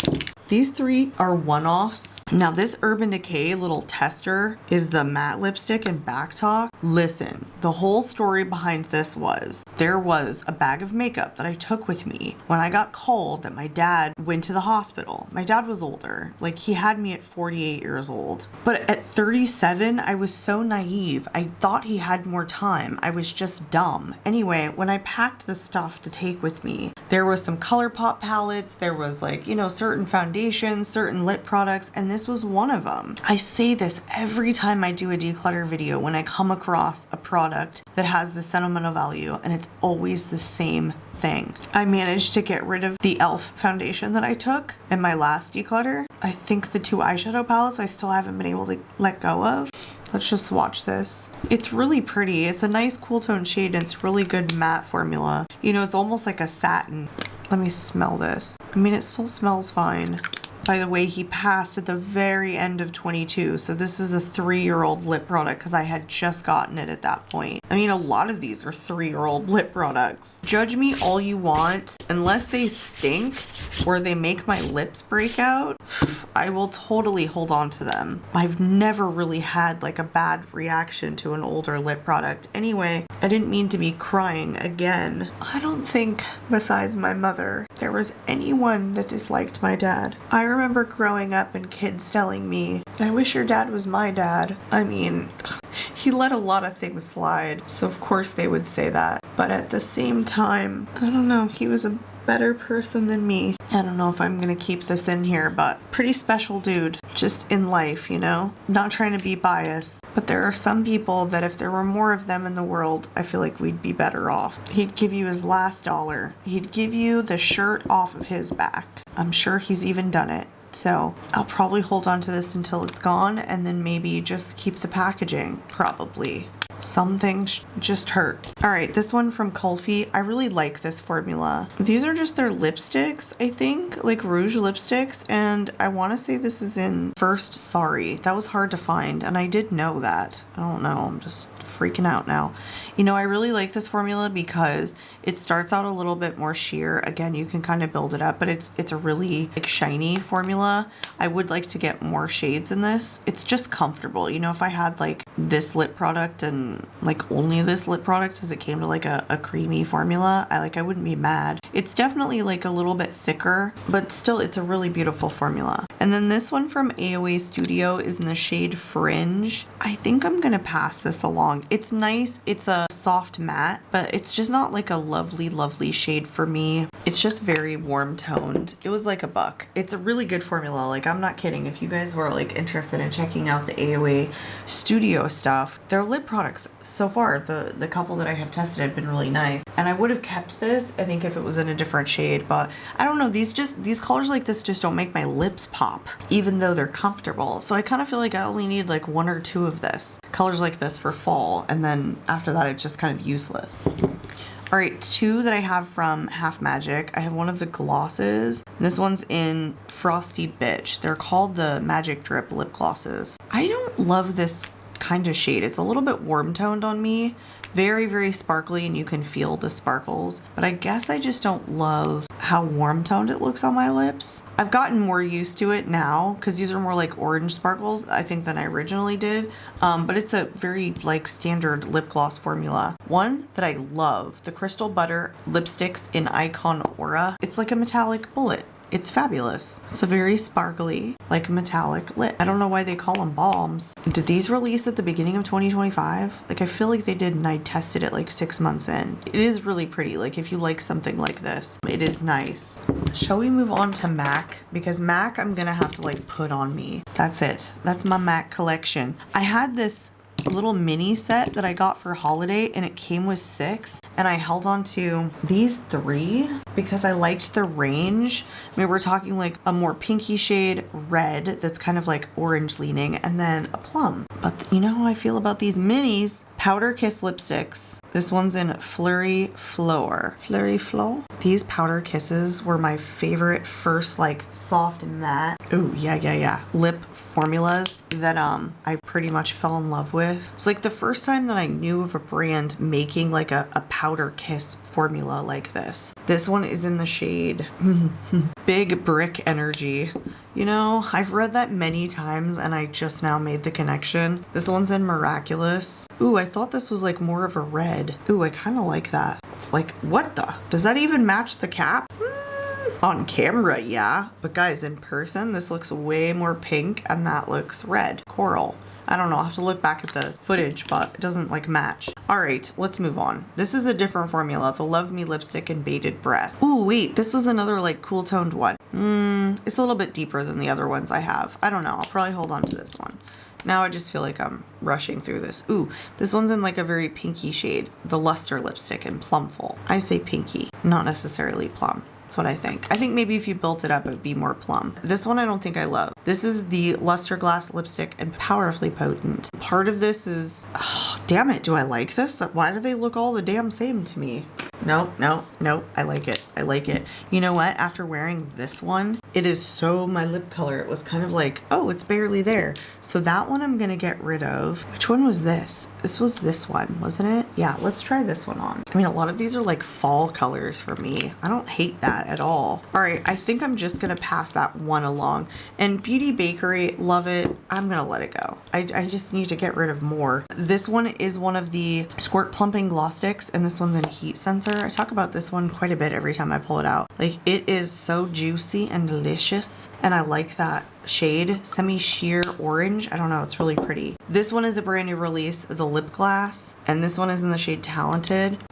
These 3 are one-offs. Now this Urban Decay little tester is the matte lipstick in Back Talk. Listen, the whole story behind this was there was a bag of makeup that I took with me when I got called that my dad went to the hospital. My dad was older. Like he had me at 48 years old. But at 37, I was so naive. I thought he had more time. I was just dumb. Anyway, when I packed the stuff to take with me, there was some ColourPop palettes. There was like, you know, certain foundations, certain lip products, and this was one of them. I say this every time I do a declutter video when I come across a product that has the sentimental value, and it's always the same thing. I managed to get rid of the e.l.f. foundation that I took in my last declutter. I think the 2 eyeshadow palettes I still haven't been able to let go of. Let's just swatch this. It's really pretty. It's a nice cool tone shade and it's really good matte formula. You know, it's almost like a satin. Let me smell this. I mean, it still smells fine. By the way, he passed at the very end of 22, so this is a 3-year-old lip product because I had just gotten it at that point. I mean, a lot of these are 3-year-old lip products. Judge me all you want, unless they stink or they make my lips break out, I will totally hold on to them. I've never really had like a bad reaction to an older lip product. Anyway, I didn't mean to be crying again. I don't think, besides my mother, there was anyone that disliked my dad. I remember growing up and kids telling me, I wish your dad was my dad. I mean, he let a lot of things slide, so of course they would say that. But at the same time, I don't know, he was a better person than me. I don't know if I'm gonna keep this in here, but pretty special dude, just in life, you know? Not trying to be biased, but there are some people that if there were more of them in the world, I feel like we'd be better off. He'd give you his last dollar. He'd give you the shirt off of his back. I'm sure he's even done it. So I'll probably hold on to this until it's gone and then maybe just keep the packaging, probably. Some things just hurt. All right, this one from Kulfi. I really like this formula. These are just their lipsticks, I think, like rouge lipsticks. And I want to say this is in First Sorry. That was hard to find. And I did know that. I don't know. I'm just freaking out now. You know, I really like this formula because it starts out a little bit more sheer. Again, you can kind of build it up, but it's a really like shiny formula. I would like to get more shades in this. It's just comfortable. You know, if I had like this lip product and like only this lip product as it came to like a creamy formula, I wouldn't be mad. It's definitely like a little bit thicker, but still it's a really beautiful formula. And then this one from AOA Studio is in the shade Fringe. I think I'm gonna pass this along. It's nice, it's a soft matte, but it's just not like a lovely shade for me. It's just very warm toned. It was like $1. It's a really good formula, like I'm not kidding. If you guys were like interested in checking out the AOA Studio stuff, their lip products so far, the couple that I have tested have been really nice. And I would have kept this, I think, if it was in a different shade, but I don't know, these colors like this just don't make my lips pop, even though they're comfortable. So I kind of feel like I only need like 1 or 2 of this, colors like this for fall, and then after that it's just kind of useless. All right, 2 that I have from Half Magic. I have one of the glosses. This one's in Frosty Bitch. They're called the Magic Drip lip glosses. I don't love this kind of shade. It's a little bit warm toned on me. Very sparkly, and you can feel the sparkles, but I guess I just don't love how warm toned it looks on my lips. I've gotten more used to it now because these are more like orange sparkles, I think, than I originally did. But it's a very like standard lip gloss formula. One that I love, the Crystal Butter lipsticks in Icon Aura. It's like a metallic bullet. It's fabulous. It's a very sparkly, like metallic lip. I don't know why they call them balms. Did these release at the beginning of 2025? Like I feel like they did, and I tested it like 6 months in. It is really pretty. Like if you like something like this, it is nice. Shall we move on to MAC? Because MAC I'm gonna have to like put on me. That's it. That's my MAC collection. I had this little mini set that I got for holiday, and it came with 6, and I held on to these 3 because I liked the range. I mean, we're talking like a more pinky shade red that's kind of like orange leaning, and then a plum. But you know how I feel about these minis. Powder Kiss lipsticks. This one's in Fleury Floor. Fleury Floor? These Powder Kisses were my favorite first like soft matte, ooh, yeah, lip formulas that I pretty much fell in love with. It's like the first time that I knew of a brand making like a Powder Kiss formula like this. This one is in the shade Big Brick Energy. You know, I've read that many times and I just now made the connection. This one's in Miraculous. Ooh, I thought this was like more of a red. Ooh, I kind of like that. Like, what the? Does that even match the cap? On camera, yeah. But guys, in person, this looks way more pink and that looks red. Coral. I don't know, I'll have to look back at the footage, but it doesn't like match. All right, let's move on. This is a different formula, the Love Me Lipstick in Bated Breath. Ooh, wait, this is another like cool toned one. It's a little bit deeper than the other ones I have. I don't know, I'll probably hold on to this one. Now I just feel like I'm rushing through this. Ooh, this one's in like a very pinky shade, the Luster Lipstick in Plumful. I say pinky, not necessarily plum. That's what I think. I think maybe if you built it up, it'd be more plum. This one I don't think I love. This is the Luster Glass Lipstick and Powerfully Potent. Part of this is, oh, damn it, do I like this? Why do they look all the damn same to me? Nope. I like it. I like it. You know what? After wearing this one, it is so my lip color. It was kind of like, oh, it's barely there. So that one I'm gonna get rid of. Which one was this? This was this one, wasn't it? Yeah, let's try this one on. I mean, a lot of these are like fall colors for me. I don't hate that at all. All right, I think I'm just gonna pass that one along. And Beauty Bakery, love it. I'm gonna let it go. I just need to get rid of more. This one is one of the Squirt Plumping Gloss Sticks, and this one's in Heat Sensor. I talk about this one quite a bit every time I pull it out. Like, it is so juicy and delicious, and I like that shade, semi-sheer orange. I don't know, it's really pretty. This one is a brand new release, the Lip Glass, and this one is in the shade Talented.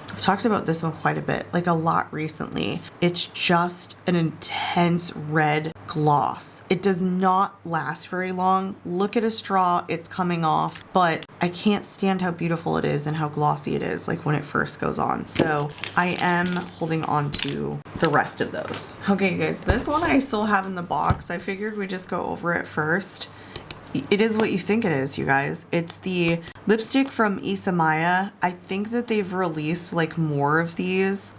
I've talked about this one quite a bit, like a lot recently. It's just an intense red gloss. It does not last very long. Look at a straw, it's coming off, but I can't stand how beautiful it is and how glossy it is, like when it first goes on. So I am holding on to the rest of those. Okay guys, this one I still have in the box. I figured we'd just go over it first. It is what you think it is, you guys. It's the lipstick from Isamaya. I think that they've released like more of these.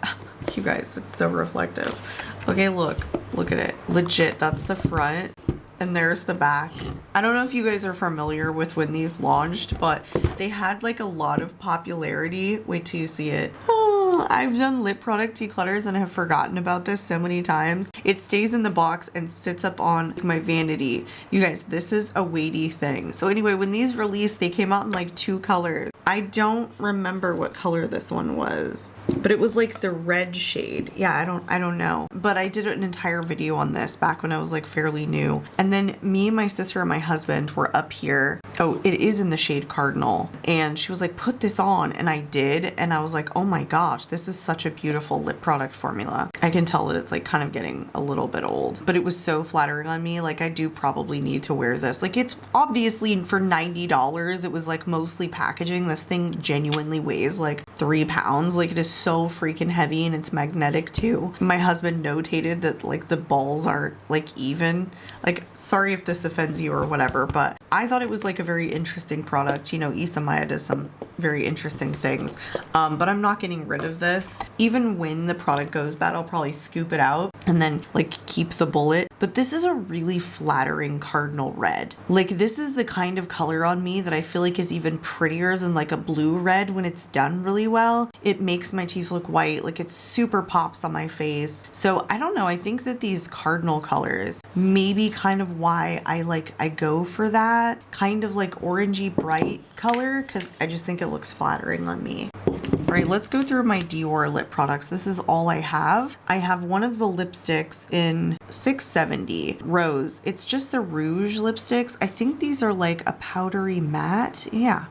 You guys, it's so reflective. Okay, look at it. Legit, that's the front and there's the back. I don't know if you guys are familiar with when these launched, but they had like a lot of popularity. Wait till you see it. Oh, I've done lip product declutters and have forgotten about this so many times. It stays in the box and sits up on my vanity. You guys, this is a weighty thing. So anyway, when these released, they came out in like 2 colors. I don't remember what color this one was, but it was like the red shade. Yeah, I don't know. But I did an entire video on this back when I was like fairly new. And then me and my sister and my husband were up here. Oh, it is in the shade Cardinal. And she was like, put this on. And I did. And I was like, oh my gosh, this is such a beautiful lip product formula. I can tell that it's like kind of getting a little bit old, but it was so flattering on me. Like I do probably need to wear this. Like it's obviously for $90. It was like mostly packaging. This thing genuinely weighs like 3 pounds. Like it is so freaking heavy and it's magnetic too. My husband notated that like the balls aren't like even. Like, sorry if this offends you or whatever, but I thought it was like a very interesting product. You know, Issa Maya does some very interesting things, but I'm not getting rid of this. Even when the product goes bad, I'll probably scoop it out and then like keep the bullet. But this is a really flattering cardinal red. Like this is the kind of color on me that I feel like is even prettier than like a blue red when it's done really well. It makes my teeth look white. Like it super pops on my face. So I don't know. I think that these cardinal colors maybe kind of why I go for that kind of like orangey bright color, because I just think it looks flattering on me. All right, let's go through my Dior lip products. This is all I have. I have one of the lipsticks in 670 Rose. It's just the Rouge lipsticks. I think these are like a powdery matte. Yeah.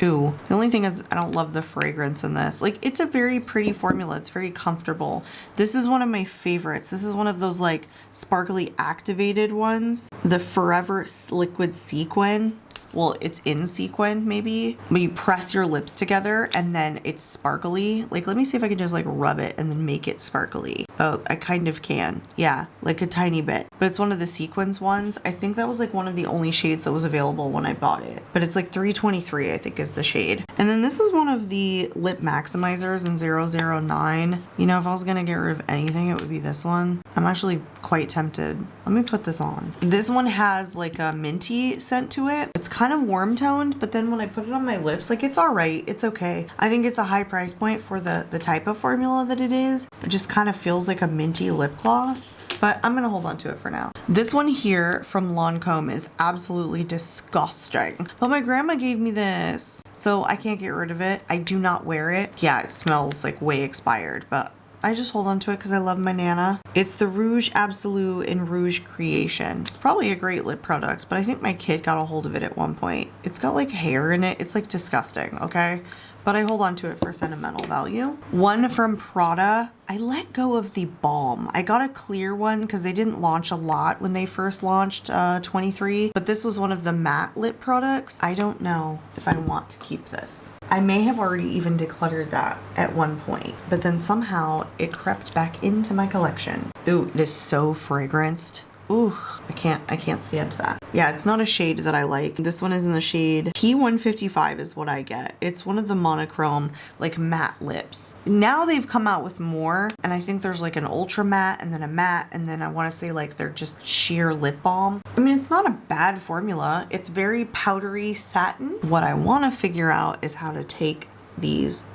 Ooh, the only thing is I don't love the fragrance in this. Like it's a very pretty formula. It's very comfortable. This is one of my favorites. This is one of those like sparkly activated ones. The Forever Liquid Sequin. Well, it's in sequin maybe, but you press your lips together and then it's sparkly. Like, let me see if I can just like rub it and then make it sparkly. Oh, I kind of can. Yeah, like a tiny bit, but it's one of the sequins ones. I think that was like one of the only shades that was available when I bought it, but it's like 323, I think is the shade. And then this is one of the lip maximizers in 009. You know, if I was gonna get rid of anything, it would be this one. I'm actually quite tempted. Let me put this on. This one has like a minty scent to it. It's kind of warm toned, but then when I put it on my lips, like it's all right. It's okay. I think it's a high price point for the type of formula that it is. It just kind of feels like a minty lip gloss, but I'm gonna hold on to it for now. This one here from Lancome is absolutely disgusting, but my grandma gave me this, so I can't get rid of it. I do not wear it. Yeah, it smells like way expired, but I just hold on to it because I love my Nana. It's the Rouge Absolute in Rouge Creation. It's probably a great lip product, but I think my kid got a hold of it at one point. It's got like hair in it. It's like disgusting, okay? But I hold on to it for sentimental value. One from Prada. I let go of the balm. I got a clear one because they didn't launch a lot when they first launched 23, but this was one of the matte lip products. I don't know if I want to keep this. I may have already even decluttered that at one point, but then somehow it crept back into my collection. Ooh, it is so fragranced. Ooh, I can't stand that. Yeah, it's not a shade that I like. This one is in the shade P155 is what I get. It's one of the monochrome like matte lips. Now they've come out with more, and I think there's like an ultra matte and then a matte, and then I want to say like they're just sheer lip balm. I mean, it's not a bad formula. It's very powdery satin. What I want to figure out is how to take these.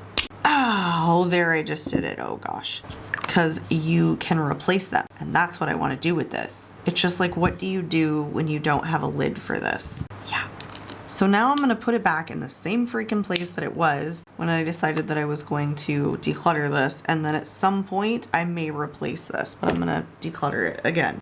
Oh, there, I just did it. Oh gosh. Because you can replace them, and that's what I want to do with this. It's just like, what do you do when you don't have a lid for this? Yeah. So now I'm going to put it back in the same freaking place that it was when I decided that I was going to declutter this, and then at some point I may replace this, but I'm going to declutter it again.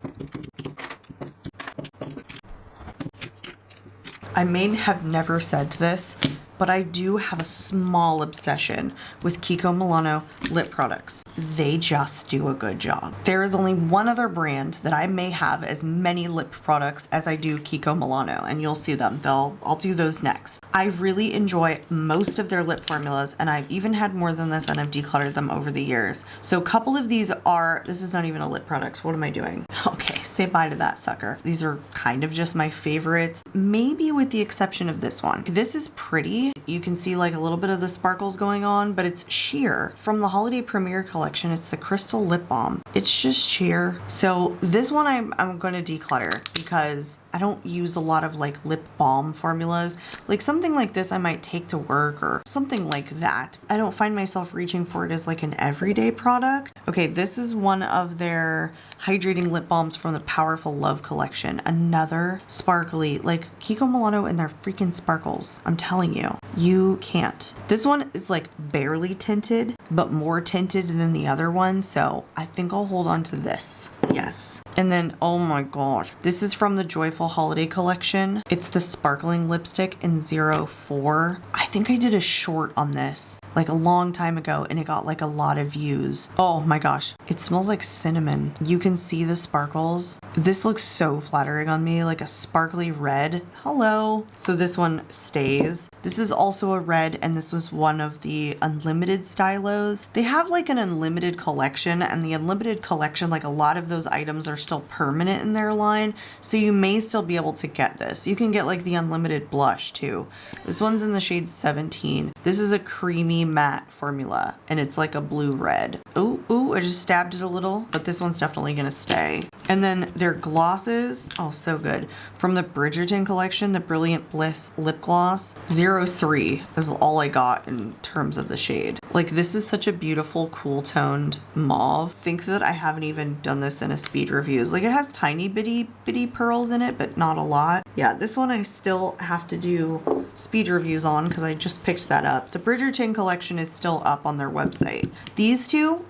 I may have never said this, but I do have a small obsession with Kiko Milano lip products. They just do a good job. There is only one other brand that I may have as many lip products as I do Kiko Milano, and you'll see them. I'll do those next. I really enjoy most of their lip formulas, and I've even had more than this, and I've decluttered them over the years. So a couple of these are, this is not even a lip product. What am I doing? Okay, say bye to that sucker. These are kind of just my favorites, maybe with the exception of this one. This is pretty, pretty. You can see like a little bit of the sparkles going on, but it's sheer. From the Holiday Premiere collection, it's the Crystal Lip Balm. It's just sheer. So this one I'm going to declutter because I don't use a lot of like lip balm formulas. Like something like this I might take to work or something like that. I don't find myself reaching for it as like an everyday product. Okay, this is one of their hydrating lip balms from the Powerful Love collection. Another sparkly, like Kiko Milano and their freaking sparkles. I'm telling you, you can't. This one is like barely tinted, but more tinted than the other one. So I think I'll hold on to this. Yes. And then, oh my gosh, this is from the Joyful Holiday collection. It's the sparkling lipstick in 04. I think I did a short on this like a long time ago and it got like a lot of views. Oh my gosh, it smells like cinnamon. You can see the sparkles. This looks so flattering on me, like a sparkly red. Hello. So this one stays. This is also a red, and this was one of the unlimited stylos. They have like an unlimited collection, and the unlimited collection, like a lot of those items are still permanent in their line, so you may still be able to get this. You can get like the unlimited blush too. This one's in the shade 17. This is a creamy matte formula, and it's like a blue red. Ooh, I just stabbed it a little, but this one's definitely gonna stay. And then their glosses, oh, so good. From the Bridgerton collection, the Brilliant Bliss lip gloss, 03 is all I got in terms of the shade. Like, this is such a beautiful, cool toned mauve. Think that I haven't even done this in a speed reviews. Like, it has tiny bitty pearls in it, but not a lot. Yeah, this one I still have to do speed reviews on because I just picked that up. The Bridgerton collection is still up on their website. These two,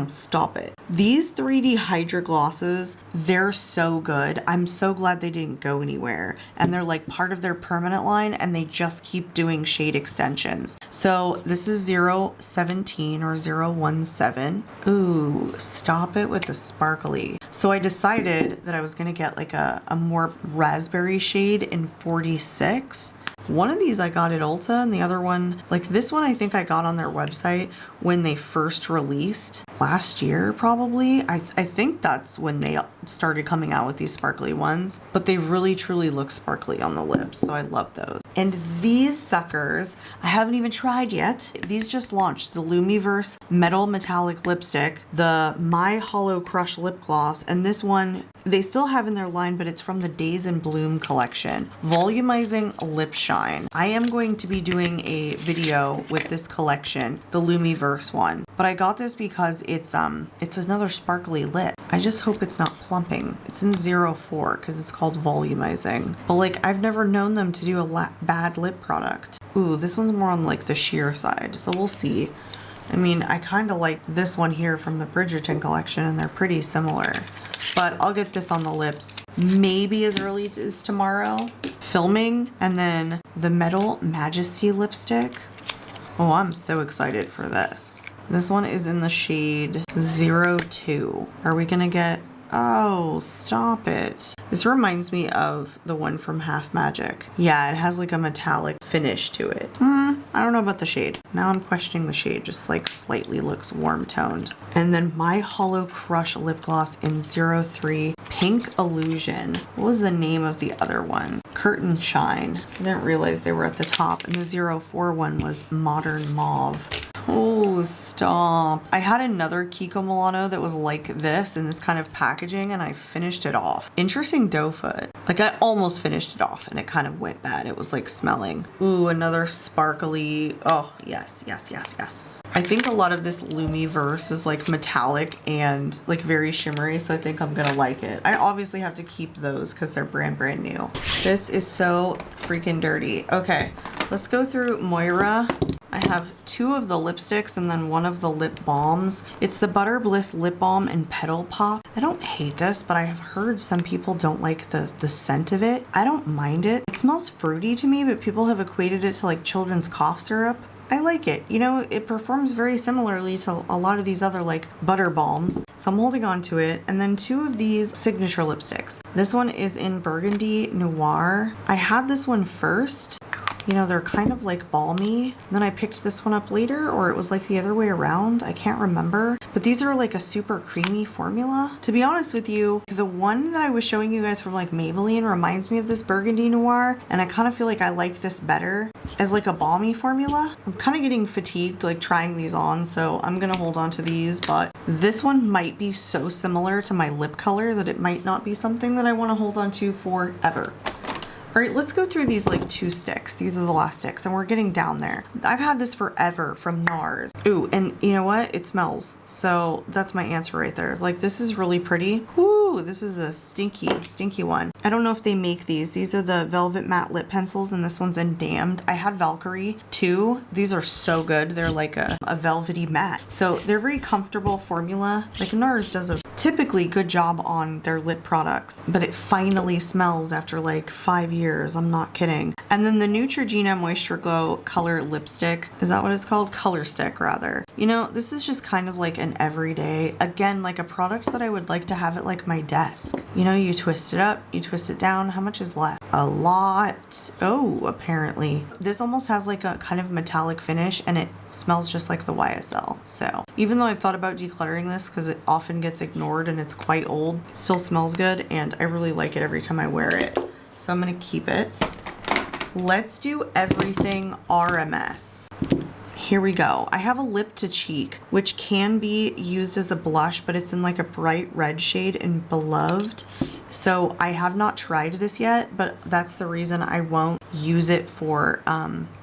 stop it. These 3D Hydra glosses, they're so good. I'm so glad they didn't go anywhere. And they're like part of their permanent line, and they just keep doing shade extensions. So this is 017 or 017. Ooh, stop it with the sparkly. So I decided that I was gonna get like a more raspberry shade in 46. One of these I got at Ulta, and the other one, like this one I think I got on their website when they first released last year probably. I think that's when they started coming out with these sparkly ones, but they really truly look sparkly on the lips, so I love those. And these suckers I haven't even tried yet. These just launched, the Lumiverse Metal Metallic Lipstick, the My Hollow Crush Lip Gloss, and this one they still have in their line, but it's from the Days in Bloom collection. Volumizing Lip Shine. I am going to be doing a video with this collection, the Lumiverse one, but I got this because it's another sparkly lip. I just hope it's not plumping. It's in 04 because it's called Volumizing. But like, I've never known them to do a bad lip product. Ooh, this one's more on like the sheer side, so we'll see. I mean, I kind of like this one here from the Bridgerton collection, and they're pretty similar. But I'll get this on the lips maybe as early as tomorrow. Filming, and then the Metal Majesty lipstick. Oh, I'm so excited for this. This one is in the shade 02. Are we gonna get... Oh, stop it. This reminds me of the one from Half Magic. Yeah, it has like a metallic finish to it. I don't know about the shade. Now I'm questioning the shade, just like slightly looks warm toned. And then My Hollow Crush lip gloss in 03, Pink Illusion. What was the name of the other one? Curtain Shine. I didn't realize they were at the top. And the 04 one was Modern Mauve. Oh, stop. I had another Kiko Milano that was like this in this kind of packaging, and I finished it off. Interesting doe foot. Like, I almost finished it off and it kind of went bad. It was like smelling. Ooh, another sparkly. Oh, yes, yes, yes, yes. I think a lot of this Lumiverse is like metallic and like very shimmery, so I think I'm gonna like it. I obviously have to keep those because they're brand new. This is so freaking dirty. Okay, let's go through Moira. I have two of the lipsticks and then one of the lip balms. It's the Butter Bliss Lip Balm in Petal Pop. I don't hate this, but I have heard some people don't like the scent of it. I don't mind it. It smells fruity to me, but people have equated it to like children's cough syrup. I like it. You know, it performs very similarly to a lot of these other like butter balms. So I'm holding on to it. And then two of these signature lipsticks. This one is in Burgundy Noir. I had this one first. You know, they're kind of like balmy. And then I picked this one up later, or it was like the other way around. I can't remember. But these are like a super creamy formula. To be honest with you, the one that I was showing you guys from like Maybelline reminds me of this Burgundy Noir. And I kind of feel like I like this better. as like a balmy formula. I'm kind of getting fatigued like trying these on, so I'm gonna hold on to these, but this one might be so similar to my lip color that it might not be something that I want to hold on to forever. All right, let's go through these like 2 sticks. These are the last sticks and we're getting down there. I've had this forever from NARS. Ooh, and you know what? It smells. So that's my answer right there. Like, this is really pretty. Ooh, this is the stinky one. I don't know if they make these. These are the Velvet Matte Lip Pencils and this one's in Damned. I had Valkyrie too. These are so good. They're like a velvety matte. So they're very comfortable formula. Like NARS does a typically good job on their lip products, but it finally smells after like 5 years. I'm not kidding. And then the Neutrogena Moisture Glow Color Lipstick. Is that what it's called? Color Stick, rather. You know, this is just kind of like an everyday, again, like a product that I would like to have at like my desk. You know, you twist it up, you twist it down. How much is left? A lot. Oh, apparently. This almost has like a kind of metallic finish and it smells just like the YSL. So even though I've thought about decluttering this because it often gets ignored and it's quite old, it still smells good and I really like it every time I wear it. So I'm gonna keep it. Let's do everything RMS. Here we go. I have a lip to cheek, which can be used as a blush, but it's in like a bright red shade in Beloved. So I have not tried this yet, but that's the reason I won't use it for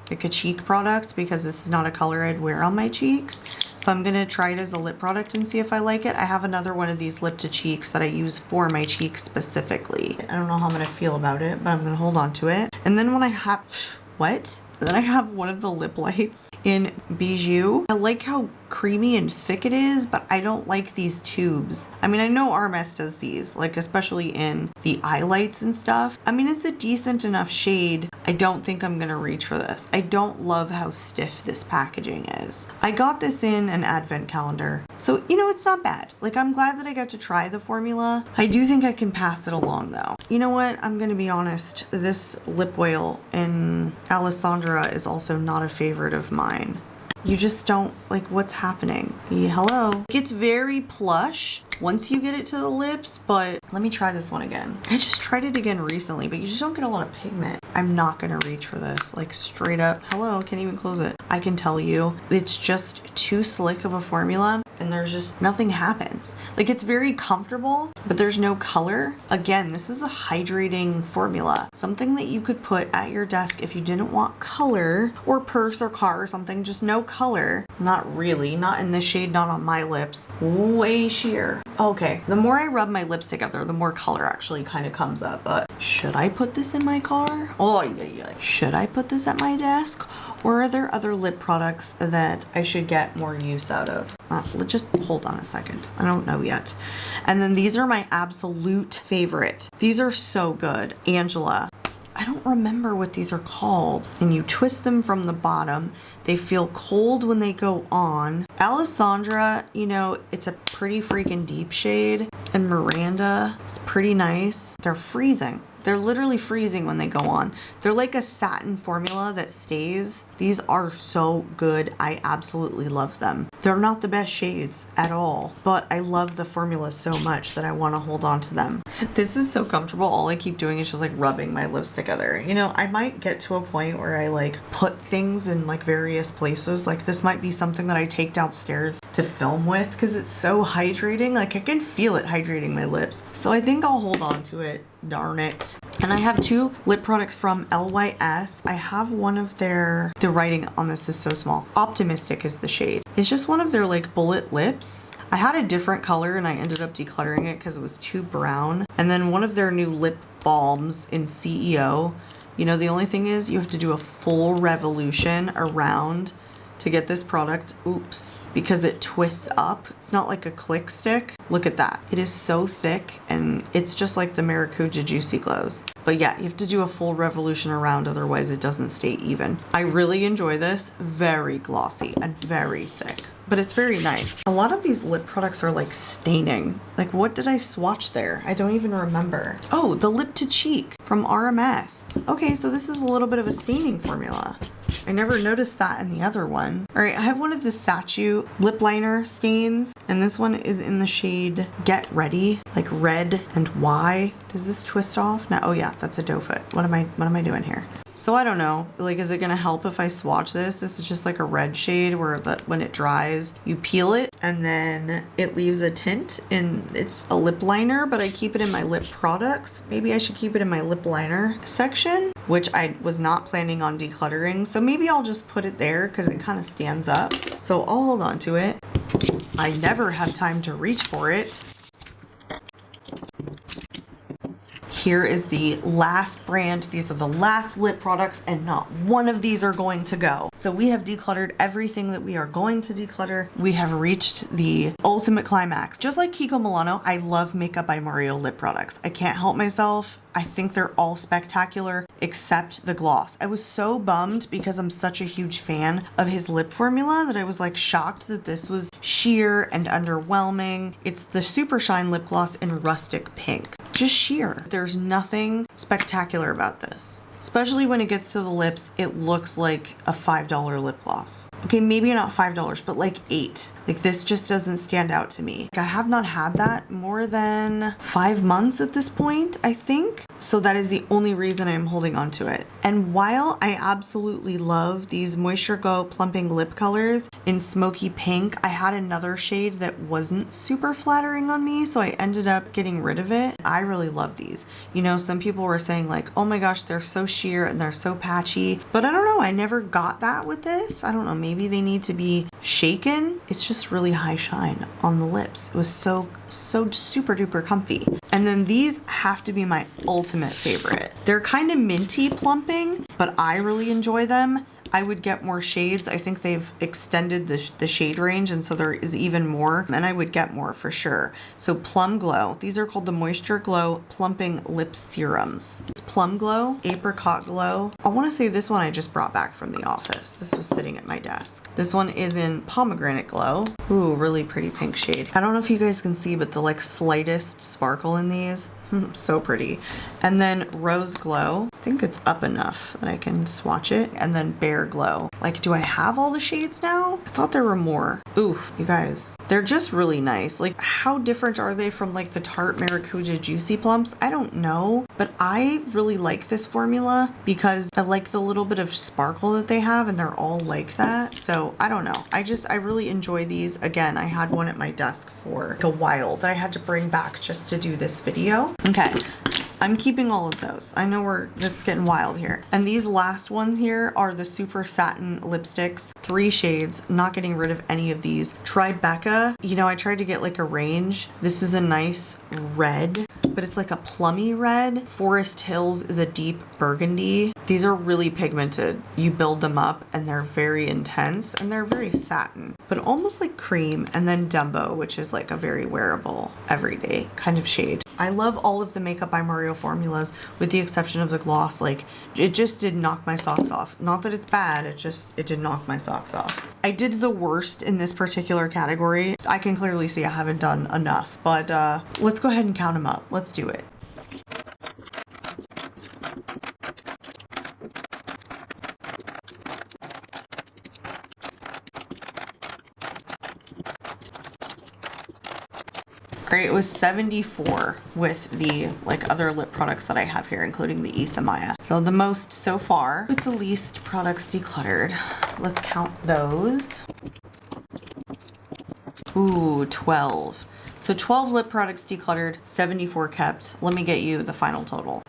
like a cheek product, because this is not a color I'd wear on my cheeks. So I'm gonna try it as a lip product and see if I like it. I have another one of these lip to cheeks that I use for my cheeks specifically. I don't know how I'm gonna feel about it, but I'm gonna hold on to it. And then when I have, what? Then I have one of the lip lights in Bijou. I like how creamy and thick it is, but I don't like these tubes. I mean, I know RMS does these, like especially in the eye lights and stuff. I mean, it's a decent enough shade. I don't think I'm gonna reach for this. I don't love how stiff this packaging is. I got this in an advent calendar, so you know, it's not bad. Like, I'm glad that I got to try the formula. I do think I can pass it along though. You know what? I'm gonna be honest. This lip oil in Alessandra is also not a favorite of mine. You just don't like what's happening. Hello. It gets very plush once you get it to the lips, but let me try this one again. I just tried it again recently, but you just don't get a lot of pigment. I'm not gonna reach for this, like straight up. Hello, can't even close it. I can tell you, it's just too slick of a formula and there's just nothing happens. Like, it's very comfortable, but there's no color. Again, this is a hydrating formula. Something that you could put at your desk if you didn't want color, or purse or car or something, just no color. Not really, not in this shade, not on my lips. Way sheer. Okay, the more I rub my lips together, the more color actually kind of comes up, but should I put this in my car? Oh, yeah. Should I put this at my desk? Or are there other lip products that I should get more use out of? Let's just hold on a second. I don't know yet. And then these are my absolute favorite. These are so good. Angela. I don't remember what these are called. And you twist them from the bottom. They feel cold when they go on. Alessandra, you know, it's a pretty freaking deep shade. And Miranda, it's pretty nice. They're freezing. They're literally freezing when they go on. They're like a satin formula that stays. These are so good. I absolutely love them. They're not the best shades at all, but I love the formula so much that I want to hold on to them. This is so comfortable. All I keep doing is just like rubbing my lips together. You know, I might get to a point where I like put things in like various places. Like, this might be something that I take downstairs to film with because it's so hydrating. Like, I can feel it hydrating my lips. So I think I'll hold on to it. Darn it. And I have 2 lip products from LYS. I have one of their, the writing on this is so small. Optimistic is the shade. It's just one of their like bullet lips. I had a different color and I ended up decluttering it because it was too brown. And then one of their new lip balms in CEO. You know, the only thing is you have to do a full revolution around to get this product. Oops, because it twists up. It's not like a click stick. Look at that. It is so thick and it's just like the Maracuja Juicy Glows. But yeah, you have to do a full revolution around, otherwise it doesn't stay even. I really enjoy this. Very glossy and very thick, but it's very nice. A lot of these lip products are like staining. Like, what did I swatch there? I don't even remember. Oh, the lip to cheek from RMS. Okay, so this is a little bit of a staining formula. I never noticed that in the other one. All right, I have one of the Sachu lip liner stains, and this one is in the shade Get Ready, like red and Y. Does this twist off? No, oh yeah, that's a doe foot. What am I doing here? So I don't know, like, is it gonna help if I swatch this? This is just like a red shade where when it dries, you peel it and then it leaves a tint, and it's a lip liner, but I keep it in my lip products. Maybe I should keep it in my lip liner section, which I was not planning on decluttering. So maybe I'll just put it there because it kind of stands up. So I'll hold on to it. I never have time to reach for it. Here is the last brand. These are the last lip products, and not one of these are going to go. So we have decluttered everything that we are going to declutter. We have reached the ultimate climax. Just like Kiko Milano, I love Makeup by Mario lip products. I can't help myself. I think they're all spectacular except the gloss. I was so bummed because I'm such a huge fan of his lip formula that I was like shocked that this was sheer and underwhelming. It's the Super Shine lip gloss in rustic pink. Just sheer. There's nothing spectacular about this. Especially when it gets to the lips, it looks like a $5 lip gloss. Okay, maybe not $5, but like $8. Like, this just doesn't stand out to me. Like, I have not had that more than 5 months at this point, I think. So that is the only reason I'm holding on to it. And while I absolutely love these Moisture Go plumping lip colors in smoky pink, I had another shade that wasn't super flattering on me, so I ended up getting rid of it. I really love these. You know, some people were saying like, oh my gosh, they're so sheer and they're so patchy, but I don't know, I never got that with this. I don't know, maybe they need to be shaken. It's just really high shine on the lips. It was so super duper comfy. And then these have to be my ultimate favorite. They're kind of minty plumping, but I really enjoy them. I would get more shades. I think they've extended the shade range, and so there is even more, and I would get more for sure. So Plum Glow. These are called the Moisture Glow Plumping Lip Serums. It's Plum Glow, Apricot Glow. I want to say this one I just brought back from the office. This was sitting at my desk. This one is in Pomegranate Glow. Ooh, really pretty pink shade. I don't know if you guys can see, but the like slightest sparkle in these. So pretty. And then Rose Glow. I think it's up enough that I can swatch it. And then Bear Glow. Like, do I have all the shades now? I thought there were more. Oof, you guys. They're just really nice. Like, how different are they from like the Tarte Maracuja Juicy Plumps? I don't know. But I really like this formula because I like the little bit of sparkle that they have, and they're all like that. So I don't know. I really enjoy these. Again, I had one at my desk for like a while that I had to bring back just to do this video. Okay, I'm keeping all of those. I know it's getting wild here. And these last ones here are the Super Satin lipsticks, 3 shades. Not getting rid of any of these. Tribeca, you know, I tried to get like a range. This is a nice red, but it's like a plummy red. Forest Hills is a deep burgundy. These are really pigmented. You build them up and they're very intense and they're very satin, but almost like cream. And then Dumbo, which is like a very wearable, everyday kind of shade. I love all of the Makeup by Mario formulas with the exception of the gloss. Like, it just did knock my socks off. Not that it's bad, it did knock my socks off. I did the worst in this particular category. I can clearly see I haven't done enough, but let's go ahead and count them up. Let's do it. Right, it was 74 with the like other lip products that I have here, including the Issa Maya. So the most so far with the least products decluttered. Let's count those. Ooh, 12. So 12 lip products decluttered, 74 kept. Let me get you the final total.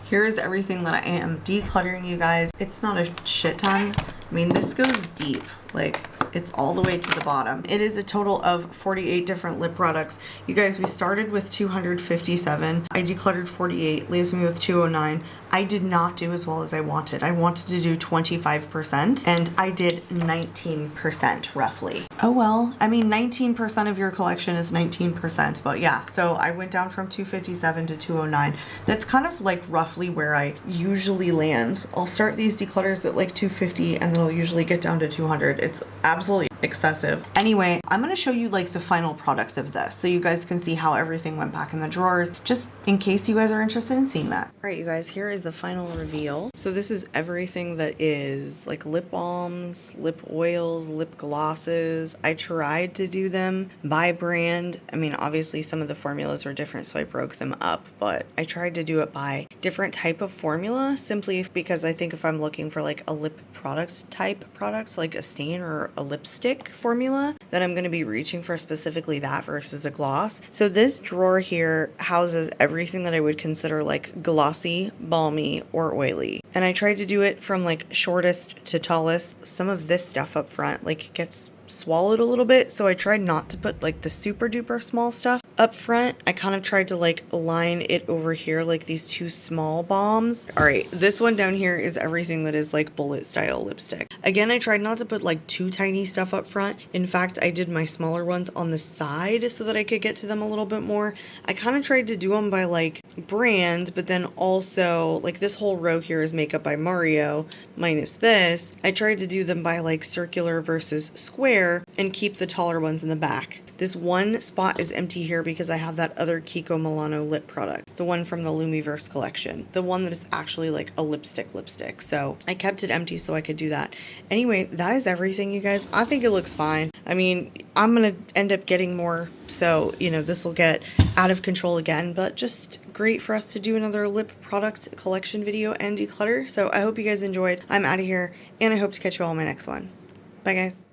Here's everything that I am decluttering, you guys. It's not a shit ton. I mean, this goes deep. Like, it's all the way to the bottom. It is a total of 48 different lip products. You guys, we started with 257. I decluttered 48, leaves me with 209. I did not do as well as I wanted. I wanted to do 25% and I did 19% roughly. Oh well, I mean 19% of your collection is 19%, but yeah, so I went down from 257 to 209. That's kind of like roughly where I usually land. I'll start these declutters at like 250 and then I'll usually get down to 200. It's absolutely excessive. Anyway, I'm gonna show you like the final product of this so you guys can see how everything went back in the drawers, just in case you guys are interested in seeing that. All right, you guys, here is the final reveal. So this is everything that is like lip balms, lip oils, lip glosses. I tried to do them by brand. I mean, obviously some of the formulas were different, so I broke them up, but I tried to do it by different type of formula simply because I think if I'm looking for like a lip product type product, like a stain or a lipstick formula, then I'm going to be reaching for specifically that versus a gloss. So this drawer here houses everything that I would consider like glossy, balmy, or oily. And I tried to do it from like shortest to tallest. Some of this stuff up front like gets swallowed a little bit, so I tried not to put like the super duper small stuff up front. I kind of tried to like line it over here like these two small balms. All right, this one down here is everything that is like bullet style lipstick. Again, I tried not to put like too tiny stuff up front. In fact, I did my smaller ones on the side so that I could get to them a little bit more. I kind of tried to do them by like brand, but then also like this whole row here is Makeup by Mario minus this. I tried to do them by like circular versus square and keep the taller ones in the back. This one spot is empty here because I have that other Kiko Milano lip product, the one from the Lumiverse collection, the one that is actually like a lipstick. So I kept it empty so I could do that. Anyway, that is everything, you guys. I think it looks fine. I mean, I'm gonna end up getting more, so you know, this will get out of control again, but just great for us to do another lip product collection video and declutter. So I hope you guys enjoyed. I'm out of here, and I hope to catch you all in my next one. Bye, guys.